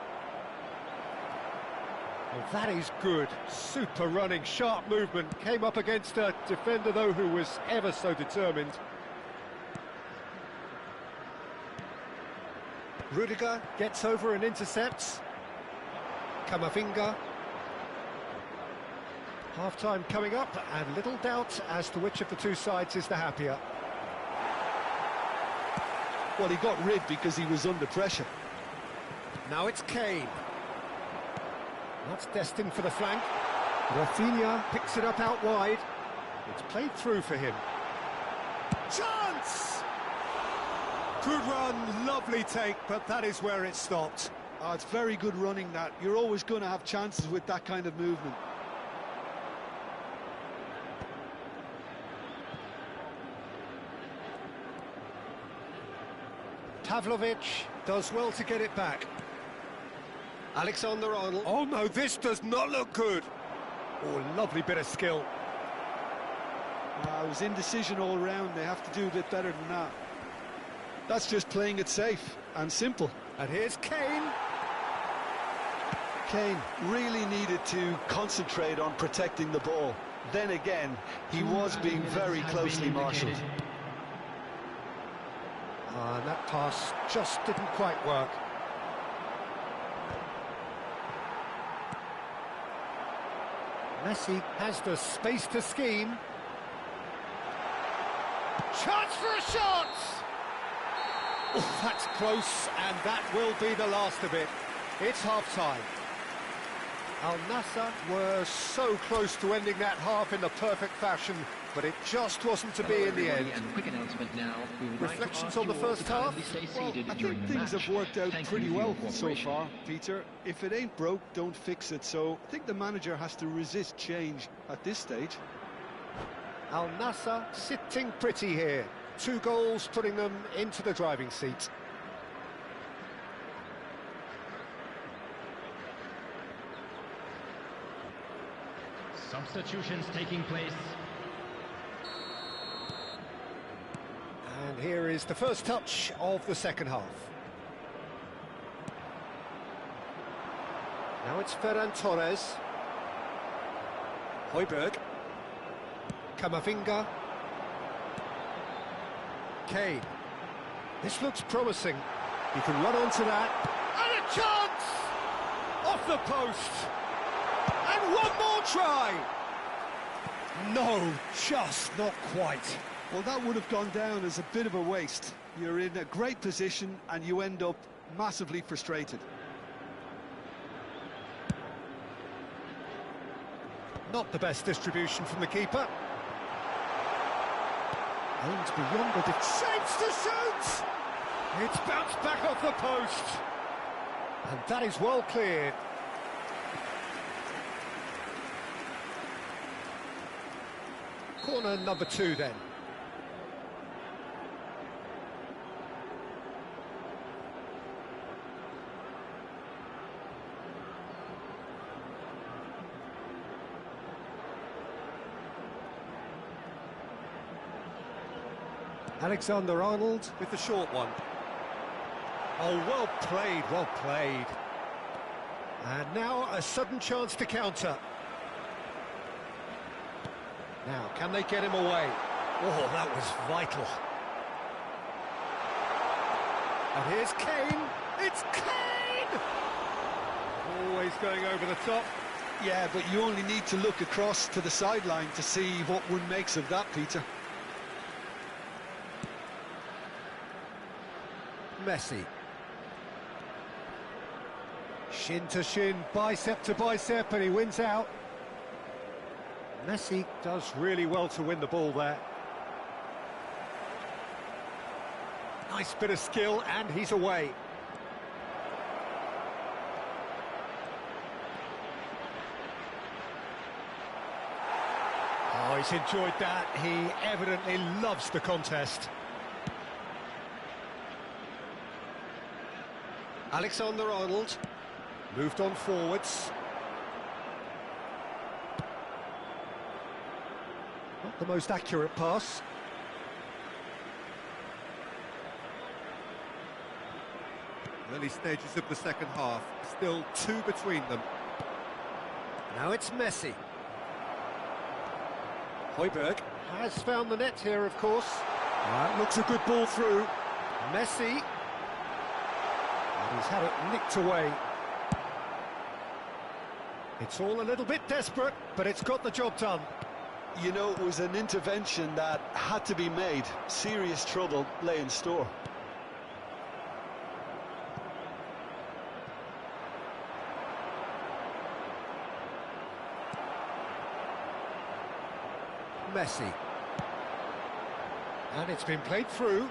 Well, that is good. Super running, sharp movement. Came up against a defender, though, who was ever so determined. Rudiger gets over and intercepts. Camavinga. Half-time coming up, and little doubt as to which of the two sides is the happier. Well, he got rid because he was under pressure. Now it's Kane. That's destined for the flank. Rafinha picks it up out wide. It's played through for him. Chance! Good run, lovely take, but that is where it stopped. Oh, it's very good running, that. You're always going to have chances with that kind of movement. Pavlovic does well to get it back. Alexander-Arnold. Oh no, this does not look good. Oh, lovely bit of skill. It was indecision all round. They have to do a bit better than that. That's just playing it safe and simple. And here's Kane. Kane really needed to concentrate on protecting the ball. Then again, he was being very closely marshalled. And that pass just didn't quite work. Messi has the space to scheme. Chance for a shot! Oh, that's close, and that will be the last of it. It's half-time. Al Nassr were so close to ending that half in the perfect fashion, but it just wasn't to be in the end. And a quick announcement now. Reflections on the first half? Well, I think things have worked out pretty well so far, Peter. If it ain't broke, don't fix it. So I think the manager has to resist change at this stage. Al Nassr sitting pretty here. 2 goals putting them into the driving seat. Substitutions taking place. And here is the first touch of the second half. Now it's Ferran Torres. Højbjerg. Camavinga. Kane. This looks promising. He can run onto that. And a chance! Off the post! And one more try! No, just not quite. Well, that would have gone down as a bit of a waste. You're in a great position and you end up massively frustrated. Not the best distribution from the keeper. Aims beyond the shapes to shoot! It's bounced back off the post. And that is well cleared. Corner number 2 then. Alexander-Arnold with the short one. Oh, well played, well played. And now a sudden chance to counter. Now, can they get him away? Oh, that was vital. And here's Kane. It's Kane! Always going over the top. Yeah, but you only need to look across to the sideline to see what one makes of that, Peter. Messi. Shin to shin, bicep to bicep, and he wins out. Messi does really well to win the ball there. Nice bit of skill, and he's away. Oh, he's enjoyed that. He evidently loves the contest. Alexander-Arnold moved on forwards. Not the most accurate pass. Early stages of the second half, still 2 between them. Now it's Messi. Højbjerg has found the net here, of course. That looks a good ball through. Messi. And he's had it nicked away. It's all a little bit desperate, but it's got the job done. You know, it was an intervention that had to be made. Serious trouble lay in store. Messi. And it's been played through.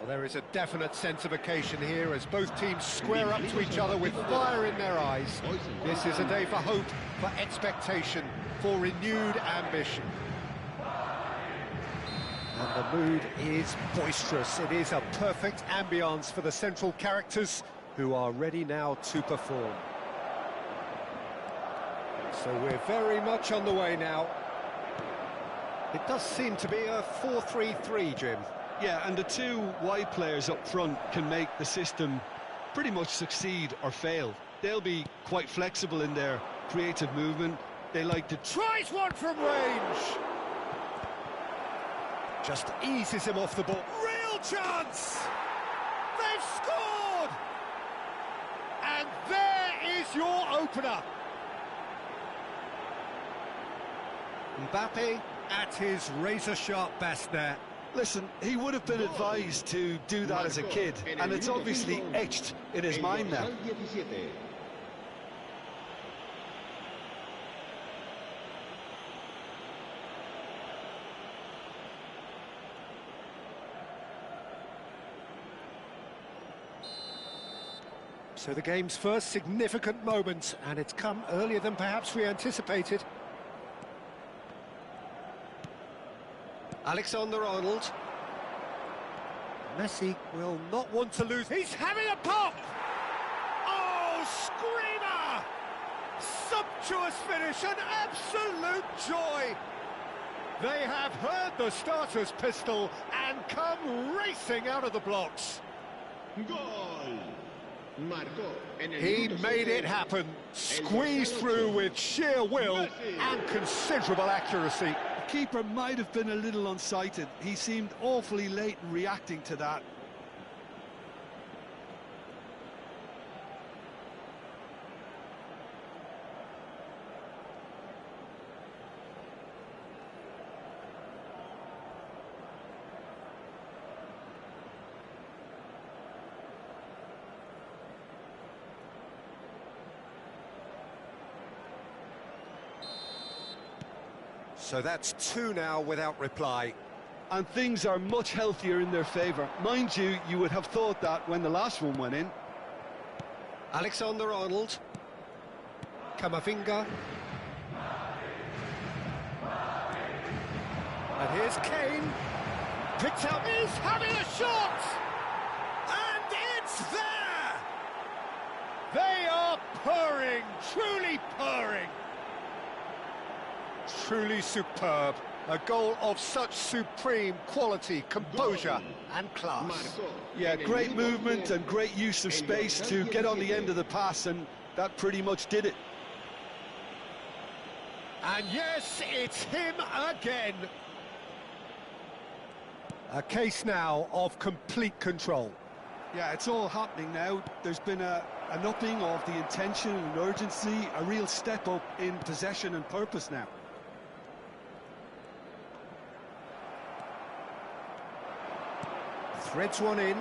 Well, there is a definite sense of occasion here as both teams square up to each other with fire in their eyes. This is a day for hope, for expectation, for renewed ambition. And the mood is boisterous. It is a perfect ambience for the central characters who are ready now to perform. So we're very much on the way now. It does seem to be a 4-3-3, Jim. Yeah, and the two wide players up front can make the system pretty much succeed or fail. They'll be quite flexible in their creative movement. They like to... Tries one from range! Just eases him off the ball. Real chance! They've scored! And there is your opener. Mbappe at his razor-sharp best there. Listen, he would have been advised to do that as a kid, and it's obviously etched in his mind now. So the game's first significant moment, and it's come earlier than perhaps we anticipated. Alexander-Arnold. Messi will not want to lose. He's having a pop! Oh, screamer! Sumptuous finish, an absolute joy! They have heard the starter's pistol and come racing out of the blocks. Goal. He made it happen, squeezed through with sheer will and considerable accuracy. The keeper might have been a little unsighted. He seemed awfully late in reacting to that. So that's two now without reply. And things are much healthier in their favour. Mind you, you would have thought that when the last one went in. Alexander-Arnold. Camavinga. And here's Kane. Picked up, he's having a shot! And it's there! They are purring, truly purring. Truly superb. A goal of such supreme quality, composure and class. Yeah, great movement and great use of space to get on the end of the pass, and that pretty much did it. And yes, it's him again. A case now of complete control. Yeah, it's all happening now. There's been an upping of the intention and urgency, a real step up in possession and purpose now. Threads one in.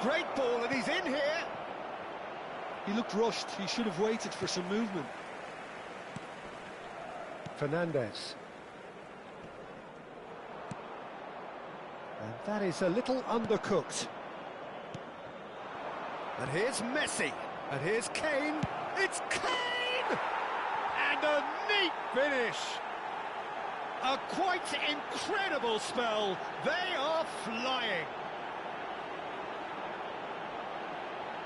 Great ball, and he's in here. He looked rushed. He should have waited for some movement. Fernandes. And that is a little undercooked. And here's Messi. And here's Kane. It's Kane! And a neat finish. A quite incredible spell. They are flying.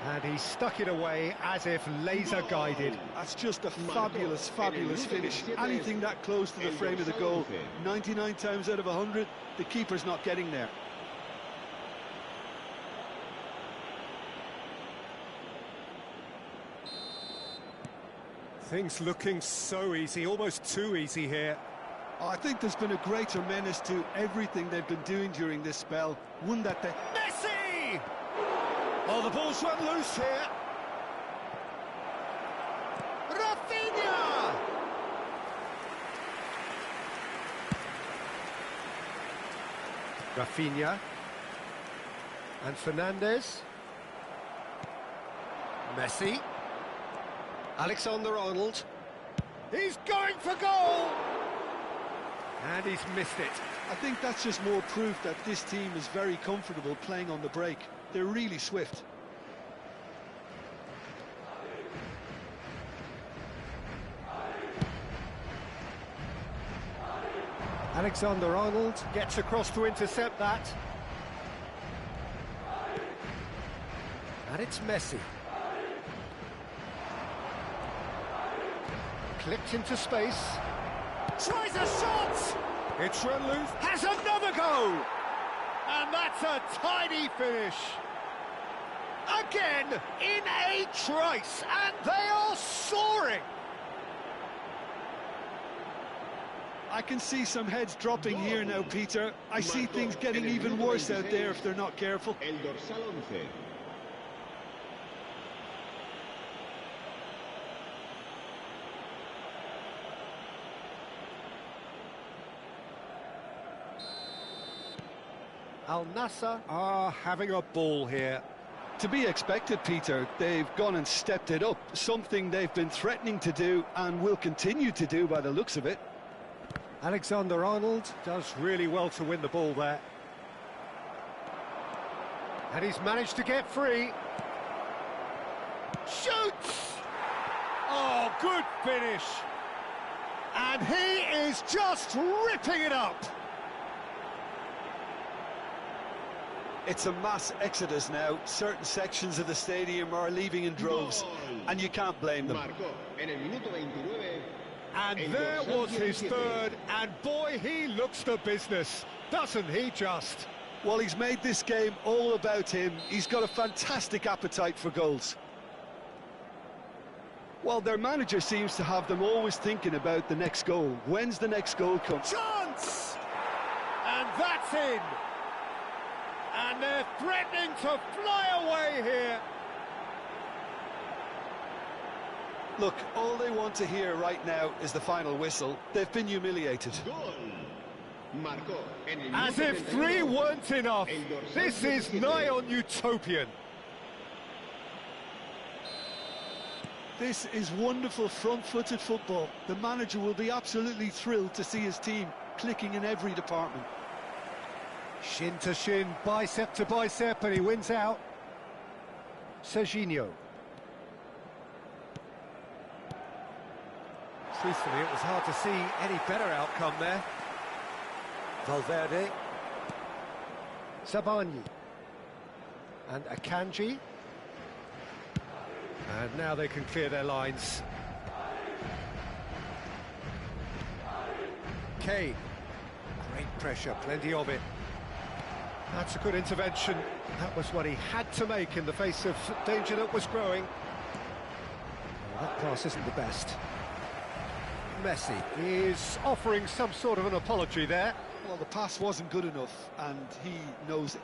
And he stuck it away as if laser-guided. That's just a fabulous, fabulous finish. Anything that close to the frame of the goal, 99 times out of 100, the keeper's not getting there. Things looking so easy, almost too easy here. I think there's been a greater menace to everything they've been doing during this spell. One that they... Messi! Oh, the ball's run loose here. Rafinha! Rafinha. And Fernandes. Messi. Alexander-Arnold. He's going for goal! And he's missed it. I think that's just more proof that this team is very comfortable playing on the break. They're really swift. Alexander-Arnold gets across to intercept that. And it's Messi. Clipped into space. Tries a shot! It's run loose. Has another go! And that's a tidy finish. Again, in a trice, and they are soaring. I can see some heads dropping here now, Peter. I see things getting even worse out there if they're not careful. El dorsal 11. Al Nassr are having a ball here. To be expected, Peter. They've gone and stepped it up, something they've been threatening to do and will continue to do by the looks of it. Alexander-Arnold does really well to win the ball there. And he's managed to get free. Shoots! Oh, good finish. And he is just ripping it up. It's a mass exodus now. Certain sections of the stadium are leaving in droves, and you can't blame them. Marcó en el minuto 29. And there was his third, and boy, he looks the business, doesn't he just? Well, he's made this game all about him. He's got a fantastic appetite for goals. Well, their manager seems to have them always thinking about the next goal. When's the next goal come? Chance! And that's in! And they're threatening to fly away here. Look, all they want to hear right now is the final whistle. They've been humiliated. Gol. Marcó en el As minuto if 31. three weren't enough. This is nigh on utopian. This is wonderful front-footed football. The manager will be absolutely thrilled to see his team clicking in every department. Shin to shin, bicep to bicep, and he wins out. Serginho. Truthfully, it was hard to see any better outcome there. Valverde. Zabani. And Akanji. And now they can clear their lines. Kane. Great pressure, plenty of it. That's a good intervention. That was what he had to make in the face of danger that was growing. Well, that pass isn't the best. Messi is offering some sort of an apology there. Well, the pass wasn't good enough, and he knows it.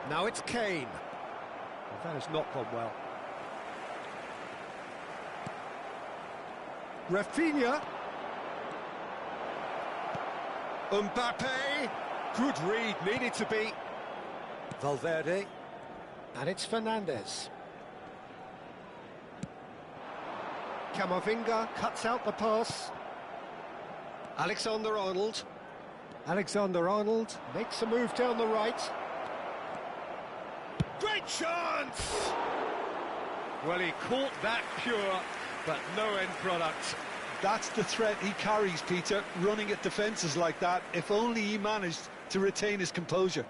Now it's Kane. Well, that has not gone well. Rafinha. Mbappe. Good read, needed to be. Valverde. And it's Fernandes. Camavinga cuts out the pass. Alexander-Arnold. Alexander-Arnold makes a move down the right. Great chance! Well, he caught that pure, but no end product. That's the threat he carries, Peter, running at defences like that. If only he managed to retain his composure.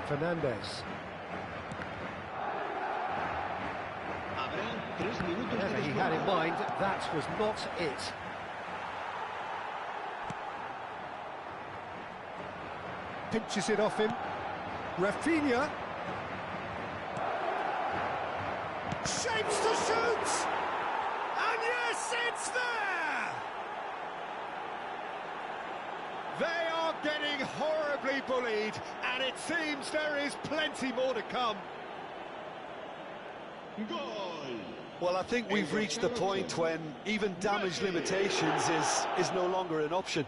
Fernandes. Habrá 3 minutos de Whatever he had in descuento. mind, that was not it. Pinches it off him. Rafinha. Shapes to shoot! And yes, it's there! They are getting horribly bullied, and it seems there is plenty more to come. Gol. Well, I think we've reached the point when even damage limitations is no longer an option.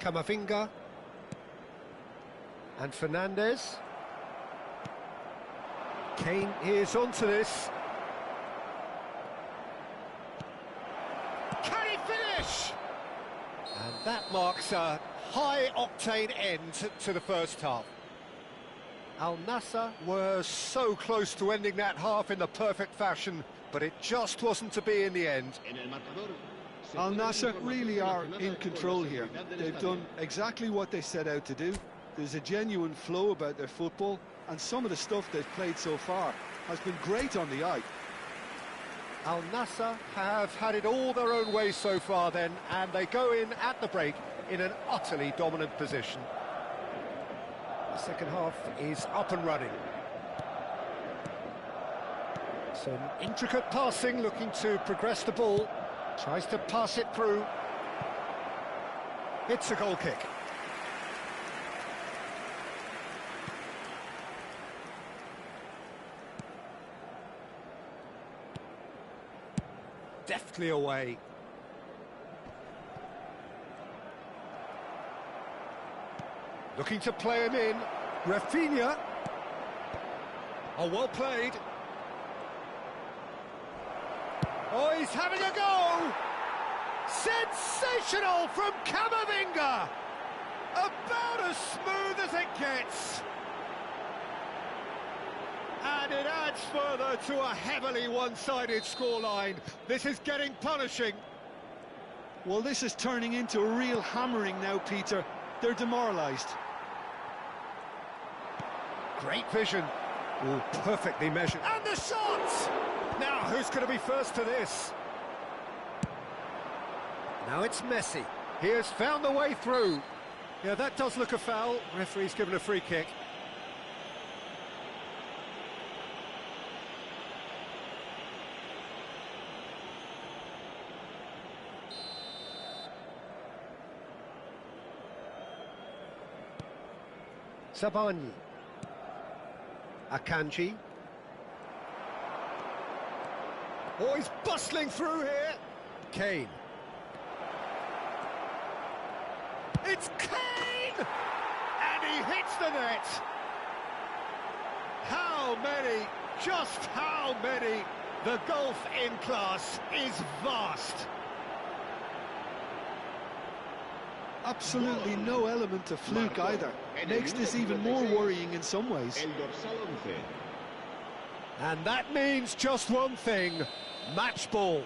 Camavinga. And Fernandez. Kane is onto this. Can he finish? And that marks a high-octane end to the first half. Al Nassr were so close to ending that half in the perfect fashion, but it just wasn't to be in the end. Al Nassr really are in control here. They've done exactly what they set out to do. There's a genuine flow about their football, and some of the stuff they've played so far has been great on the eye. Al Nassr have had it all their own way so far then, and they go in at the break in an utterly dominant position. The second half is up and running. Some intricate passing, looking to progress the ball. Tries to pass it through. It's a goal kick. Deftly away. Looking to play him in. Rafinha. Oh, well played. Oh, he's having a go! Sensational from Camavinga! About as smooth as it gets. And it adds further to a heavily one-sided scoreline. This is getting punishing. Well, this is turning into a real hammering now, Peter. They're demoralised. Great vision. Oh, perfectly measured. And the shot! Now, who's going to be first to this? Now it's Messi. He has found the way through. Yeah, that does look a foul. Referee's given a free kick. Sabani. Akanji. Oh, he's bustling through here. Kane. It's Kane! And he hits the net. How many? Just how many? The gulf in class is vast. Absolutely no element of fluke either. Makes this even more worrying in some ways. And that means just one thing, match ball.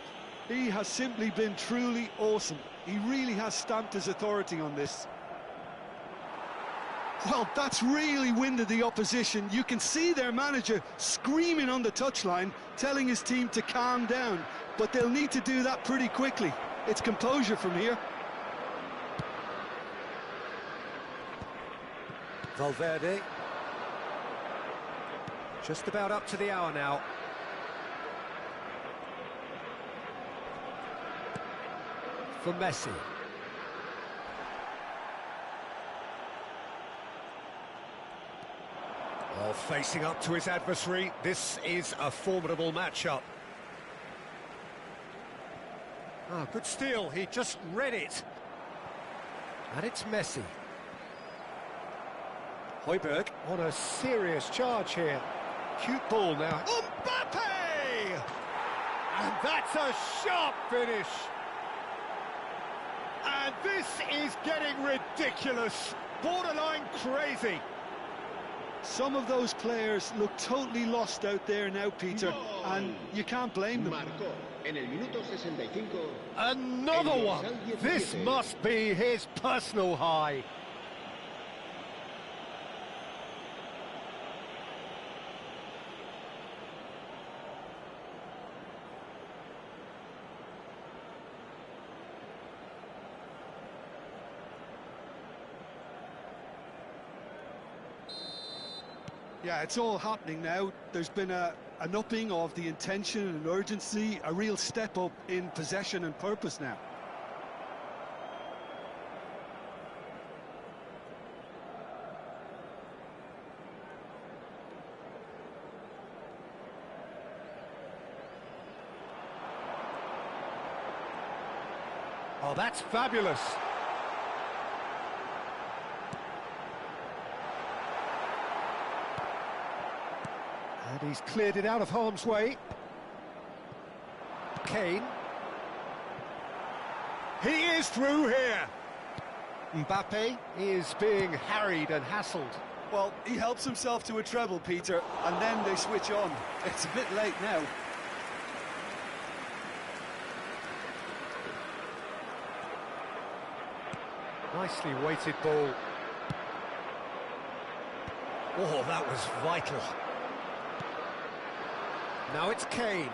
He has simply been truly awesome. He really has stamped his authority on this. Well, that's really winded the opposition. You can see their manager screaming on the touchline, telling his team to calm down. But they'll need to do that pretty quickly. It's composure from here. Valverde. Just about up to the hour now. For Messi. Well, facing up to his adversary, this is a formidable matchup. Ah, good steal, he just read it. And it's Messi. Højbjerg on a serious charge here. Cute ball now. Mbappe! And that's a sharp finish. And this is getting ridiculous, borderline crazy. Some of those players look totally lost out there now, Peter, and you can't blame them. Another one! This must be his personal high. Yeah, it's all happening now. There's been an upping of the intention and urgency, a real step up in possession and purpose now. Oh, that's fabulous. He's cleared it out of harm's way. Kane. He is through here. Mbappe is being harried and hassled. Well, he helps himself to a treble, Peter, and then they switch on. It's a bit late now. Nicely weighted ball. Oh, that was vital. Now it's Kane.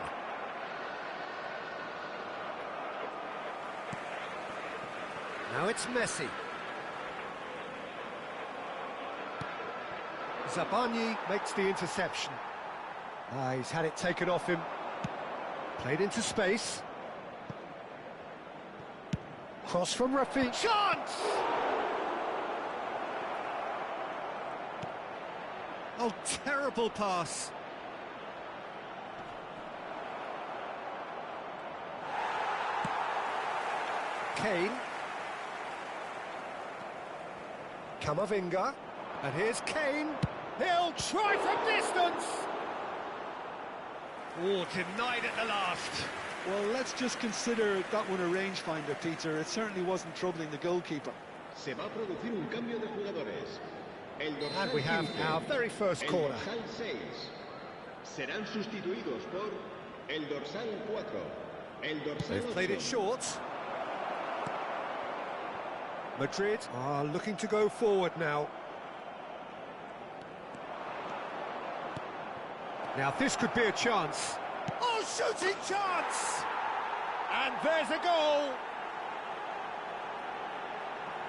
Now it's Messi. Zabani makes the interception. He's had it taken off him. Played into space. Cross from Rafi. Chance! Oh, terrible pass. Kane. Camavinga. And here's Kane. He'll try from distance. Oh, denied at the last. Well, let's just consider that one a rangefinder, Peter. It certainly wasn't troubling the goalkeeper. Se va a producir un cambio de jugadores. El dorsal And we have 15, our very first corner. El dorsal 6 serán sustituidos por el dorsal 4. El dorsal They've played 8. it short. Madrid are looking to go forward now. Now this could be a chance. Oh, shooting chance! And there's a goal!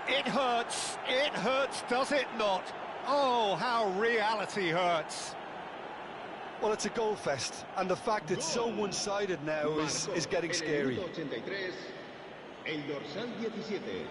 It hurts, does it not? Oh, how reality hurts. Well, it's a goal fest, and the fact it's so one-sided now is getting scary. En el minuto 83, el dorsal 17.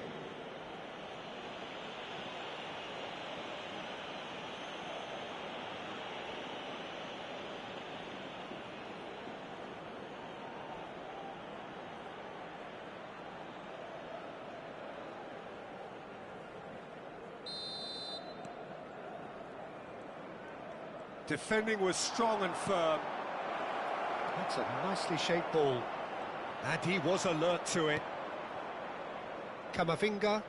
Defending was strong and firm. That's a nicely shaped ball. And he was alert to it. Camavinga.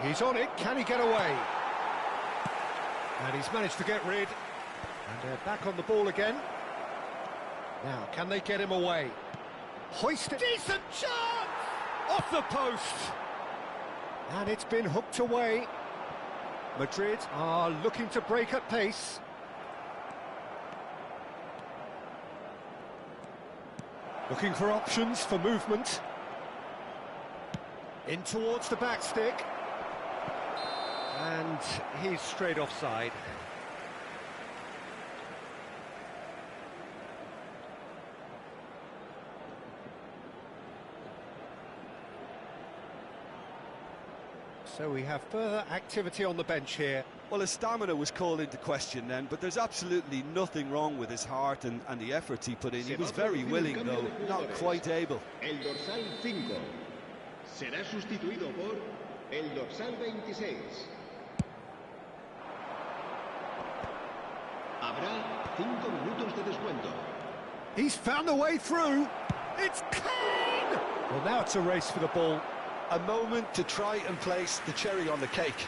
He's on it, can he get away? And he's managed to get rid. And they're back on the ball again. Now, can they get him away? Hoist it. Decent chance! Off the post! And it's been hooked away. Madrid are looking to break at pace. Looking for options for movement. In towards the back stick. And he's straight offside. So we have further activity on the bench here. Well, his stamina was called into question then, but there's absolutely nothing wrong with his heart and the efforts he put in. He was very willing, though, not quite able. El dorsal 5 será sustituido por el dorsal 26. Habrá 5 minutos de descuento. He's found a way through. It's Kane! Well, now it's a race for the ball. A moment to try and place the cherry on the cake.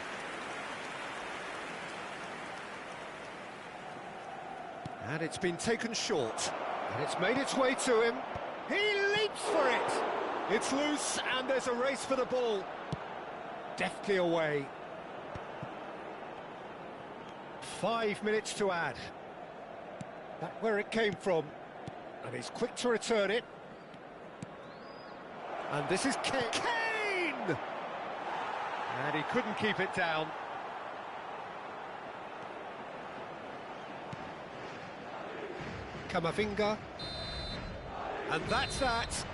And it's been taken short. And it's made its way to him. He leaps for it. It's loose, and there's a race for the ball. Deftly away. 5 minutes to add. Back where it came from. And he's quick to return it. And this is Kane. And he couldn't keep it down. Camavinga. And that's that.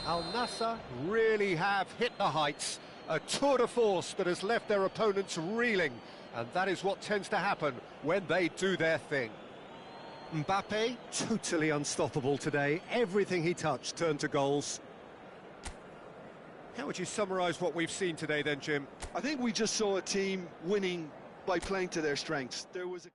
Al Nassr really have hit the heights. A tour de force that has left their opponents reeling. And that is what tends to happen when they do their thing. Mbappe, totally unstoppable today. Everything he touched turned to goals. How would you summarise what we've seen today then, Jim? I think we just saw a team winning by playing to their strengths. There was a